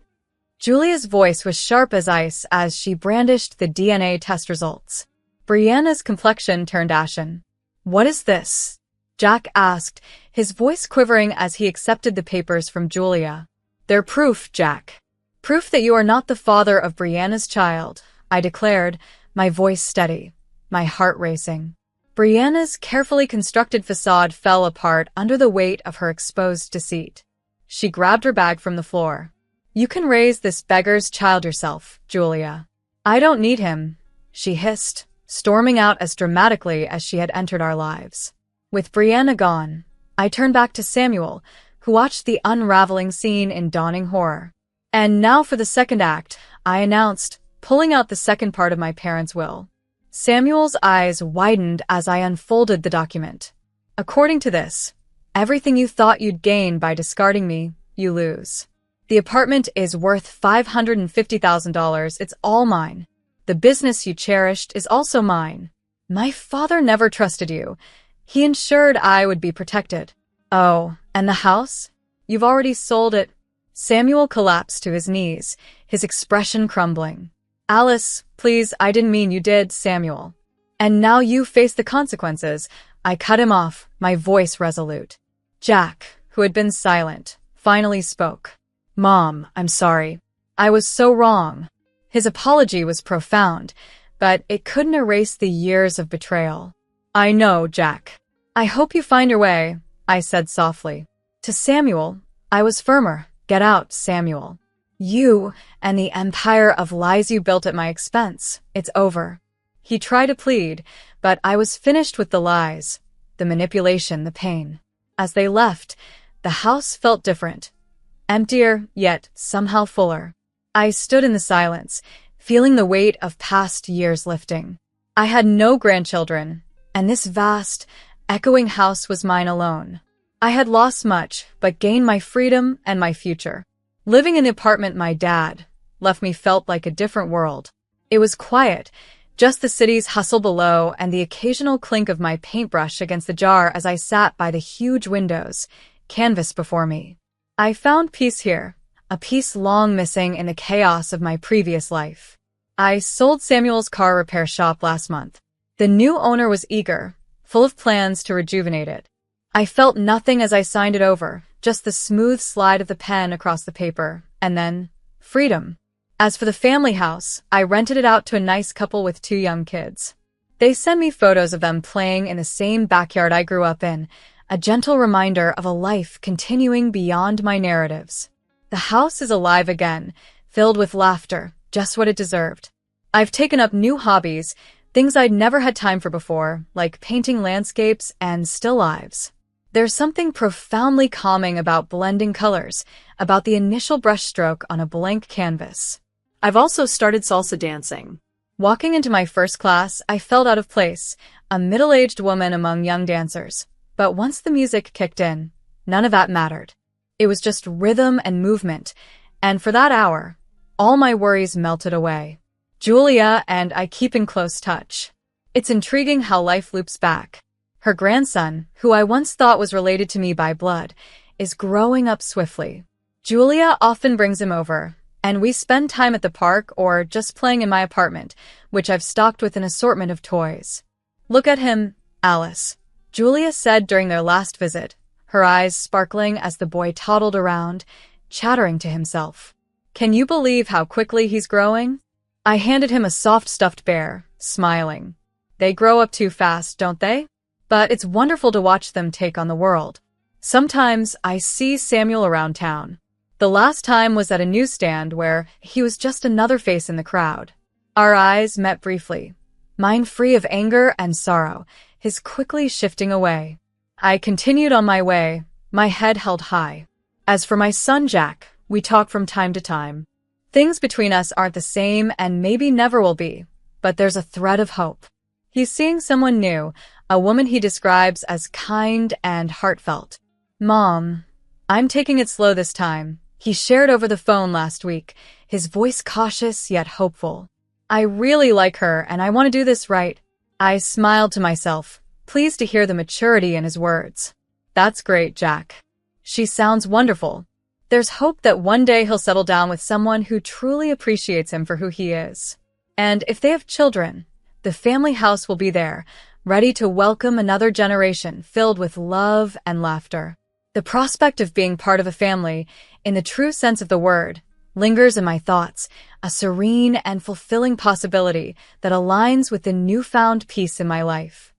Julia's voice was sharp as ice as she brandished the DNA test results. Brianna's complexion turned ashen. "What is this?" Jack asked, his voice quivering as he accepted the papers from Julia. "They're proof, Jack. Proof that you are not the father of Brianna's child," I declared, my voice steady, my heart racing. Brianna's carefully constructed facade fell apart under the weight of her exposed deceit. She grabbed her bag from the floor. "You can raise this beggar's child yourself, Julia." "I don't need him," she hissed, storming out as dramatically as she had entered our lives. With Brianna gone, I turned back to Samuel, who watched the unraveling scene in dawning horror. "And now for the second act," I announced, pulling out the second part of my parents' will. Samuel's eyes widened as I unfolded the document. "According to this, everything you thought you'd gain by discarding me, you lose. The apartment is worth $550,000. It's all mine. The business you cherished is also mine. My father never trusted you. He ensured I would be protected. Oh, and the house? You've already sold it." Samuel collapsed to his knees, his expression crumbling. "Alice, please, I didn't mean you did, Samuel. And now you face the consequences." I cut him off, my voice resolute. Jack, who had been silent, finally spoke. "Mom, I'm sorry. I was so wrong." His apology was profound, but it couldn't erase the years of betrayal. "I know, Jack. I hope you find your way," I said softly. To Samuel, I was firmer. "Get out, Samuel. You and the empire of lies you built at my expense. It's over." He tried to plead, but I was finished with the lies, the manipulation, the pain. As they left, the house felt different. Emptier, yet somehow fuller. I stood in the silence, feeling the weight of past years lifting. I had no grandchildren, and this vast, echoing house was mine alone. I had lost much, but gained my freedom and my future. Living in the apartment my dad left me felt like a different world. It was quiet, just the city's hustle below and the occasional clink of my paintbrush against the jar as I sat by the huge windows, canvas before me. I found peace here, a peace long missing in the chaos of my previous life. I sold Samuel's car repair shop last month. The new owner was eager, full of plans to rejuvenate it. I felt nothing as I signed it over, just the smooth slide of the pen across the paper, and then freedom. As for the family house, I rented it out to a nice couple with 2 young kids. They sent me photos of them playing in the same backyard I grew up in, a gentle reminder of a life continuing beyond my narratives. The house is alive again, filled with laughter, just what it deserved. I've taken up new hobbies, things I'd never had time for before, like painting landscapes and still lives. There's something profoundly calming about blending colors, about the initial brushstroke on a blank canvas. I've also started salsa dancing. Walking into my first class, I felt out of place, a middle-aged woman among young dancers. But once the music kicked in, none of that mattered. It was just rhythm and movement, and for that hour, all my worries melted away. Julia and I keep in close touch. It's intriguing how life loops back. Her grandson, who I once thought was related to me by blood, is growing up swiftly. Julia often brings him over, and we spend time at the park or just playing in my apartment, which I've stocked with an assortment of toys. "Look at him, Alice," Julia said during their last visit, her eyes sparkling as the boy toddled around, chattering to himself. "Can you believe how quickly he's growing?" I handed him a soft stuffed bear, smiling. They grow up too fast, don't they? But it's wonderful to watch them take on the world. Sometimes I see Samuel around town. The last time was at a newsstand where he was just another face in the crowd. Our eyes met briefly, mine free of anger and sorrow, his quickly shifting away. I continued on my way, my head held high. As for my son Jack, we talk from time to time. Things between us aren't the same and maybe never will be, but there's a thread of hope. He's seeing someone new, a woman he describes as kind and heartfelt. "Mom, I'm taking it slow this time," he shared over the phone last week, his voice cautious yet hopeful. "I really like her and I want to do this right." I smiled to myself, pleased to hear the maturity in his words. "That's great, Jack. She sounds wonderful." There's hope that one day he'll settle down with someone who truly appreciates him for who he is. And if they have children, the family house will be there, ready to welcome another generation filled with love and laughter. The prospect of being part of a family, in the true sense of the word, lingers in my thoughts, a serene and fulfilling possibility that aligns with the newfound peace in my life.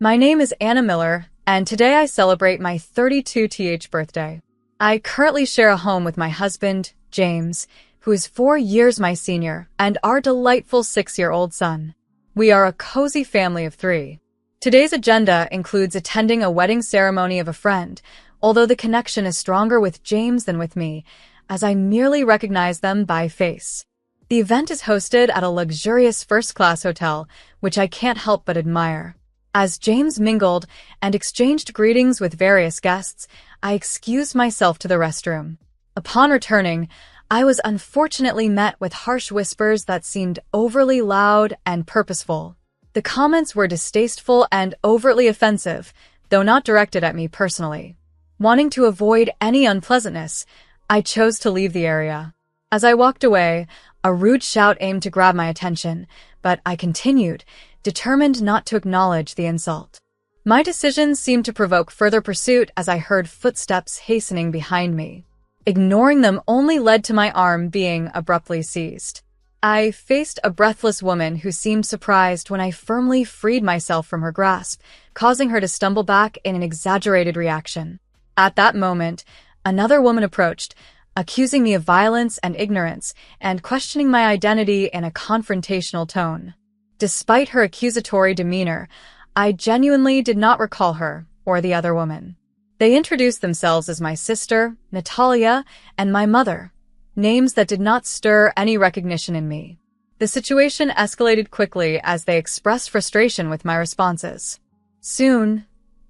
My name is Anna Miller, and today I celebrate my 32th birthday. I currently share a home with my husband, James, who is 4 years my senior, and our delightful 6-year-old son. We are a cozy family of 3. Today's agenda includes attending a wedding ceremony of a friend, although the connection is stronger with James than with me, as I merely recognize them by face. The event is hosted at a luxurious first-class hotel, which I can't help but admire. As James mingled and exchanged greetings with various guests, I excused myself to the restroom. Upon returning, I was unfortunately met with harsh whispers that seemed overly loud and purposeful. The comments were distasteful and overtly offensive, though not directed at me personally. Wanting to avoid any unpleasantness, I chose to leave the area. As I walked away, a rude shout aimed to grab my attention, but I continued, determined not to acknowledge the insult. My decision seemed to provoke further pursuit as I heard footsteps hastening behind me. Ignoring them only led to my arm being abruptly seized. I faced a breathless woman who seemed surprised when I firmly freed myself from her grasp, causing her to stumble back in an exaggerated reaction. At that moment, another woman approached, accusing me of violence and ignorance, and questioning my identity in a confrontational tone. Despite her accusatory demeanor, I genuinely did not recall her or the other woman. They introduced themselves as my sister, Natalia, and my mother, names that did not stir any recognition in me. The situation escalated quickly as they expressed frustration with my responses. Soon,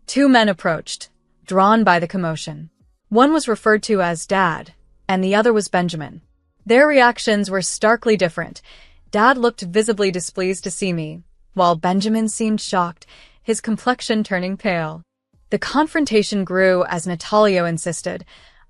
two men approached, drawn by the commotion. One was referred to as Dad, and the other was Benjamin. Their reactions were starkly different. Dad looked visibly displeased to see me, while Benjamin seemed shocked, his complexion turning pale. The confrontation grew as Natalia insisted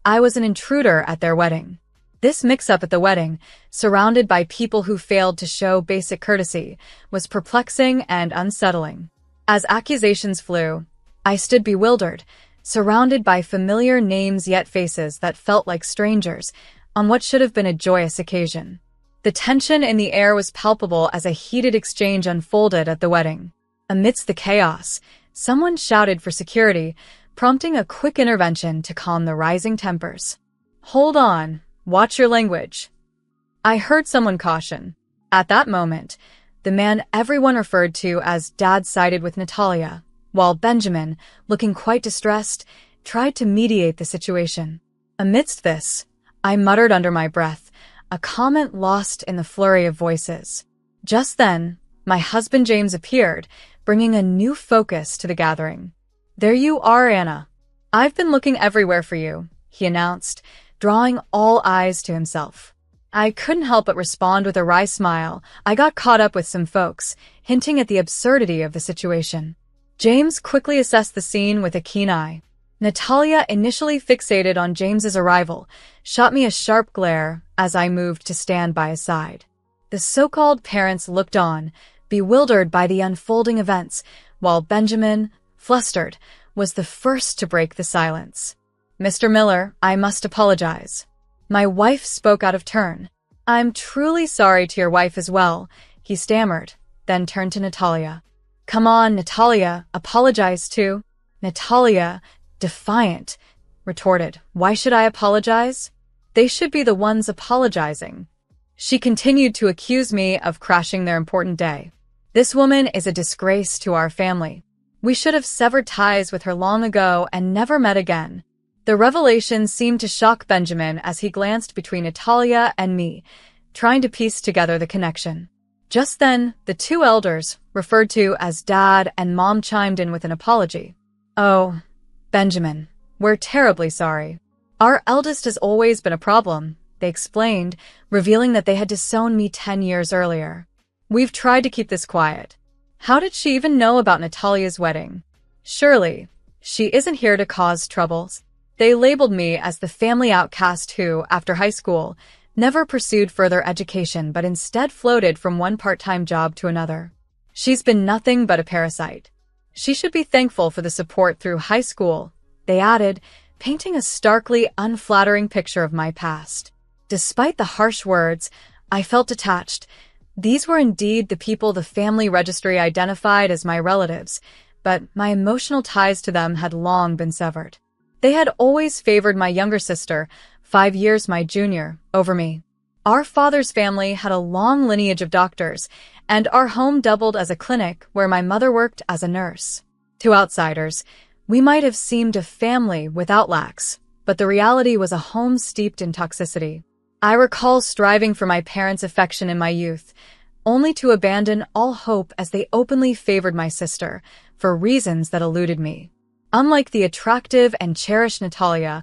I was an intruder at their wedding. This mix-up at the wedding, surrounded by people who failed to show basic courtesy, was perplexing and unsettling. As accusations flew, I stood bewildered, surrounded by familiar names yet faces that felt like strangers on what should have been a joyous occasion. The tension in the air was palpable as a heated exchange unfolded at the wedding. Amidst the chaos, someone shouted for security, prompting a quick intervention to calm the rising tempers. "Hold on, watch your language," I heard someone caution. At that moment, the man everyone referred to as Dad sided with Natalia, while Benjamin, looking quite distressed, tried to mediate the situation. Amidst this, I muttered under my breath, a comment lost in the flurry of voices. Just then, my husband James appeared, bringing a new focus to the gathering. "There you are, Anna. I've been looking everywhere for you," he announced, drawing all eyes to himself. I couldn't help but respond with a wry smile. I got caught up with some folks, hinting at the absurdity of the situation. James quickly assessed the scene with a keen eye. Natalia, initially fixated on James's arrival, shot me a sharp glare as I moved to stand by his side. The so-called parents looked on, bewildered by the unfolding events, while Benjamin, flustered, was the first to break the silence. "Mr. Miller, I must apologize." My wife spoke out of turn. "I'm truly sorry to your wife as well," he stammered, then turned to Natalia. "Come on, Natalia, apologize too." Natalia, defiant, retorted, "Why should I apologize? They should be the ones apologizing." She continued to accuse me of crashing their important day. "This woman is a disgrace to our family. We should have severed ties with her long ago and never met again." The revelation seemed to shock Benjamin as he glanced between Natalia and me, trying to piece together the connection. Just then, the two elders, referred to as Dad and Mom, chimed in with an apology. "Oh, Benjamin, we're terribly sorry. Our eldest has always been a problem," they explained, revealing that they had disowned me 10 years earlier. "We've tried to keep this quiet. How did she even know about Natalia's wedding? Surely, she isn't here to cause troubles." They labeled me as the family outcast who, after high school, never pursued further education but instead floated from one part-time job to another. "She's been nothing but a parasite. She should be thankful for the support through high school," they added, painting a starkly unflattering picture of my past. Despite the harsh words, I felt detached. These were indeed the people the family registry identified as my relatives, but my emotional ties to them had long been severed. They had always favored my younger sister, 5 years my junior, over me. Our father's family had a long lineage of doctors, and our home doubled as a clinic where my mother worked as a nurse. To outsiders, we might have seemed a family without lacks, but the reality was a home steeped in toxicity. I recall striving for my parents' affection in my youth, only to abandon all hope as they openly favored my sister, for reasons that eluded me. Unlike the attractive and cherished Natalia,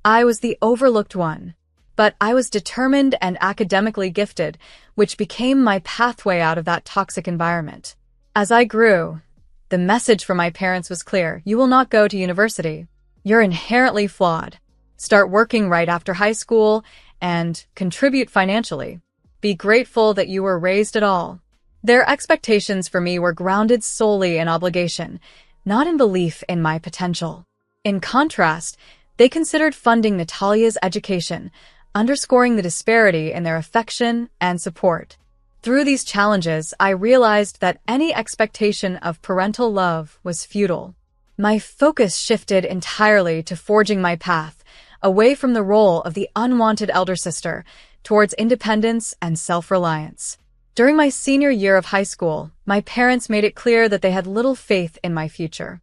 I was the overlooked one. But I was determined and academically gifted, which became my pathway out of that toxic environment. As I grew, the message from my parents was clear: you will not go to university. You're inherently flawed. Start working right after high school and contribute financially. Be grateful that you were raised at all. Their expectations for me were grounded solely in obligation, not in belief in my potential. In contrast, they considered funding Natalia's education, underscoring the disparity in their affection and support. Through these challenges, I realized that any expectation of parental love was futile. My focus shifted entirely to forging my path, away from the role of the unwanted elder sister, towards independence and self-reliance. During my senior year of high school, my parents made it clear that they had little faith in my future.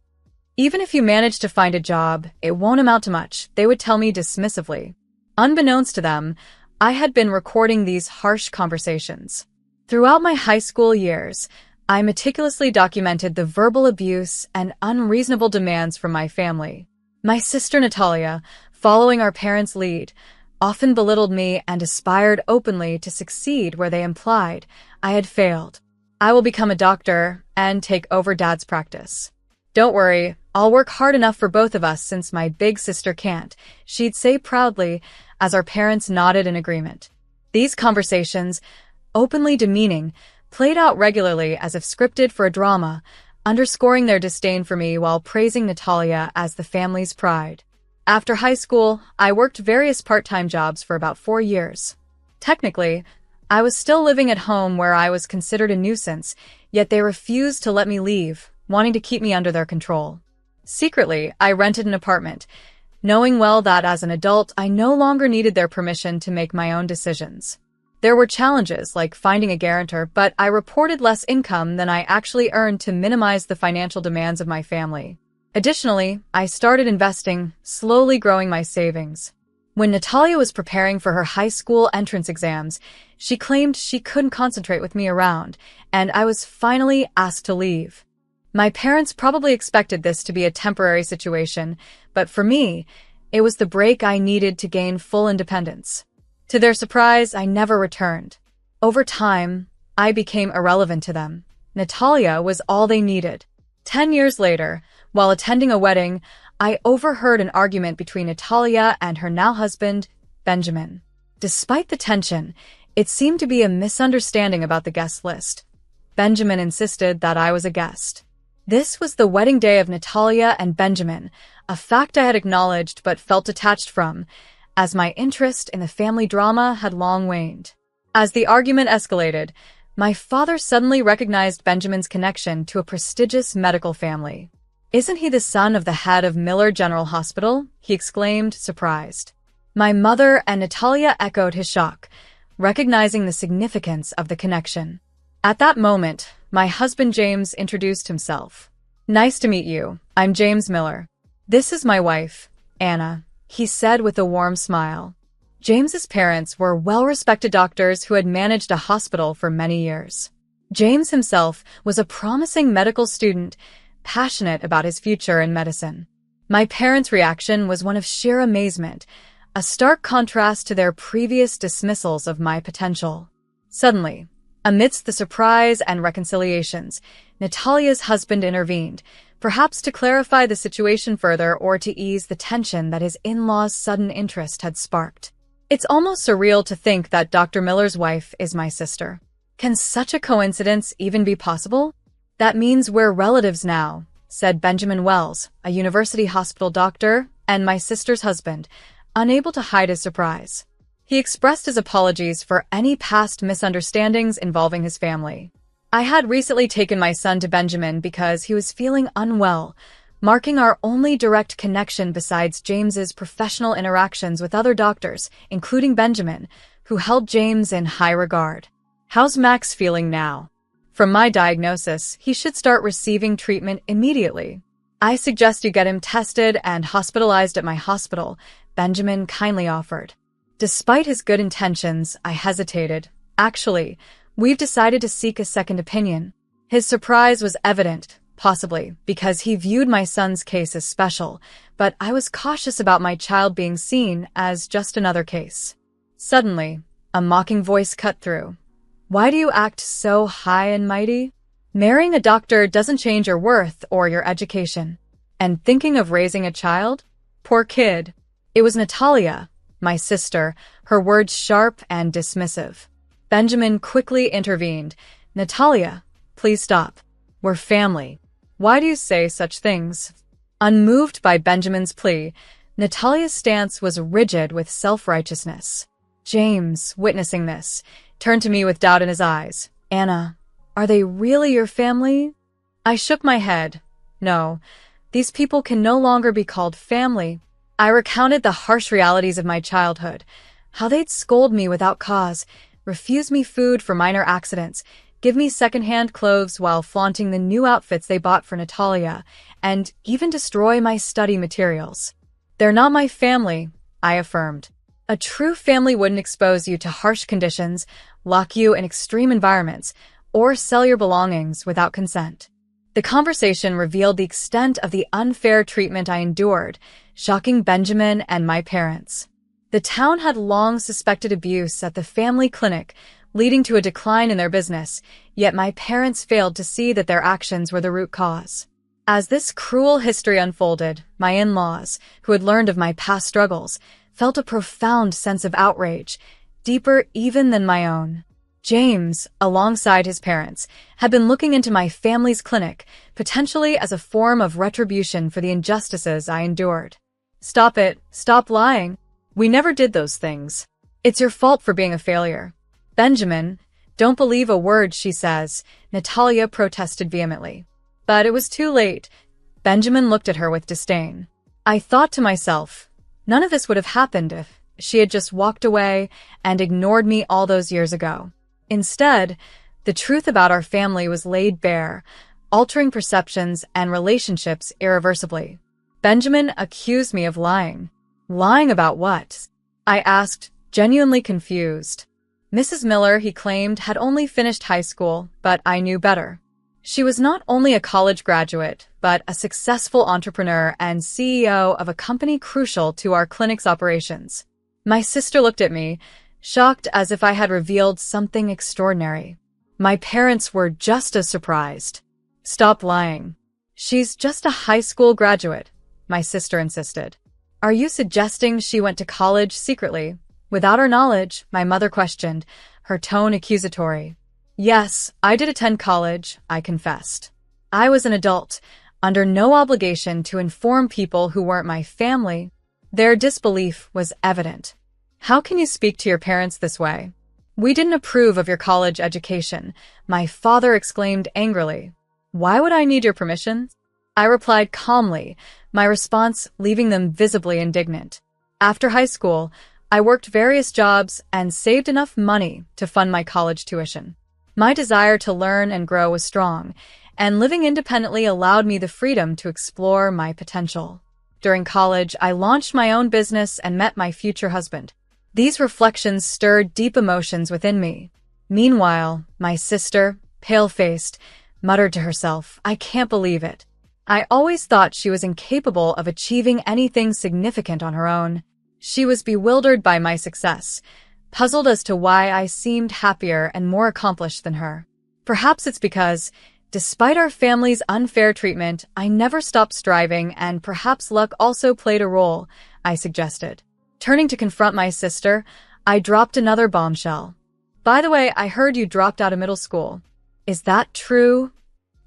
Even if you manage to find a job, it won't amount to much, they would tell me dismissively. Unbeknownst to them, I had been recording these harsh conversations. Throughout my high school years, I meticulously documented the verbal abuse and unreasonable demands from my family. My sister Natalia, following our parents' lead, often belittled me and aspired openly to succeed where they implied I had failed. I will become a doctor and take over Dad's practice. Don't worry, I'll work hard enough for both of us since my big sister can't, she'd say proudly as our parents nodded in agreement. These conversations, openly demeaning, played out regularly as if scripted for a drama, underscoring their disdain for me while praising Natalia as the family's pride. After high school, I worked various part-time jobs for about 4 years. Technically, I was still living at home where I was considered a nuisance, yet they refused to let me leave, wanting to keep me under their control. Secretly, I rented an apartment, knowing well that as an adult, I no longer needed their permission to make my own decisions. There were challenges like finding a guarantor, but I reported less income than I actually earned to minimize the financial demands of my family. Additionally, I started investing, slowly growing my savings. When Natalia was preparing for her high school entrance exams, she claimed she couldn't concentrate with me around, and I was finally asked to leave. My parents probably expected this to be a temporary situation, but for me, it was the break I needed to gain full independence. To their surprise, I never returned. Over time, I became irrelevant to them. Natalia was all they needed. 10 years later, while attending a wedding, I overheard an argument between Natalia and her now husband, Benjamin. Despite the tension, it seemed to be a misunderstanding about the guest list. Benjamin insisted that I was a guest. This was the wedding day of Natalia and Benjamin, a fact I had acknowledged but felt detached from, as my interest in the family drama had long waned. As the argument escalated, my father suddenly recognized Benjamin's connection to a prestigious medical family. "Isn't he the son of the head of Miller General Hospital?" he exclaimed, surprised. My mother and Natalia echoed his shock, recognizing the significance of the connection. At that moment, my husband James introduced himself. "Nice to meet you. I'm James Miller. This is my wife, Anna," he said with a warm smile. James's parents were well-respected doctors who had managed a hospital for many years. James himself was a promising medical student, passionate about his future in medicine. My parents' reaction was one of sheer amazement, a stark contrast to their previous dismissals of my potential. Suddenly, amidst the surprise and reconciliations, Natalia's husband intervened, perhaps to clarify the situation further or to ease the tension that his in-laws' sudden interest had sparked. It's almost surreal to think that Dr. Miller's wife is my sister. Can such a coincidence even be possible? "That means we're relatives now," said Benjamin Wells, a university hospital doctor, and my sister's husband, unable to hide his surprise. He expressed his apologies for any past misunderstandings involving his family. I had recently taken my son to Benjamin because he was feeling unwell, marking our only direct connection besides James's professional interactions with other doctors, including Benjamin, who held James in high regard. "How's Max feeling now?" "From my diagnosis, he should start receiving treatment immediately. I suggest you get him tested and hospitalized at my hospital," Benjamin kindly offered. Despite his good intentions, I hesitated. "Actually, we've decided to seek a second opinion." His surprise was evident, possibly because he viewed my son's case as special, but I was cautious about my child being seen as just another case. Suddenly, a mocking voice cut through. "Why do you act so high and mighty? Marrying a doctor doesn't change your worth or your education. And thinking of raising a child? Poor kid." It was Natalia, my sister, her words sharp and dismissive. Benjamin quickly intervened. "Natalia, please stop. We're family. Why do you say such things?" Unmoved by Benjamin's plea, Natalia's stance was rigid with self-righteousness. James, witnessing this, turned to me with doubt in his eyes. "Anna, are they really your family?" I shook my head. "No, these people can no longer be called family." I recounted the harsh realities of my childhood, how they'd scold me without cause, refuse me food for minor accidents, give me secondhand clothes while flaunting the new outfits they bought for Natalia, and even destroy my study materials. They're not my family, I affirmed. A true family wouldn't expose you to harsh conditions, lock you in extreme environments, or sell your belongings without consent. The conversation revealed the extent of the unfair treatment I endured, shocking Benjamin and my parents. The town had long suspected abuse at the family clinic, leading to a decline in their business, yet my parents failed to see that their actions were the root cause. As this cruel history unfolded, my in-laws, who had learned of my past struggles, felt a profound sense of outrage, deeper even than my own. James, alongside his parents, had been looking into my family's clinic, potentially as a form of retribution for the injustices I endured. Stop it. Stop lying. We never did those things. It's your fault for being a failure. Benjamin, don't believe a word she says, Natalia protested vehemently. But it was too late. Benjamin looked at her with disdain. I thought to myself, none of this would have happened if she had just walked away and ignored me all those years ago. Instead, the truth about our family was laid bare, altering perceptions and relationships irreversibly. Benjamin accused me of lying. Lying about what? I asked, genuinely confused. Mrs. Miller, he claimed, had only finished high school, but I knew better. She was not only a college graduate, but a successful entrepreneur and CEO of a company crucial to our clinic's operations. My sister looked at me, shocked as if I had revealed something extraordinary. My parents were just as surprised. Stop lying. She's just a high school graduate, my sister insisted. Are you suggesting she went to college secretly? Without our knowledge, my mother questioned, her tone accusatory. Yes, I did attend college, I confessed. I was an adult, under no obligation to inform people who weren't my family. Their disbelief was evident. How can you speak to your parents this way? We didn't approve of your college education, my father exclaimed angrily. Why would I need your permission? I replied calmly, my response leaving them visibly indignant. After high school, I worked various jobs and saved enough money to fund my college tuition. My desire to learn and grow was strong, and living independently allowed me the freedom to explore my potential. During college, I launched my own business and met my future husband. These reflections stirred deep emotions within me. Meanwhile, my sister, pale-faced, muttered to herself, I can't believe it. I always thought she was incapable of achieving anything significant on her own. She was bewildered by my success, puzzled as to why I seemed happier and more accomplished than her. Perhaps it's because, despite our family's unfair treatment, I never stopped striving, and perhaps luck also played a role, I suggested. Turning to confront my sister, I dropped another bombshell. By the way, I heard you dropped out of middle school. Is that true?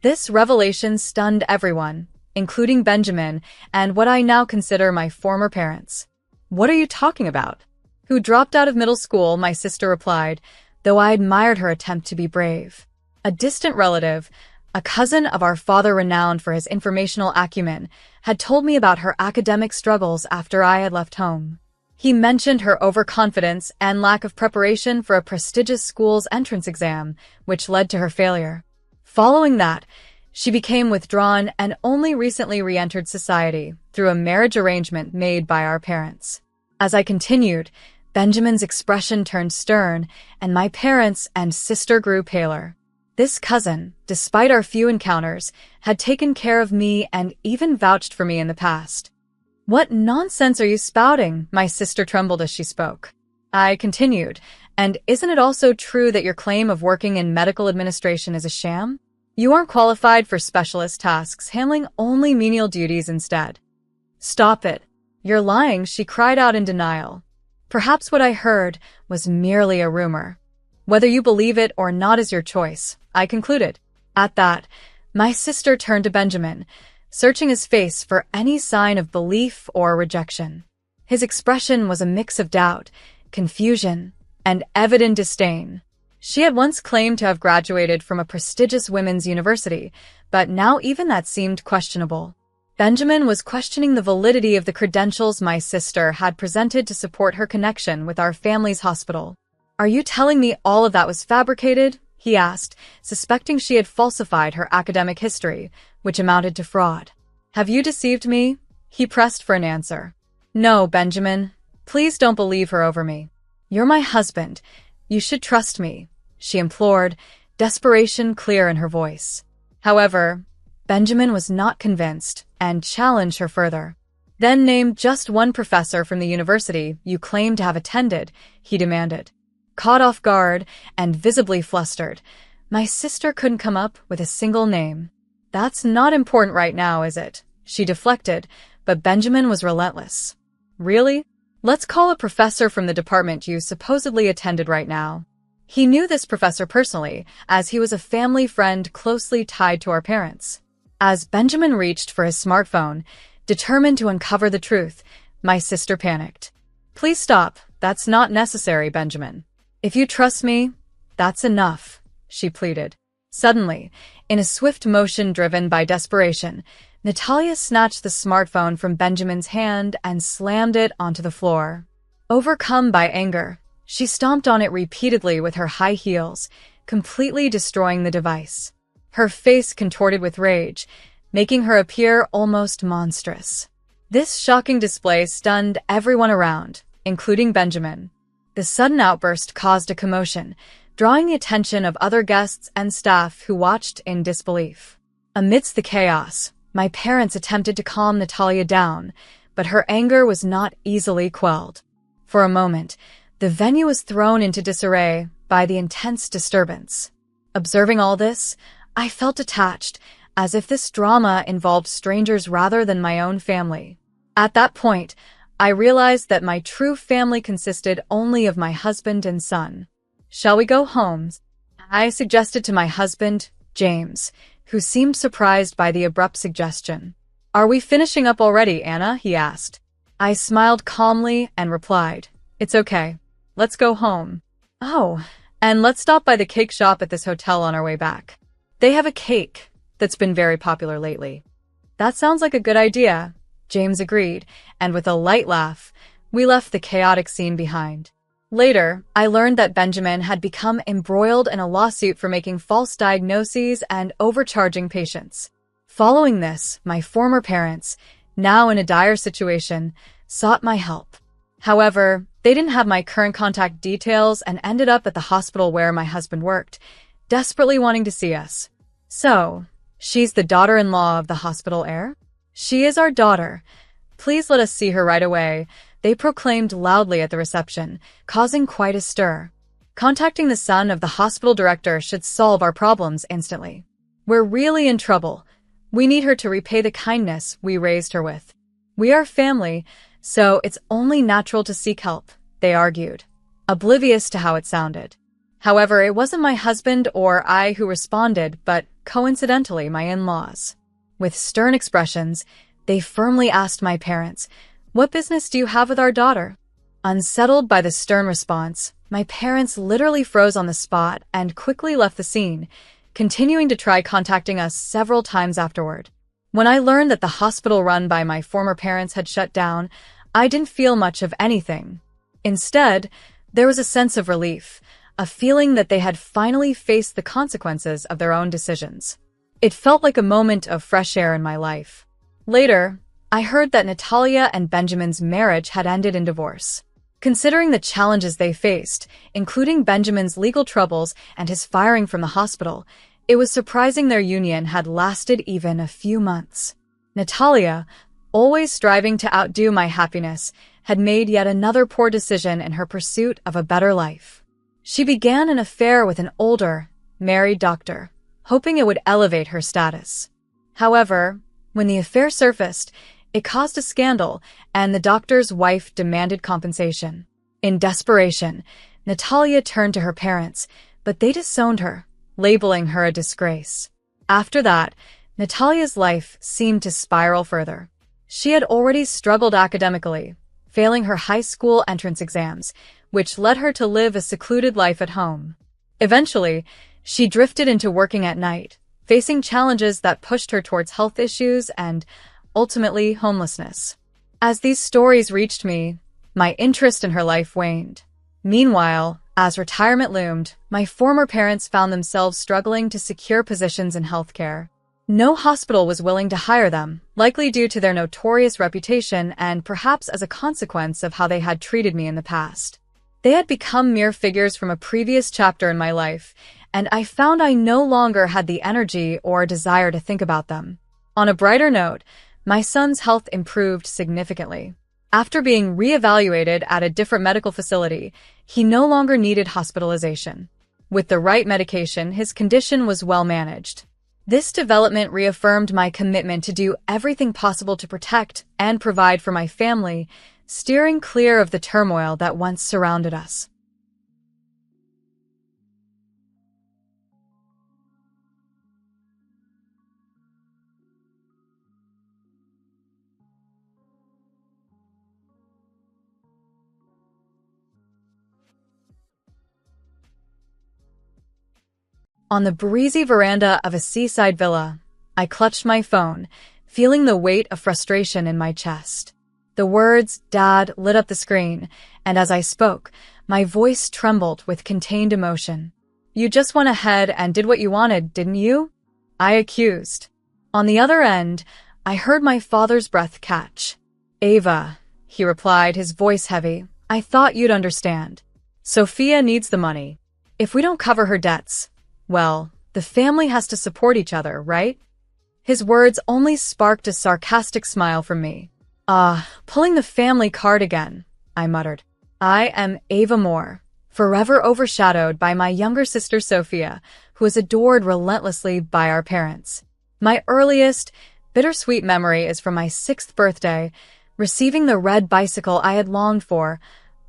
This revelation stunned everyone, including Benjamin and what I now consider my former parents. What are you talking about? Who dropped out of middle school, my sister replied, though I admired her attempt to be brave. A distant relative, a cousin of our father renowned for his informational acumen, had told me about her academic struggles after I had left home. He mentioned her overconfidence and lack of preparation for a prestigious school's entrance exam, which led to her failure. Following that, she became withdrawn and only recently re-entered society through a marriage arrangement made by our parents. As I continued, Benjamin's expression turned stern, and my parents and sister grew paler. This cousin, despite our few encounters, had taken care of me and even vouched for me in the past. What nonsense are you spouting? My sister trembled as she spoke. I continued, and isn't it also true that your claim of working in medical administration is a sham? You aren't qualified for specialist tasks, handling only menial duties instead. Stop it. You're lying, she cried out in denial. Perhaps what I heard was merely a rumor. Whether you believe it or not is your choice, I concluded. At that, my sister turned to Benjamin, searching his face for any sign of belief or rejection. His expression was a mix of doubt, confusion, and evident disdain. She had once claimed to have graduated from a prestigious women's university, but now even that seemed questionable. Benjamin was questioning the validity of the credentials my sister had presented to support her connection with our family's hospital. Are you telling me all of that was fabricated? He asked, suspecting she had falsified her academic history, which amounted to fraud. Have you deceived me? He pressed for an answer. No, Benjamin. Please don't believe her over me. You're my husband. You should trust me, she implored, desperation clear in her voice. However, Benjamin was not convinced and challenged her further. Then name just one professor from the university you claim to have attended, he demanded. Caught off guard and visibly flustered, my sister couldn't come up with a single name. That's not important right now, is it? She deflected, but Benjamin was relentless. Really? Let's call a professor from the department you supposedly attended right now. He knew this professor personally, as he was a family friend closely tied to our parents. As Benjamin reached for his smartphone, determined to uncover the truth, my sister panicked. Please stop. That's not necessary, Benjamin. If you trust me, that's enough, she pleaded. Suddenly, in a swift motion driven by desperation, Natalia snatched the smartphone from Benjamin's hand and slammed it onto the floor. Overcome by anger, she stomped on it repeatedly with her high heels, completely destroying the device. Her face contorted with rage, making her appear almost monstrous. This shocking display stunned everyone around, including Benjamin. The sudden outburst caused a commotion, drawing the attention of other guests and staff who watched in disbelief. Amidst the chaos, my parents attempted to calm Natalia down, but her anger was not easily quelled. For a moment, the venue was thrown into disarray by the intense disturbance. Observing all this, I felt detached, as if this drama involved strangers rather than my own family. At that point, I realized that my true family consisted only of my husband and son. Shall we go home? I suggested to my husband, James, who seemed surprised by the abrupt suggestion. Are we finishing up already, Anna? He asked. I smiled calmly and replied, It's okay. Let's go home. Oh, and let's stop by the cake shop at this hotel on our way back. They have a cake that's been very popular lately. That sounds like a good idea, James agreed, and with a light laugh, we left the chaotic scene behind. Later, I learned that Benjamin had become embroiled in a lawsuit for making false diagnoses and overcharging patients. Following this, my former parents, now in a dire situation, sought my help. However, they didn't have my current contact details and ended up at the hospital where my husband worked, desperately wanting to see us. So, she's the daughter-in-law of the hospital heir? She is our daughter. Please let us see her right away, they proclaimed loudly at the reception, causing quite a stir. Contacting the son of the hospital director should solve our problems instantly. We're really in trouble. We need her to repay the kindness we raised her with. We are family, so it's only natural to seek help, they argued, oblivious to how it sounded. However, it wasn't my husband or I who responded, but coincidentally my in-laws. With stern expressions, they firmly asked my parents, What business do you have with our daughter? Unsettled by the stern response, my parents literally froze on the spot and quickly left the scene, continuing to try contacting us several times afterward. When I learned that the hospital run by my former parents had shut down, I didn't feel much of anything. Instead, there was a sense of relief, a feeling that they had finally faced the consequences of their own decisions. It felt like a moment of fresh air in my life. Later, I heard that Natalia and Benjamin's marriage had ended in divorce. Considering the challenges they faced, including Benjamin's legal troubles and his firing from the hospital, it was surprising their union had lasted even a few months. Natalia, always striving to outdo my happiness, had made yet another poor decision in her pursuit of a better life. She began an affair with an older, married doctor, hoping it would elevate her status. However, when the affair surfaced, it caused a scandal, and the doctor's wife demanded compensation. In desperation, Natalia turned to her parents, but they disowned her, labeling her a disgrace. After that, Natalia's life seemed to spiral further. She had already struggled academically, failing her high school entrance exams, which led her to live a secluded life at home. Eventually, she drifted into working at night, facing challenges that pushed her towards health issues and, ultimately, homelessness. As these stories reached me, my interest in her life waned. Meanwhile, As retirement loomed, my former parents found themselves struggling to secure positions in healthcare. No hospital was willing to hire them, likely due to their notorious reputation and perhaps as a consequence of how they had treated me in the past. They had become mere figures from a previous chapter in my life, and I found I no longer had the energy or desire to think about them. On a brighter note, my son's health improved significantly. After being reevaluated at a different medical facility, he no longer needed hospitalization. With the right medication, his condition was well managed. This development reaffirmed my commitment to do everything possible to protect and provide for my family, steering clear of the turmoil that once surrounded us. On the breezy veranda of a seaside villa, I clutched my phone, feeling the weight of frustration in my chest. The words, "Dad," lit up the screen, and as I spoke, my voice trembled with contained emotion. "You just went ahead and did what you wanted, didn't you?" I accused. On the other end, I heard my father's breath catch. "Ava," he replied, his voice heavy, "I thought you'd understand. Sophia needs the money. If we don't cover her debts, well, the family has to support each other, right?" His words only sparked a sarcastic smile from me. Pulling the family card again, I muttered. I am Ava Moore, forever overshadowed by my younger sister Sophia, who is adored relentlessly by our parents. My earliest, bittersweet memory is from my 6th birthday, receiving the red bicycle I had longed for,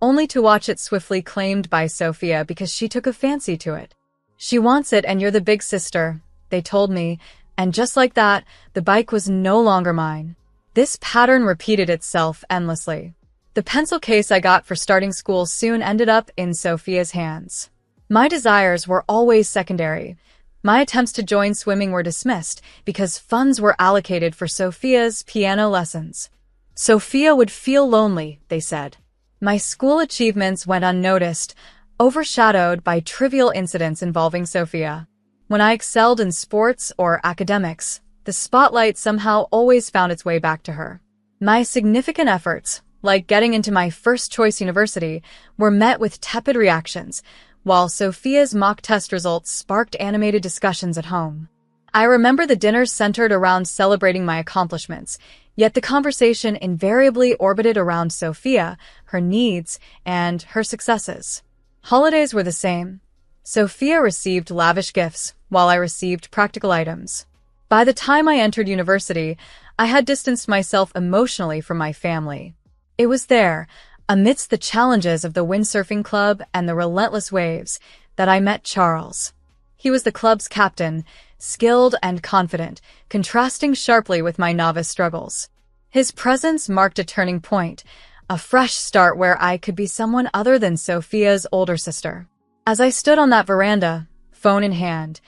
only to watch it swiftly claimed by Sophia because she took a fancy to it. "She wants it and you're the big sister," they told me, and just like that, the bike was no longer mine. This pattern repeated itself endlessly. The pencil case I got for starting school soon ended up in Sophia's hands. My desires were always secondary. My attempts to join swimming were dismissed because funds were allocated for Sophia's piano lessons. Sophia would feel lonely, they said. My school achievements went unnoticed, overshadowed by trivial incidents involving Sophia. When I excelled in sports or academics, the spotlight somehow always found its way back to her. My significant efforts, like getting into my first-choice university, were met with tepid reactions, while Sophia's mock test results sparked animated discussions at home. I remember the dinners centered around celebrating my accomplishments, yet the conversation invariably orbited around Sophia, her needs, and her successes. Holidays were the same. Sophia received lavish gifts, while I received practical items. By the time I entered university, I had distanced myself emotionally from my family. It was there, amidst the challenges of the windsurfing club and the relentless waves, that I met Charles. He was the club's captain, skilled and confident, contrasting sharply with my novice struggles. His presence marked a turning point, a fresh start where I could be someone other than Sophia's older sister. As I stood on that veranda, phone in hand,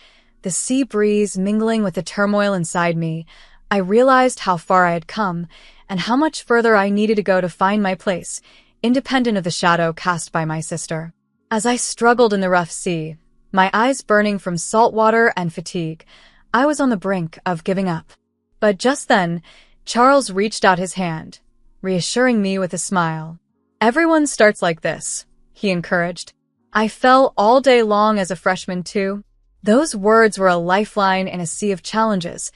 the sea breeze mingling with the turmoil inside me, I realized how far I had come and how much further I needed to go to find my place, independent of the shadow cast by my sister. As I struggled in the rough sea, my eyes burning from salt water and fatigue, I was on the brink of giving up. But just then, Charles reached out his hand, reassuring me with a smile. "Everyone starts like this," he encouraged. "I fell all day long as a freshman too." Those words were a lifeline in a sea of challenges,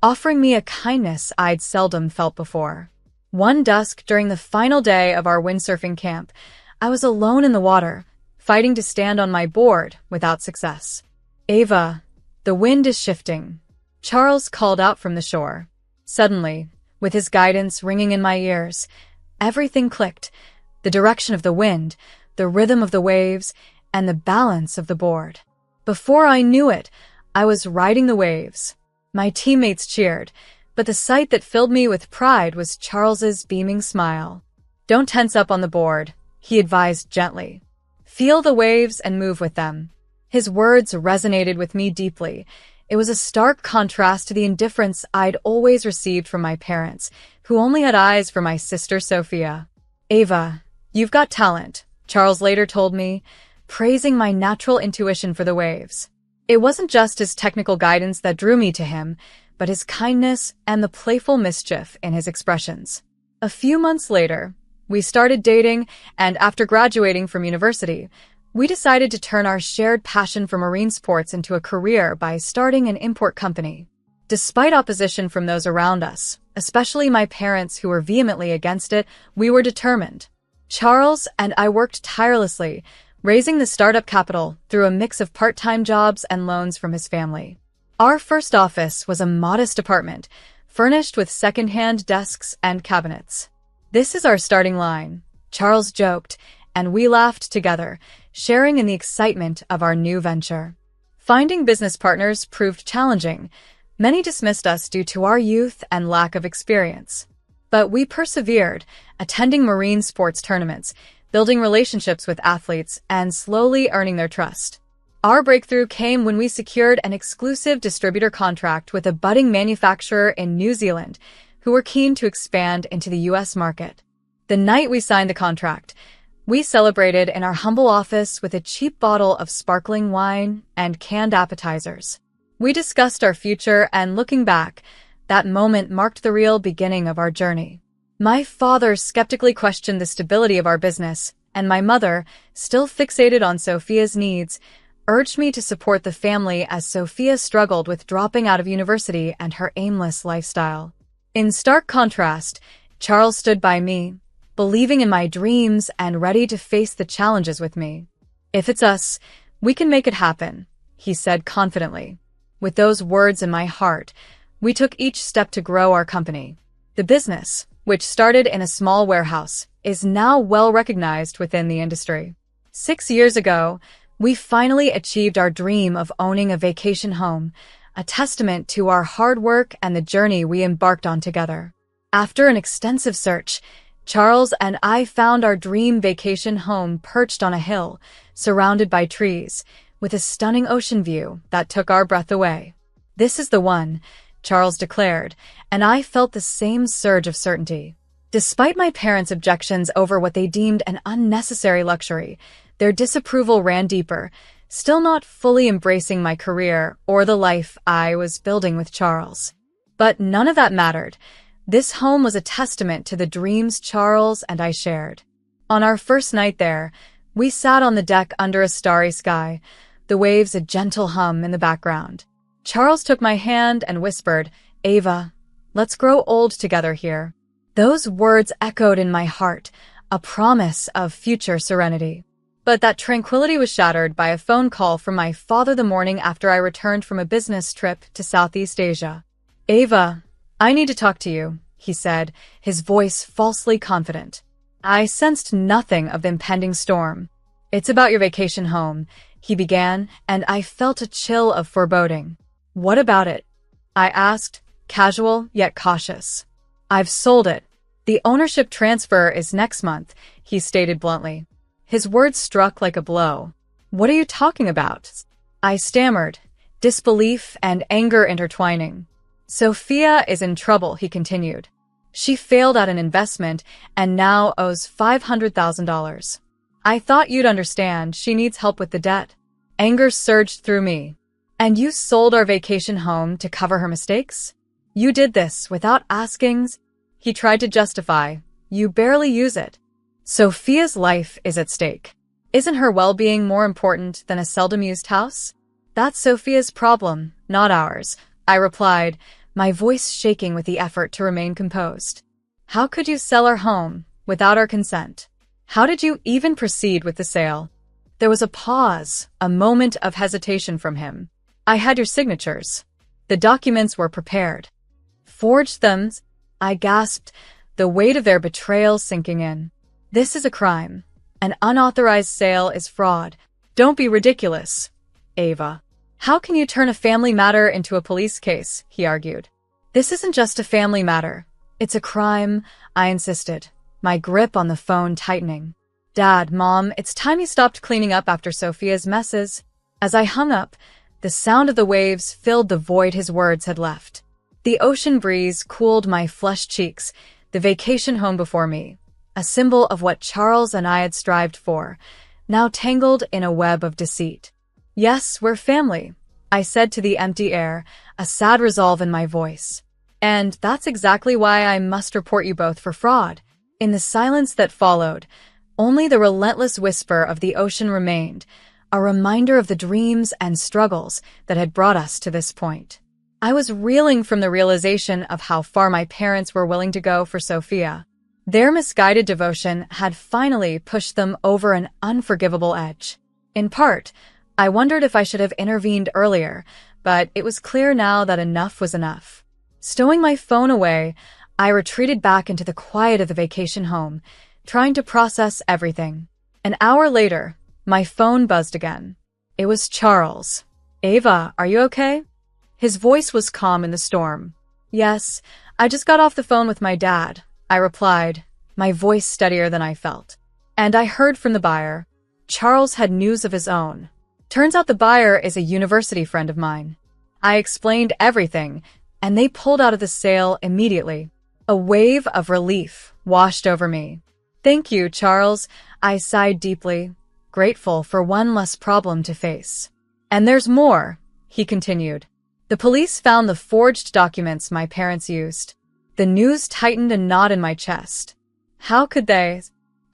offering me a kindness I'd seldom felt before. One dusk during the final day of our windsurfing camp, I was alone in the water, fighting to stand on my board without success. "Ava, the wind is shifting," Charles called out from the shore. Suddenly, with his guidance ringing in my ears, everything clicked: the direction of the wind, the rhythm of the waves, and the balance of the board. Before I knew it, I was riding the waves. My teammates cheered, but the sight that filled me with pride was Charles's beaming smile. "Don't tense up on the board," he advised gently. "Feel the waves and move with them." His words resonated with me deeply. It was a stark contrast to the indifference I'd always received from my parents, who only had eyes for my sister Sophia. "Ava, you've got talent," Charles later told me, praising my natural intuition for the waves. It wasn't just his technical guidance that drew me to him, but his kindness and the playful mischief in his expressions. A few months later, we started dating, and after graduating from university, we decided to turn our shared passion for marine sports into a career by starting an import company. Despite opposition from those around us, especially my parents who were vehemently against it, we were determined. Charles and I worked tirelessly, raising the startup capital through a mix of part-time jobs and loans from his family. Our first office was a modest apartment, furnished with second-hand desks and cabinets. "This is our starting line," Charles joked, and we laughed together, sharing in the excitement of our new venture. Finding business partners proved challenging. Many dismissed us due to our youth and lack of experience. But we persevered, attending marine sports tournaments, building relationships with athletes, and slowly earning their trust. Our breakthrough came when we secured an exclusive distributor contract with a budding manufacturer in New Zealand, who were keen to expand into the U.S. market. The night we signed the contract, we celebrated in our humble office with a cheap bottle of sparkling wine and canned appetizers. We discussed our future, and looking back, that moment marked the real beginning of our journey. My father skeptically questioned the stability of our business, and my mother, still fixated on Sophia's needs, urged me to support the family as Sophia struggled with dropping out of university and her aimless lifestyle. In stark contrast, Charles stood by me, believing in my dreams and ready to face the challenges with me. "If it's us, we can make it happen," he said confidently. With those words in my heart, we took each step to grow our company. The business, which started in a small warehouse, is now well recognized within the industry. 6 years ago, we finally achieved our dream of owning a vacation home, a testament to our hard work and the journey we embarked on together. After an extensive search, Charles and I found our dream vacation home perched on a hill, surrounded by trees, with a stunning ocean view that took our breath away. "This is the one," Charles declared, and I felt the same surge of certainty. Despite my parents' objections over what they deemed an unnecessary luxury, their disapproval ran deeper, still not fully embracing my career or the life I was building with Charles. But none of that mattered. This home was a testament to the dreams Charles and I shared. On our first night there, we sat on the deck under a starry sky, the waves a gentle hum in the background. Charles took my hand and whispered, "Ava, let's grow old together here." Those words echoed in my heart, a promise of future serenity. But that tranquility was shattered by a phone call from my father the morning after I returned from a business trip to Southeast Asia. "Ava, I need to talk to you," he said, his voice falsely confident. I sensed nothing of the impending storm. "It's about your vacation home," he began, and I felt a chill of foreboding. "What about it?" I asked, casual yet cautious. "I've sold it. The ownership transfer is next month," he stated bluntly. His words struck like a blow. "What are you talking about?" I stammered, disbelief and anger intertwining. "Sophia is in trouble," he continued. "She failed at an investment and now owes $500,000. I thought you'd understand. She needs help with the debt." Anger surged through me. "And you sold our vacation home to cover her mistakes? You did this without asking?" He tried to justify. "You barely use it. Sophia's life is at stake. Isn't her well-being more important than a seldom-used house?" "That's Sophia's problem, not ours," I replied, my voice shaking with the effort to remain composed. "How could you sell our home without our consent? How did you even proceed with the sale?" There was a pause, a moment of hesitation from him. "I had your signatures. The documents were prepared." "Forged them?" I gasped, the weight of their betrayal sinking in. "This is a crime. An unauthorized sale is fraud. Don't be ridiculous, Ava. How can you turn a family matter into a police case?" he argued. "This isn't just a family matter. It's a crime," I insisted, my grip on the phone tightening. "Dad, Mom, it's time you stopped cleaning up after Sophia's messes." As I hung up, the sound of the waves filled the void his words had left. The ocean breeze cooled my flushed cheeks, the vacation home before me, a symbol of what Charles and I had strived for, now tangled in a web of deceit. Yes, we're family, I said to the empty air, a sad resolve in my voice. And that's exactly why I must report you both for fraud. In the silence that followed, only the relentless whisper of the ocean remained, a reminder of the dreams and struggles that had brought us to this point. I was reeling from the realization of how far my parents were willing to go for Sophia. Their misguided devotion had finally pushed them over an unforgivable edge. In part, I wondered if I should have intervened earlier, but it was clear now that enough was enough. Stowing my phone away, I retreated back into the quiet of the vacation home, trying to process everything. An hour later, my phone buzzed again. It was Charles. "Ava, are you okay?" His voice was calm in the storm. "Yes, I just got off the phone with my dad," I replied, my voice steadier than I felt. "And I heard from the buyer. Charles had news of his own. Turns out the buyer is a university friend of mine." I explained everything, and they pulled out of the sale immediately. A wave of relief washed over me. "Thank you, Charles," I sighed deeply, grateful for one less problem to face. "And there's more," he continued. "The police found the forged documents my parents used." The news tightened a knot in my chest. "How could they?"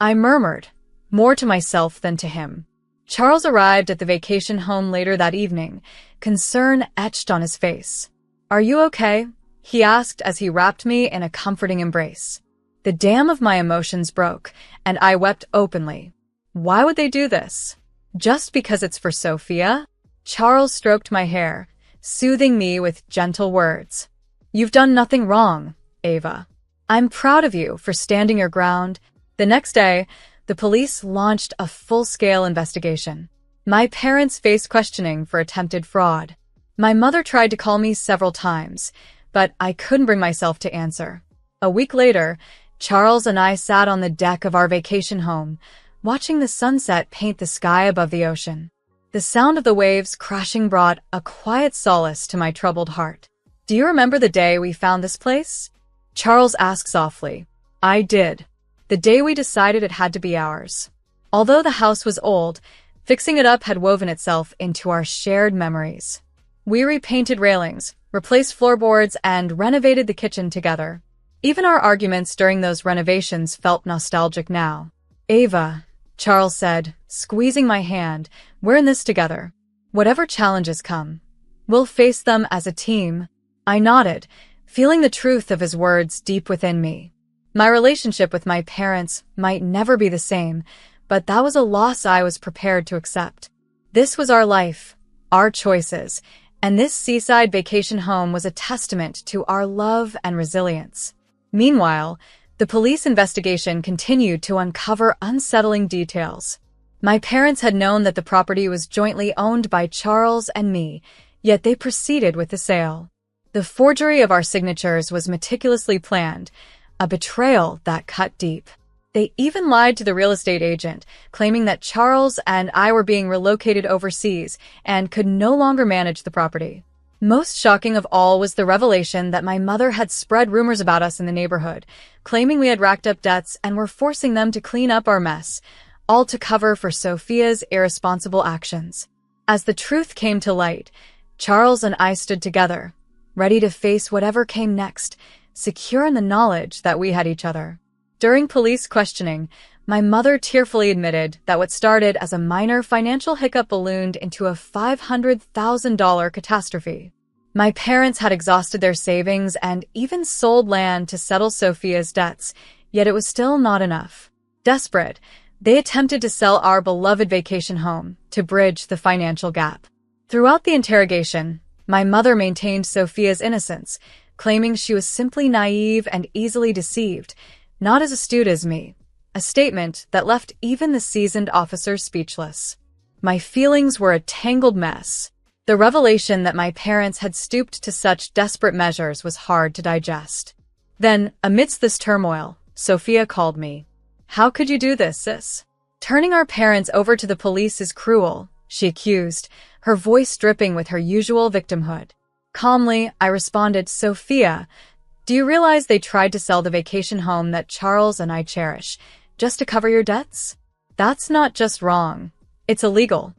I murmured, more to myself than to him. Charles arrived at the vacation home later that evening, concern etched on his face. "Are you okay?" he asked as he wrapped me in a comforting embrace. The dam of my emotions broke, and I wept openly. Why would they do this? Just because it's for Sophia? Charles stroked my hair, soothing me with gentle words. "You've done nothing wrong, Ava. I'm proud of you for standing your ground." The next day, the police launched a full-scale investigation. My parents faced questioning for attempted fraud. My mother tried to call me several times, but I couldn't bring myself to answer. A week later, Charles and I sat on the deck of our vacation home, watching the sunset paint the sky above the ocean. The sound of the waves crashing brought a quiet solace to my troubled heart. "Do you remember the day we found this place?" Charles asked softly. I did. The day we decided it had to be ours. Although the house was old, fixing it up had woven itself into our shared memories. We repainted railings, replaced floorboards, and renovated the kitchen together. Even our arguments during those renovations felt nostalgic now. "Ava," Charles said, squeezing my hand, "we're in this together. Whatever challenges come, we'll face them as a team." I nodded, feeling the truth of his words deep within me. My relationship with my parents might never be the same, but that was a loss I was prepared to accept. This was our life, our choices, and this seaside vacation home was a testament to our love and resilience. Meanwhile, the police investigation continued to uncover unsettling details. My parents had known that the property was jointly owned by Charles and me, yet they proceeded with the sale. The forgery of our signatures was meticulously planned, a betrayal that cut deep. They even lied to the real estate agent, claiming that Charles and I were being relocated overseas and could no longer manage the property. Most shocking of all was the revelation that my mother had spread rumors about us in the neighborhood, claiming we had racked up debts and were forcing them to clean up our mess, all to cover for Sophia's irresponsible actions. As the truth came to light, Charles and I stood together, ready to face whatever came next, secure in the knowledge that we had each other. During police questioning, my mother tearfully admitted that what started as a minor financial hiccup ballooned into a $500,000 catastrophe. My parents had exhausted their savings and even sold land to settle Sophia's debts, yet it was still not enough. Desperate, they attempted to sell our beloved vacation home to bridge the financial gap. Throughout the interrogation, my mother maintained Sophia's innocence, claiming she was simply naive and easily deceived, not as astute as me, a statement that left even the seasoned officer speechless. My feelings were a tangled mess. The revelation that my parents had stooped to such desperate measures was hard to digest. Then, amidst this turmoil, Sophia called me. "How could you do this, sis? Turning our parents over to the police is cruel," she accused, her voice dripping with her usual victimhood. Calmly, I responded, "Sophia, do you realize they tried to sell the vacation home that Charles and I cherish, just to cover your debts? That's not just wrong. It's illegal.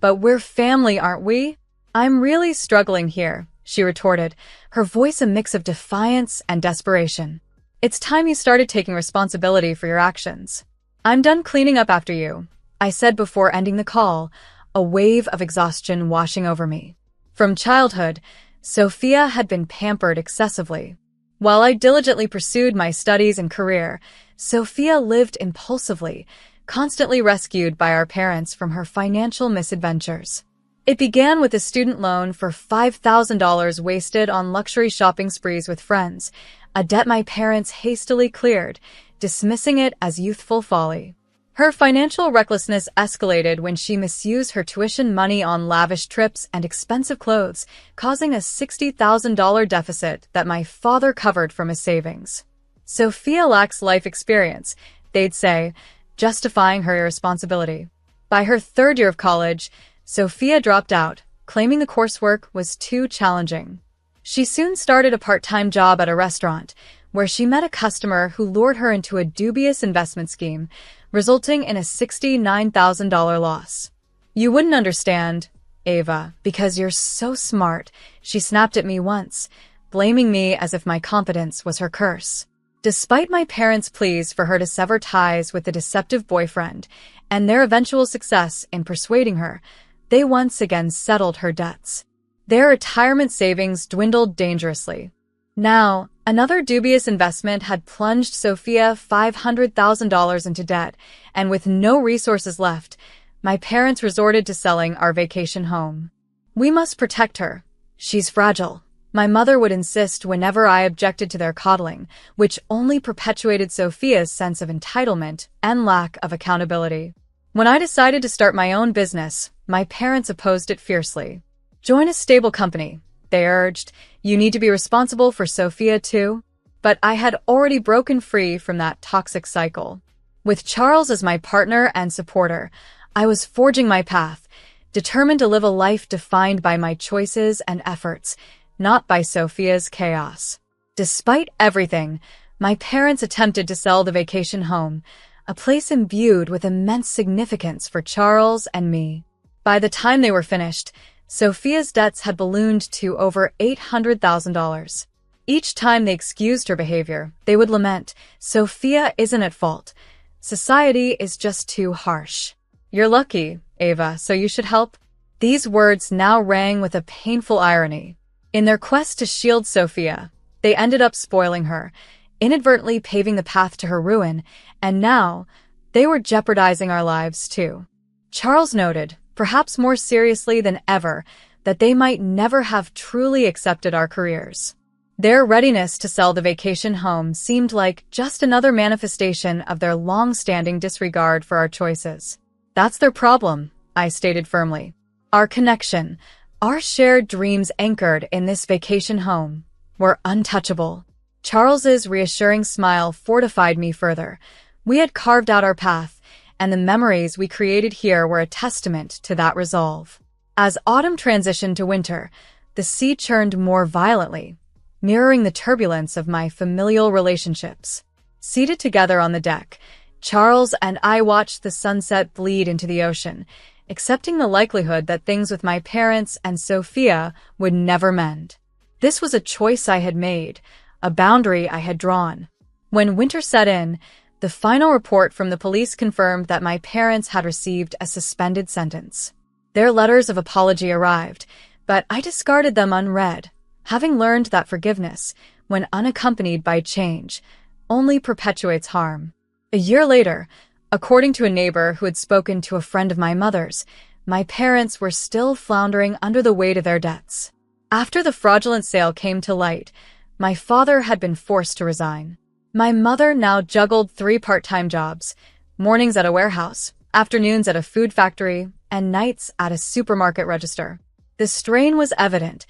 But we're family, aren't we? I'm really struggling here, she retorted, her voice a mix of defiance and desperation. It's time you started taking responsibility for your actions. I'm done cleaning up after you, I said before ending the call, a wave of exhaustion washing over me. From childhood, Sophia had been pampered excessively. While I diligently pursued my studies and career, Sophia lived impulsively, constantly rescued by our parents from her financial misadventures. It began with a student loan for $5,000 wasted on luxury shopping sprees with friends, a debt my parents hastily cleared, dismissing it as youthful folly. Her financial recklessness escalated when she misused her tuition money on lavish trips and expensive clothes, causing a $60,000 deficit that my father covered from his savings. Sophia lacks life experience, they'd say, justifying her irresponsibility. By her third year of college, Sophia dropped out, claiming the coursework was too challenging. She soon started a part-time job at a restaurant, where she met a customer who lured her into a dubious investment scheme, resulting in a $69,000 loss. You wouldn't understand, Ava, because you're so smart, she snapped at me once, blaming me as if my competence was her curse. Despite my parents' pleas for her to sever ties with the deceptive boyfriend, and their eventual success in persuading her, they once again settled her debts. Their retirement savings dwindled dangerously. Now, another dubious investment had plunged Sophia $500,000 into debt, and with no resources left, my parents resorted to selling our vacation home. We must protect her. She's fragile. My mother would insist whenever I objected to their coddling, which only perpetuated Sophia's sense of entitlement and lack of accountability. When I decided to start my own business, my parents opposed it fiercely. Join a stable company, they urged. You need to be responsible for Sophia too. But I had already broken free from that toxic cycle. With Charles as my partner and supporter, I was forging my path, determined to live a life defined by my choices and efforts, not by Sophia's chaos. Despite everything, my parents attempted to sell the vacation home, a place imbued with immense significance for Charles and me. By the time they were finished, Sophia's debts had ballooned to over $800,000. Each time they excused her behavior, they would lament, "Sophia isn't at fault. Society is just too harsh. You're lucky, Ava, so you should help." These words now rang with a painful irony. In their quest to shield Sophia, they ended up spoiling her, inadvertently paving the path to her ruin, and now they were jeopardizing our lives too. Charles noted, perhaps more seriously than ever, that they might never have truly accepted our careers. Their readiness to sell the vacation home seemed like just another manifestation of their long-standing disregard for our choices. That's their problem, I stated firmly. Our connection, our shared dreams anchored in this vacation home, were untouchable. Charles's reassuring smile fortified me further. We had carved out our path, and the memories we created here were a testament to that resolve. As autumn transitioned to winter, the sea churned more violently, mirroring the turbulence of my familial relationships. Seated together on the deck, Charles and I watched the sunset bleed into the ocean, accepting the likelihood that things with my parents and Sophia would never mend. This was a choice I had made, a boundary I had drawn. When winter set in, the final report from the police confirmed that my parents had received a suspended sentence. Their letters of apology arrived, but I discarded them unread, having learned that forgiveness, when unaccompanied by change, only perpetuates harm. A year later, according to a neighbor who had spoken to a friend of my mother's, my parents were still floundering under the weight of their debts. After the fraudulent sale came to light, my father had been forced to resign. My mother now juggled 3 part-time jobs, mornings at a warehouse, afternoons at a food factory, and nights at a supermarket register. The strain was evident.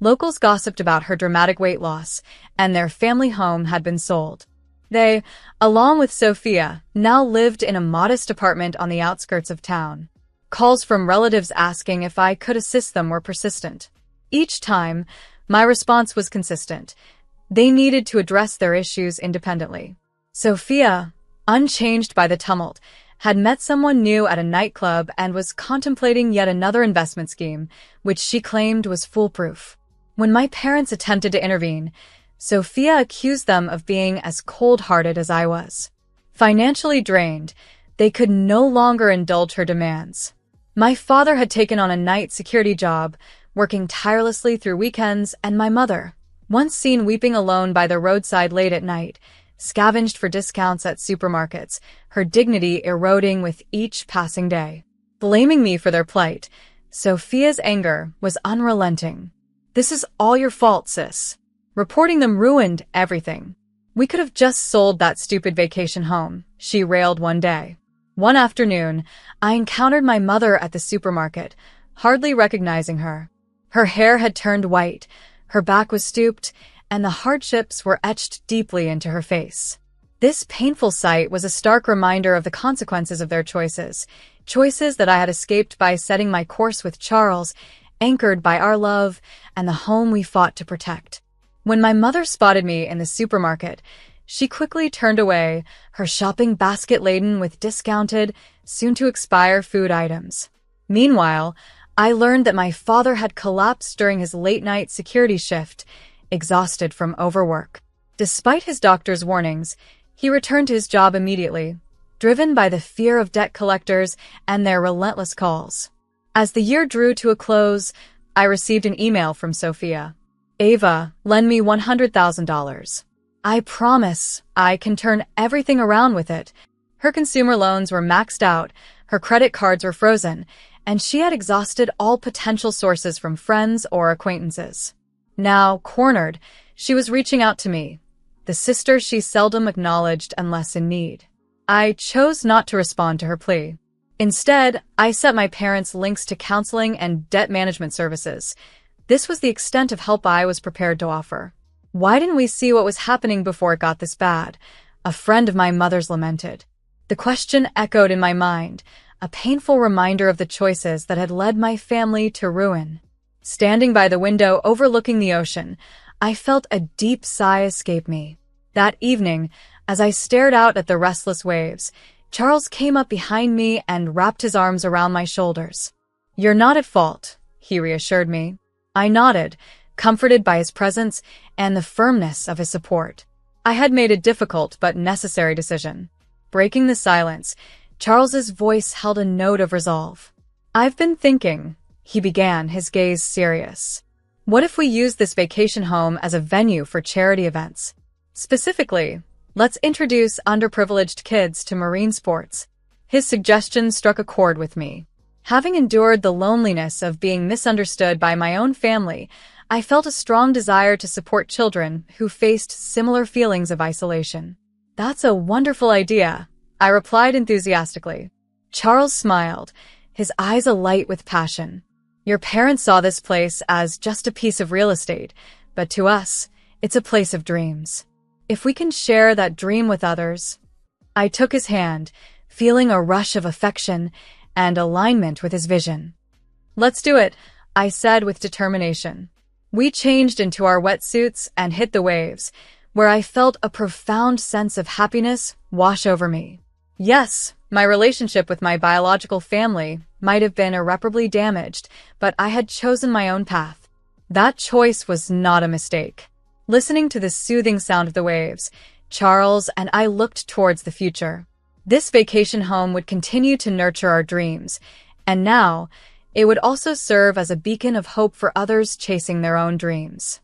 Locals gossiped about her dramatic weight loss, and their family home had been sold. They, along with Sophia, now lived in a modest apartment on the outskirts of town. Calls from relatives asking if I could assist them were persistent. Each time, my response was consistent. They needed to address their issues independently. Sophia, unchanged by the tumult, had met someone new at a nightclub and was contemplating yet another investment scheme, which she claimed was foolproof. When my parents attempted to intervene, Sophia accused them of being as cold-hearted as I was. Financially drained, they could no longer indulge her demands. My father had taken on a night security job, working tirelessly through weekends, and my mother, once seen weeping alone by the roadside late at night, scavenged for discounts at supermarkets, her dignity eroding with each passing day. Blaming me for their plight, Sophia's anger was unrelenting. "This is all your fault, sis. Reporting them ruined everything. We could have just sold that stupid vacation home," she railed one day. One afternoon, I encountered my mother at the supermarket, hardly recognizing her. Her hair had turned white, her back was stooped, and the hardships were etched deeply into her face. This painful sight was a stark reminder of the consequences of their choices that I had escaped by setting my course with Charles, anchored by our love and the home we fought to protect. When my mother spotted me in the supermarket, she quickly turned away, her shopping basket laden with discounted, soon-to-expire food items. Meanwhile, I learned that my father had collapsed during his late-night security shift, exhausted from overwork. Despite his doctor's warnings, he returned to his job immediately, driven by the fear of debt collectors and their relentless calls. As the year drew to a close, I received an email from Sophia. "Ava, lend me $100,000. I promise I can turn everything around with it." Her consumer loans were maxed out, her credit cards were frozen, and she had exhausted all potential sources from friends or acquaintances. Now, cornered, she was reaching out to me, the sister she seldom acknowledged unless in need. I chose not to respond to her plea. Instead, I sent my parents links to counseling and debt management services. This was the extent of help I was prepared to offer. "Why didn't we see what was happening before it got this bad?" a friend of my mother's lamented. The question echoed in my mind, a painful reminder of the choices that had led my family to ruin. Standing by the window overlooking the ocean, I felt a deep sigh escape me. That evening, as I stared out at the restless waves, Charles came up behind me and wrapped his arms around my shoulders. "You're not at fault," he reassured me. I nodded, comforted by his presence and the firmness of his support. I had made a difficult but necessary decision. Breaking the silence, Charles's voice held a note of resolve. "I've been thinking," he began, his gaze serious. "What if we use this vacation home as a venue for charity events? Specifically, let's introduce underprivileged kids to marine sports." His suggestion struck a chord with me. Having endured the loneliness of being misunderstood by my own family, I felt a strong desire to support children who faced similar feelings of isolation. "That's a wonderful idea," I replied enthusiastically. Charles smiled, his eyes alight with passion. "Your parents saw this place as just a piece of real estate, but to us, it's a place of dreams. If we can share that dream with others..." I took his hand, feeling a rush of affection and alignment with his vision. "Let's do it," I said with determination. We changed into our wetsuits and hit the waves, where I felt a profound sense of happiness wash over me. Yes, my relationship with my biological family might have been irreparably damaged, but I had chosen my own path. That choice was not a mistake. Listening to the soothing sound of the waves, Charles and I looked towards the future. This vacation home would continue to nurture our dreams, and now it would also serve as a beacon of hope for others chasing their own dreams.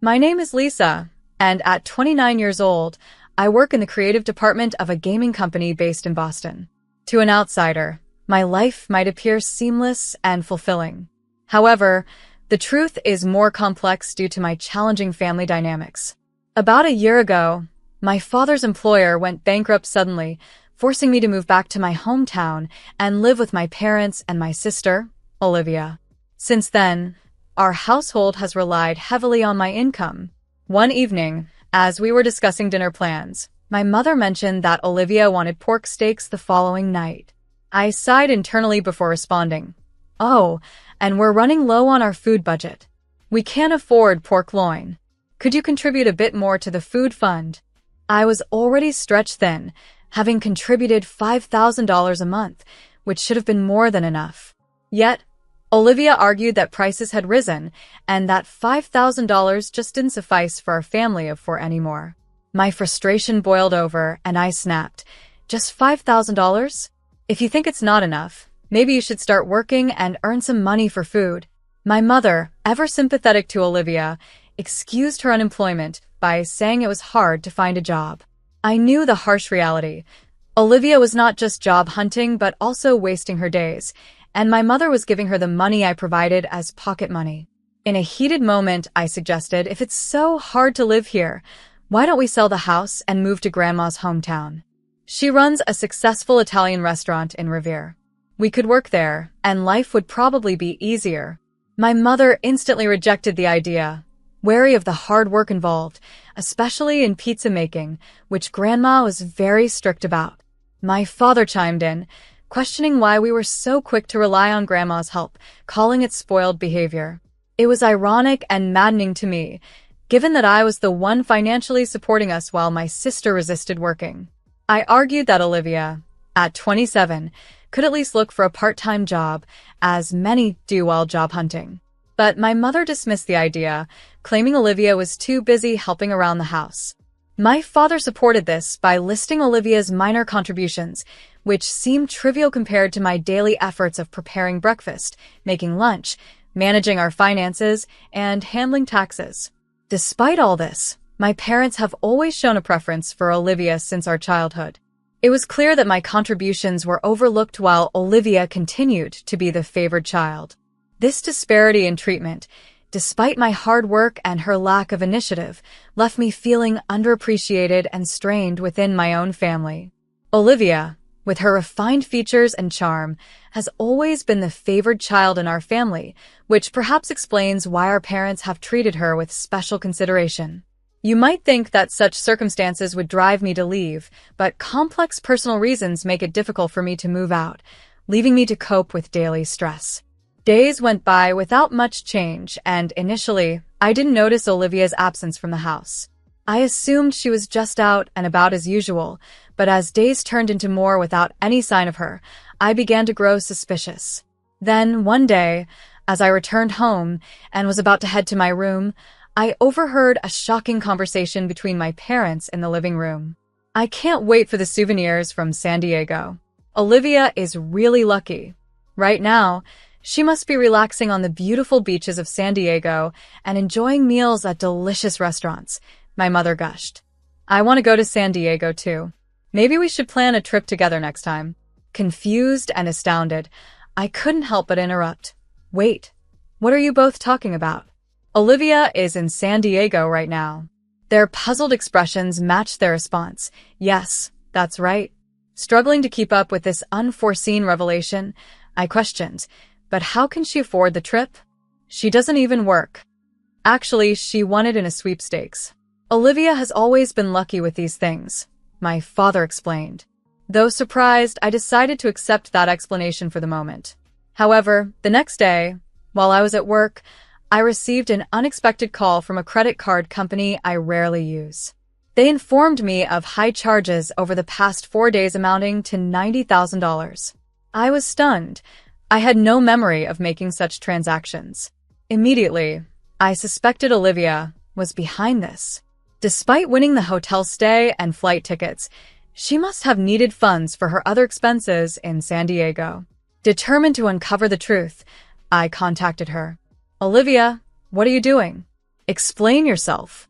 My name is Lisa, and at 29 years old, I work in the creative department of a gaming company based in Boston. To an outsider, my life might appear seamless and fulfilling. However, the truth is more complex due to my challenging family dynamics. About a year ago, my father's employer went bankrupt suddenly, forcing me to move back to my hometown and live with my parents and my sister, Olivia. Since then, our household has relied heavily on my income. One evening, as we were discussing dinner plans, My mother mentioned that Olivia wanted pork steaks the following night. I sighed internally before responding. Oh, and we're running low on our food budget. We can't afford pork loin. Could you contribute a bit more to the food fund? I was already stretched thin, having contributed $5,000 a month, which should have been more than enough. Yet, Olivia argued that prices had risen and that $5,000 just didn't suffice for our family of four anymore. My frustration boiled over and I snapped. Just $5,000? If you think it's not enough, maybe you should start working and earn some money for food. My mother, ever sympathetic to Olivia, excused her unemployment by saying it was hard to find a job. I knew the harsh reality. Olivia was not just job hunting but also wasting her days, and my mother was giving her the money I provided as pocket money. In a heated moment, I suggested, if it's so hard to live here, why don't we sell the house and move to Grandma's hometown? She runs a successful Italian restaurant in Revere. We could work there, and life would probably be easier. My mother instantly rejected the idea, wary of the hard work involved, especially in pizza making, which Grandma was very strict about. My father chimed in, questioning why we were so quick to rely on Grandma's help, calling it spoiled behavior. It was ironic and maddening to me, given that I was the one financially supporting us while my sister resisted working. I argued that Olivia, at 27, could at least look for a part-time job, as many do while job hunting. But my mother dismissed the idea, claiming Olivia was too busy helping around the house. My father supported this by listing Olivia's minor contributions, which seemed trivial compared to my daily efforts of preparing breakfast, making lunch, managing our finances, and handling taxes. Despite all this, my parents have always shown a preference for Olivia since our childhood. It was clear that my contributions were overlooked while Olivia continued to be the favored child. This disparity in treatment, despite my hard work and her lack of initiative, left me feeling underappreciated and strained within my own family. Olivia, with her refined features and charm, has always been the favored child in our family, which perhaps explains why our parents have treated her with special consideration. You might think that such circumstances would drive me to leave, but complex personal reasons make it difficult for me to move out, leaving me to cope with daily stress. Days went by without much change, and initially, I didn't notice Olivia's absence from the house. I assumed she was just out and about as usual, but as days turned into more without any sign of her, I began to grow suspicious. Then, one day, as I returned home and was about to head to my room, I overheard a shocking conversation between my parents in the living room. I can't wait for the souvenirs from San Diego. Olivia is really lucky. Right now, she must be relaxing on the beautiful beaches of San Diego and enjoying meals at delicious restaurants, my mother gushed. I want to go to San Diego too. Maybe we should plan a trip together next time. Confused and astounded, I couldn't help but interrupt. Wait, what are you both talking about? Olivia is in San Diego right now. Their puzzled expressions matched their response. Yes, that's right. Struggling to keep up with this unforeseen revelation, I questioned, but how can she afford the trip? She doesn't even work. Actually, she won it in a sweepstakes. Olivia has always been lucky with these things, my father explained. Though surprised, I decided to accept that explanation for the moment. However, the next day, while I was at work, I received an unexpected call from a credit card company I rarely use. They informed me of high charges over the past 4 days amounting to $90,000. I was stunned. I had no memory of making such transactions. Immediately, I suspected Olivia was behind this. Despite winning the hotel stay and flight tickets, she must have needed funds for her other expenses in San Diego. Determined to uncover the truth, I contacted her. Olivia, what are you doing? Explain yourself.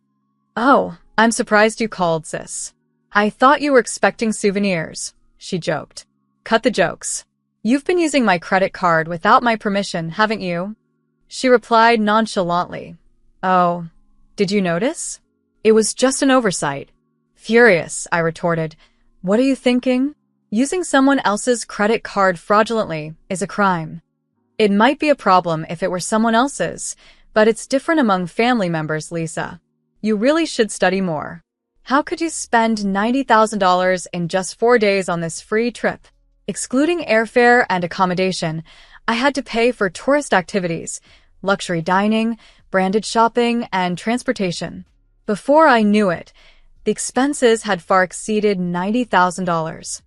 Oh, I'm surprised you called, sis. I thought you were expecting souvenirs, she joked. Cut the jokes. You've been using my credit card without my permission, haven't you? She replied nonchalantly. Oh, did you notice? It was just an oversight. Furious, I retorted. What are you thinking? Using someone else's credit card fraudulently is a crime. It might be a problem if it were someone else's, but it's different among family members, Lisa. You really should study more. How could you spend $90,000 in just 4 days on this free trip? Excluding airfare and accommodation, I had to pay for tourist activities, luxury dining, branded shopping, and transportation. Before I knew it, the expenses had far exceeded $90,000.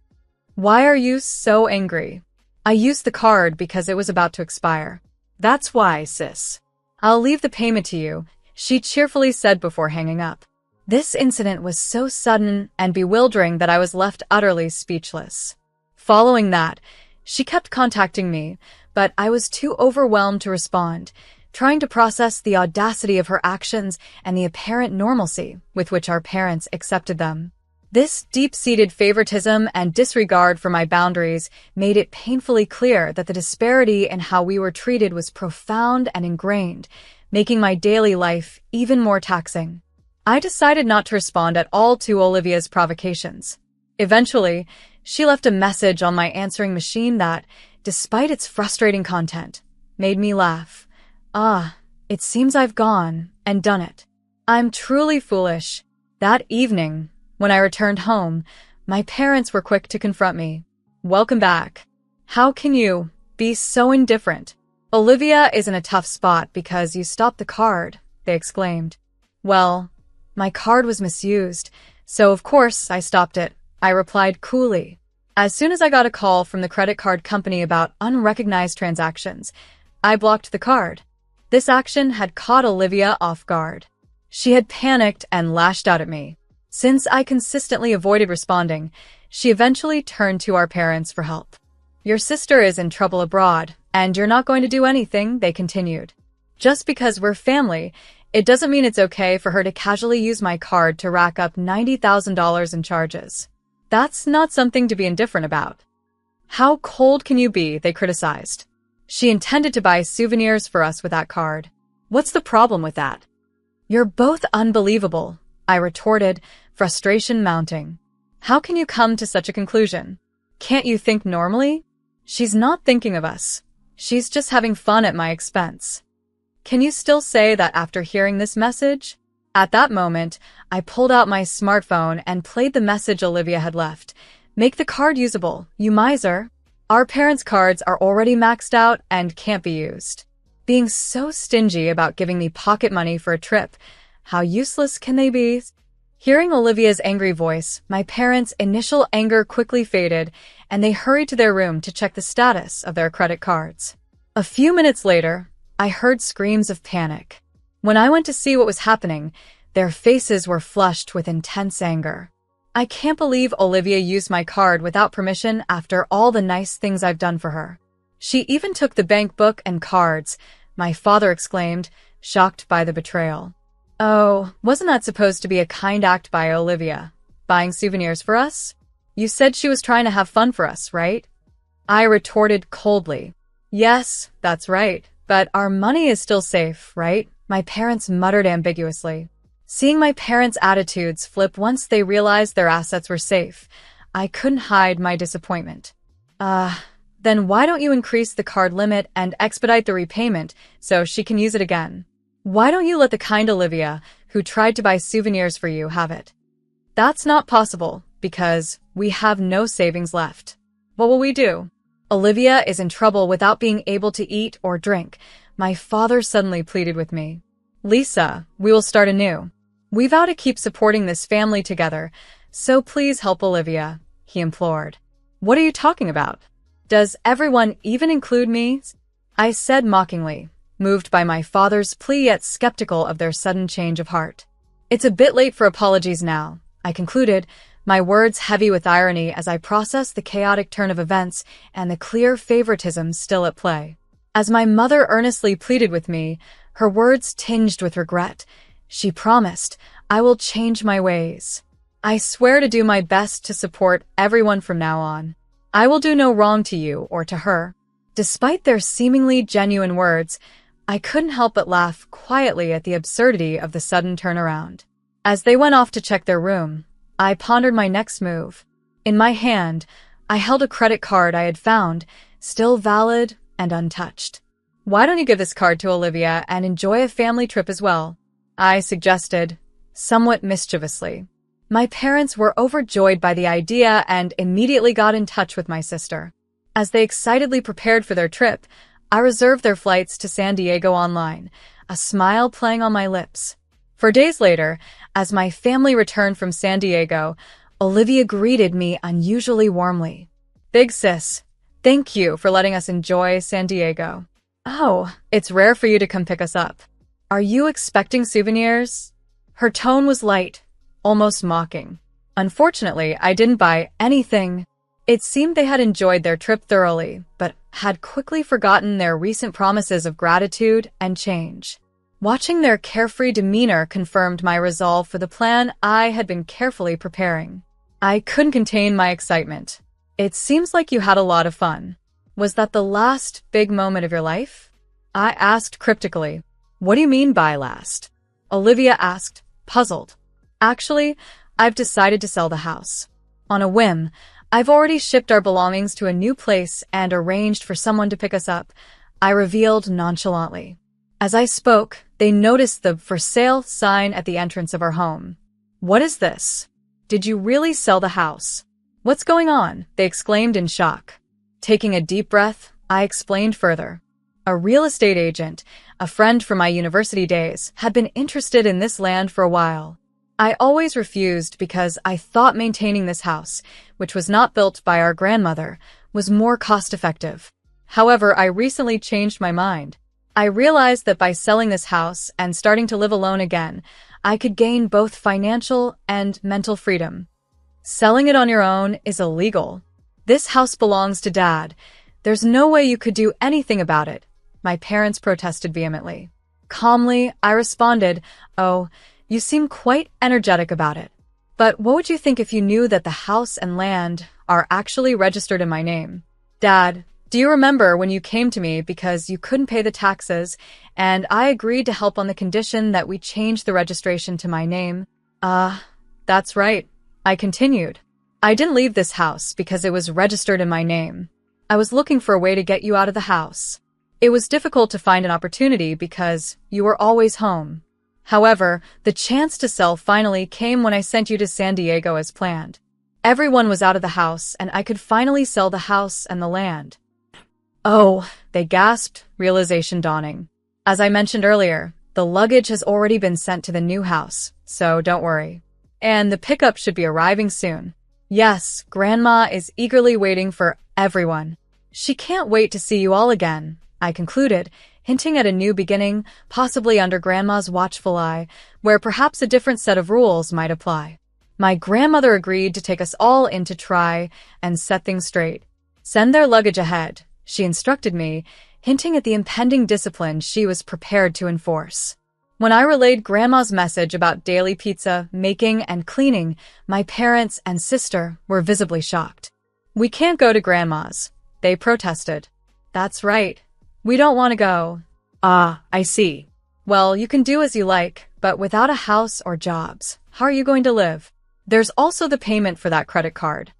Why are you so angry? I used the card because it was about to expire. That's why, sis. I'll leave the payment to you, she cheerfully said before hanging up. This incident was so sudden and bewildering that I was left utterly speechless. Following that, she kept contacting me, but I was too overwhelmed to respond, trying to process the audacity of her actions and the apparent normalcy with which our parents accepted them. This deep-seated favoritism and disregard for my boundaries made it painfully clear that the disparity in how we were treated was profound and ingrained, making my daily life even more taxing. I decided not to respond at all to Olivia's provocations. Eventually, she left a message on my answering machine that, despite its frustrating content, made me laugh. It seems I've gone and done it. I'm truly foolish. That evening, when I returned home, my parents were quick to confront me. Welcome back. How can you be so indifferent? Olivia is in a tough spot because you stopped the card, they exclaimed. Well, my card was misused, so of course I stopped it, I replied coolly. As soon as I got a call from the credit card company about unrecognized transactions, I blocked the card. This action had caught Olivia off guard. She had panicked and lashed out at me. Since I consistently avoided responding, she eventually turned to our parents for help. Your sister is in trouble abroad, and you're not going to do anything, they continued. Just because we're family, it doesn't mean it's okay for her to casually use my card to rack up $90,000 in charges. That's not something to be indifferent about. How cold can you be, they criticized. She intended to buy souvenirs for us with that card. What's the problem with that? You're both unbelievable, I retorted, frustration mounting. How can you come to such a conclusion? Can't you think normally? She's not thinking of us. She's just having fun at my expense. Can you still say that after hearing this message? At that moment, I pulled out my smartphone and played the message Olivia had left. Make the card usable, you miser. Our parents' cards are already maxed out and can't be used. Being so stingy about giving me pocket money for a trip, how useless can they be? Hearing Olivia's angry voice, my parents' initial anger quickly faded, and they hurried to their room to check the status of their credit cards. A few minutes later, I heard screams of panic. When I went to see what was happening, their faces were flushed with intense anger. I can't believe Olivia used my card without permission after all the nice things I've done for her. She even took the bank book and cards, my father exclaimed, shocked by the betrayal. Oh, wasn't that supposed to be a kind act by Olivia? Buying souvenirs for us? You said she was trying to have fun for us, right? I retorted coldly. Yes, that's right, but our money is still safe, right? My parents muttered ambiguously. Seeing my parents' attitudes flip once they realized their assets were safe, I couldn't hide my disappointment. Then why don't you increase the card limit and expedite the repayment so she can use it again? Why don't you let the kind Olivia, who tried to buy souvenirs for you, have it? That's not possible, because we have no savings left. What will we do? Olivia is in trouble without being able to eat or drink. My father suddenly pleaded with me. Lisa, we will start anew. We vow to keep supporting this family together, so please help Olivia, he implored. What are you talking about? Does everyone even include me? I said mockingly, moved by my father's plea yet skeptical of their sudden change of heart. It's a bit late for apologies now, I concluded, my words heavy with irony as I processed the chaotic turn of events and the clear favoritism still at play. As my mother earnestly pleaded with me, her words tinged with regret, she promised, I will change my ways. I swear to do my best to support everyone from now on. I will do no wrong to you or to her. Despite their seemingly genuine words, I couldn't help but laugh quietly at the absurdity of the sudden turnaround. As they went off to check their room, I pondered my next move. In my hand, I held a credit card I had found, still valid and untouched. Why don't you give this card to Olivia and enjoy a family trip as well? I suggested, somewhat mischievously. My parents were overjoyed by the idea and immediately got in touch with my sister. As they excitedly prepared for their trip, I reserved their flights to San Diego online, a smile playing on my lips. 4 days later, as my family returned from San Diego, Olivia greeted me unusually warmly. "Big sis, thank you for letting us enjoy San Diego. Oh, it's rare for you to come pick us up. Are you expecting souvenirs?" Her tone was light, almost mocking. Unfortunately, I didn't buy anything. It seemed they had enjoyed their trip thoroughly, but had quickly forgotten their recent promises of gratitude and change. Watching their carefree demeanor confirmed my resolve for the plan I had been carefully preparing. I couldn't contain my excitement. "It seems like you had a lot of fun. Was that the last big moment of your life?" I asked cryptically. "What do you mean by last?" Olivia asked, puzzled. "Actually, I've decided to sell the house. On a whim, I've already shipped our belongings to a new place and arranged for someone to pick us up," I revealed nonchalantly. As I spoke, they noticed the "for sale" sign at the entrance of our home. "What is this? Did you really sell the house? What's going on?" they exclaimed in shock. Taking a deep breath, I explained further. A real estate agent, a friend from my university days, had been interested in this land for a while. I always refused because I thought maintaining this house, which was not built by our grandmother, was more cost-effective. However, I recently changed my mind. I realized that by selling this house and starting to live alone again, I could gain both financial and mental freedom. Selling it on your own is illegal. This house belongs to Dad. There's no way you could do anything about it, my parents protested vehemently. Calmly, I responded, "Oh, you seem quite energetic about it. But what would you think if you knew that the house and land are actually registered in my name? Dad, do you remember when you came to me because you couldn't pay the taxes, and I agreed to help on the condition that we change the registration to my name?" That's right," I continued. "I didn't leave this house because it was registered in my name. I was looking for a way to get you out of the house. It was difficult to find an opportunity because you were always home. However, the chance to sell finally came when I sent you to San Diego as planned. Everyone was out of the house, and I could finally sell the house and the land." "Oh," they gasped, realization dawning. "As I mentioned earlier, the luggage has already been sent to the new house, so don't worry. And the pickup should be arriving soon. Yes, Grandma is eagerly waiting for everyone. She can't wait to see you all again," I concluded, hinting at a new beginning, possibly under Grandma's watchful eye, where perhaps a different set of rules might apply. My grandmother agreed to take us all in to try and set things straight. "Send their luggage ahead," she instructed me, hinting at the impending discipline she was prepared to enforce. When I relayed Grandma's message about daily pizza making and cleaning, my parents and sister were visibly shocked. "We can't go to Grandma's," they protested. "That's right. We don't want to go." "Ah, I see. Well, you can do as you like, but without a house or jobs, how are you going to live? There's also the payment for that credit card.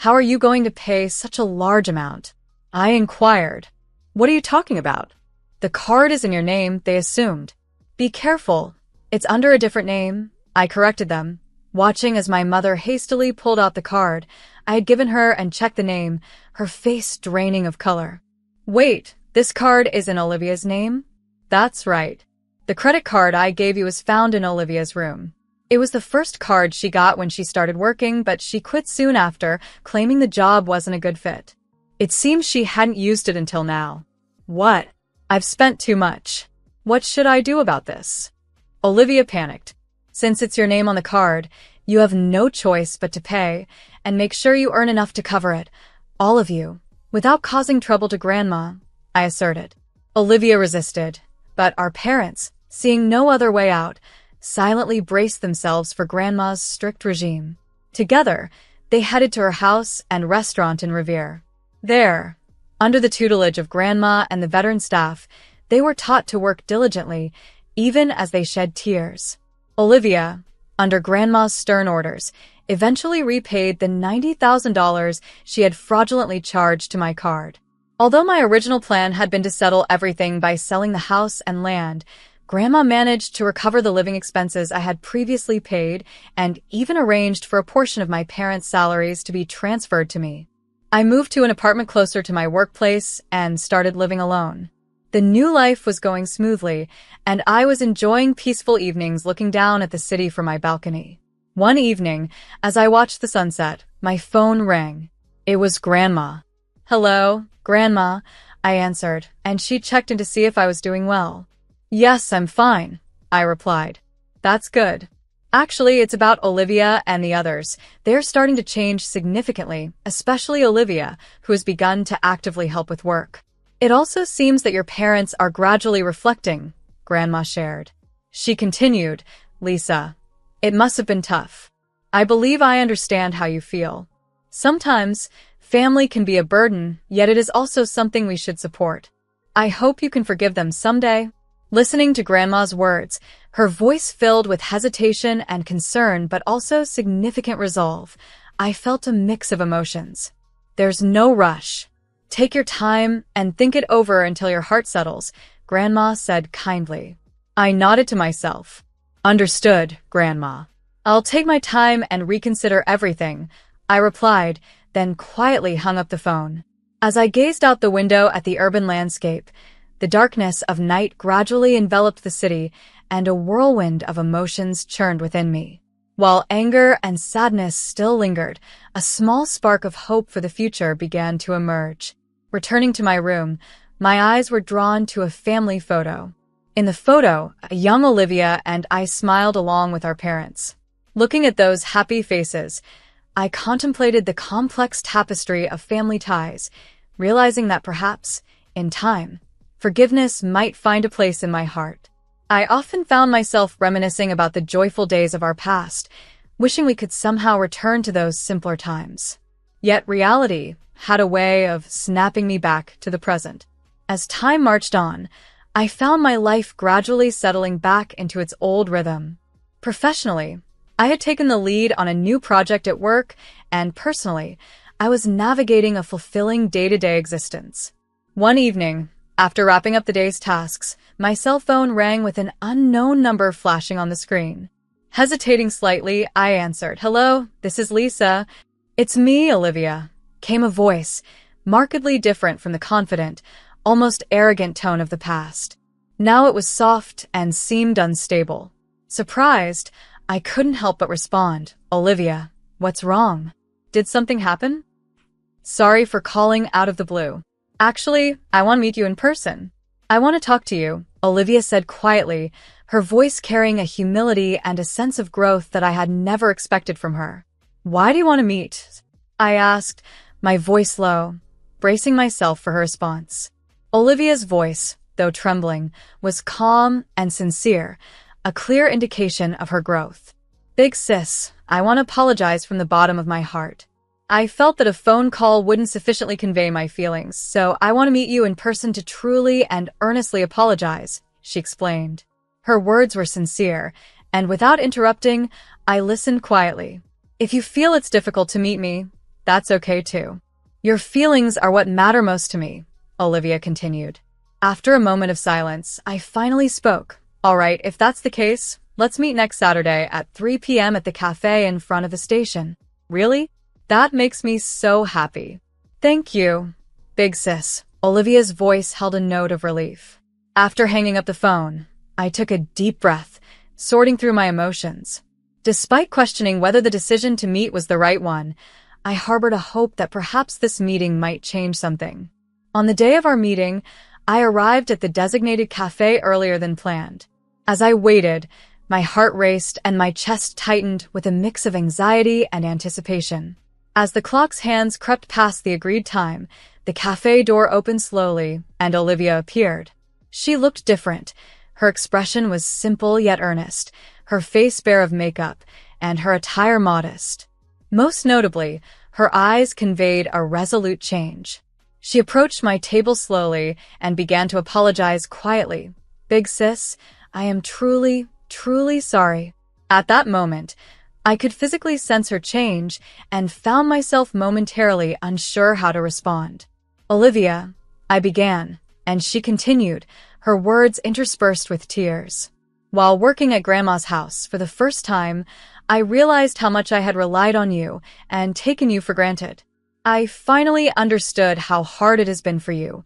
How are you going to pay such a large amount?" I inquired. "What are you talking about?" "The card is in your name," they assumed. "Be careful. It's under a different name," I corrected them, watching as my mother hastily pulled out the card I had given her and checked the name, her face draining of color. "Wait, this card is in Olivia's name?" "That's right. The credit card I gave you was found in Olivia's room. It was the first card she got when she started working, but she quit soon after, claiming the job wasn't a good fit. It seems she hadn't used it until now." "What? I've spent too much. What should I do about this?" Olivia panicked. "Since it's your name on the card, you have no choice but to pay, and make sure you earn enough to cover it. All of you, without causing trouble to Grandma," I asserted. Olivia resisted, but our parents, seeing no other way out, silently braced themselves for Grandma's strict regime. Together, they headed to her house and restaurant in Revere. There, under the tutelage of Grandma and the veteran staff, they were taught to work diligently, even as they shed tears. Olivia, under Grandma's stern orders, eventually repaid the $90,000 she had fraudulently charged to my card. Although my original plan had been to settle everything by selling the house and land, Grandma managed to recover the living expenses I had previously paid and even arranged for a portion of my parents' salaries to be transferred to me. I moved to an apartment closer to my workplace and started living alone. The new life was going smoothly, and I was enjoying peaceful evenings looking down at the city from my balcony. One evening, as I watched the sunset, my phone rang. It was Grandma. "Hello, Grandma," I answered, and she checked in to see if I was doing well. "Yes, I'm fine," I replied. "That's good. Actually, it's about Olivia and the others. They're starting to change significantly, especially Olivia, who has begun to actively help with work. It also seems that your parents are gradually reflecting," Grandma shared. She continued, "Lisa, it must have been tough. I believe I understand how you feel. Sometimes, family can be a burden, yet it is also something we should support. I hope you can forgive them someday." Listening to Grandma's words, her voice filled with hesitation and concern but also significant resolve, I felt a mix of emotions. "There's no rush. Take your time and think it over until your heart settles," Grandma said kindly. I nodded to myself. "Understood, Grandma. I'll take my time and reconsider everything," I replied, then quietly hung up the phone. As I gazed out the window at the urban landscape, the darkness of night gradually enveloped the city, and a whirlwind of emotions churned within me. While anger and sadness still lingered, a small spark of hope for the future began to emerge. Returning to my room, my eyes were drawn to a family photo. In the photo, a young Olivia and I smiled along with our parents. Looking at those happy faces, I contemplated the complex tapestry of family ties, realizing that perhaps, in time, forgiveness might find a place in my heart. I often found myself reminiscing about the joyful days of our past, wishing we could somehow return to those simpler times. Yet reality had a way of snapping me back to the present. As time marched on, I found my life gradually settling back into its old rhythm. Professionally, I had taken the lead on a new project at work, and personally, I was navigating a fulfilling day-to-day existence. One evening, after wrapping up the day's tasks, my cell phone rang with an unknown number flashing on the screen. Hesitating slightly, I answered. "Hello, this is Lisa." "It's me, Olivia," came a voice, markedly different from the confident, almost arrogant tone of the past. Now it was soft and seemed unstable. Surprised, I couldn't help but respond. "Olivia, what's wrong? Did something happen?" "Sorry for calling out of the blue. Actually, I want to meet you in person. I want to talk to you," Olivia said quietly, her voice carrying a humility and a sense of growth that I had never expected from her. "Why do you want to meet?" I asked, my voice low, bracing myself for her response. Olivia's voice, though trembling, was calm and sincere, a clear indication of her growth. "Big sis, I want to apologize from the bottom of my heart. I felt that a phone call wouldn't sufficiently convey my feelings, so I want to meet you in person to truly and earnestly apologize," she explained. Her words were sincere, and without interrupting, I listened quietly. "If you feel it's difficult to meet me, that's okay too. Your feelings are what matter most to me," Olivia continued. After a moment of silence, I finally spoke. "All right, if that's the case, let's meet next Saturday at 3 p.m. at the cafe in front of the station." "Really? That makes me so happy." "Thank you, big sis." Olivia's voice held a note of relief. After hanging up the phone, I took a deep breath, sorting through my emotions. Despite questioning whether the decision to meet was the right one, I harbored a hope that perhaps this meeting might change something. On the day of our meeting, I arrived at the designated cafe earlier than planned. As I waited, my heart raced and my chest tightened with a mix of anxiety and anticipation. As the clock's hands crept past the agreed time, the cafe door opened slowly, and Olivia appeared. She looked different. Her expression was simple yet earnest, her face bare of makeup, and her attire modest. Most notably, her eyes conveyed a resolute change. She approached my table slowly and began to apologize quietly. "Big sis, I am truly, truly sorry." At that moment, I could physically sense her change and found myself momentarily unsure how to respond. "Olivia," I began, and she continued, her words interspersed with tears. While working at Grandma's house for the first time, I realized how much I had relied on you and taken you for granted. I finally understood how hard it has been for you,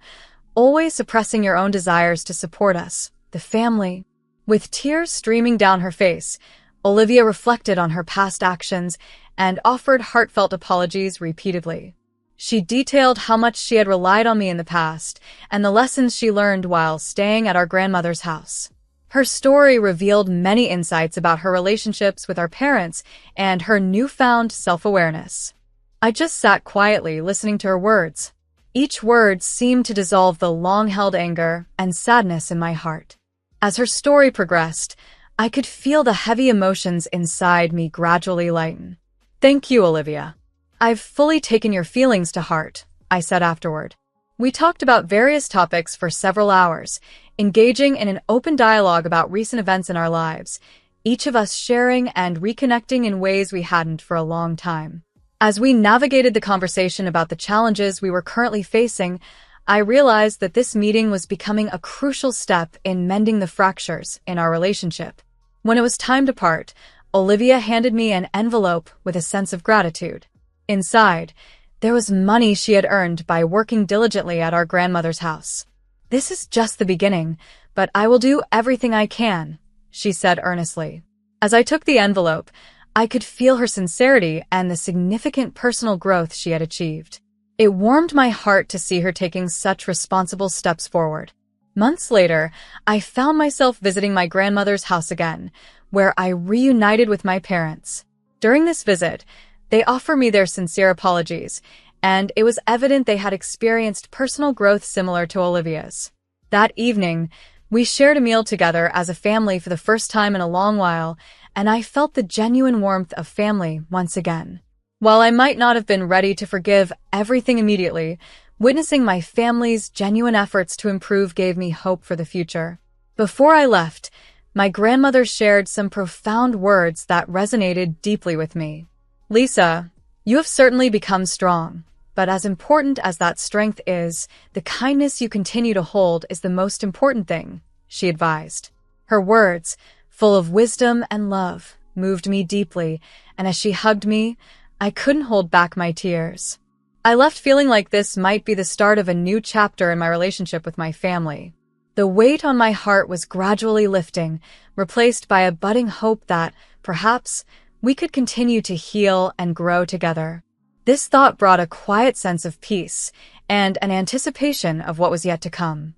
always suppressing your own desires to support us, the family. With tears streaming down her face, Olivia reflected on her past actions and offered heartfelt apologies repeatedly. She detailed how much she had relied on me in the past and the lessons she learned while staying at our grandmother's house. Her story revealed many insights about her relationships with our parents and her newfound self-awareness. I just sat quietly listening to her words. Each word seemed to dissolve the long-held anger and sadness in my heart. As her story progressed, I could feel the heavy emotions inside me gradually lighten. "Thank you, Olivia. I've fully taken your feelings to heart," I said afterward. We talked about various topics for several hours, engaging in an open dialogue about recent events in our lives, each of us sharing and reconnecting in ways we hadn't for a long time. As we navigated the conversation about the challenges we were currently facing, I realized that this meeting was becoming a crucial step in mending the fractures in our relationship. When it was time to part, Olivia handed me an envelope with a sense of gratitude. Inside, there was money she had earned by working diligently at our grandmother's house. "This is just the beginning, but I will do everything I can," she said earnestly. As I took the envelope, I could feel her sincerity and the significant personal growth she had achieved. It warmed my heart to see her taking such responsible steps forward. Months later, I found myself visiting my grandmother's house again, where I reunited with my parents. During this visit, they offered me their sincere apologies, and it was evident they had experienced personal growth similar to Olivia's. That evening, we shared a meal together as a family for the first time in a long while, and I felt the genuine warmth of family once again. While I might not have been ready to forgive everything immediately, witnessing my family's genuine efforts to improve gave me hope for the future. Before I left, my grandmother shared some profound words that resonated deeply with me. "Lisa, you have certainly become strong, but as important as that strength is, the kindness you continue to hold is the most important thing," she advised. Her words, full of wisdom and love, moved me deeply, and as she hugged me, I couldn't hold back my tears. I left feeling like this might be the start of a new chapter in my relationship with my family. The weight on my heart was gradually lifting, replaced by a budding hope that, perhaps, we could continue to heal and grow together. This thought brought a quiet sense of peace and an anticipation of what was yet to come.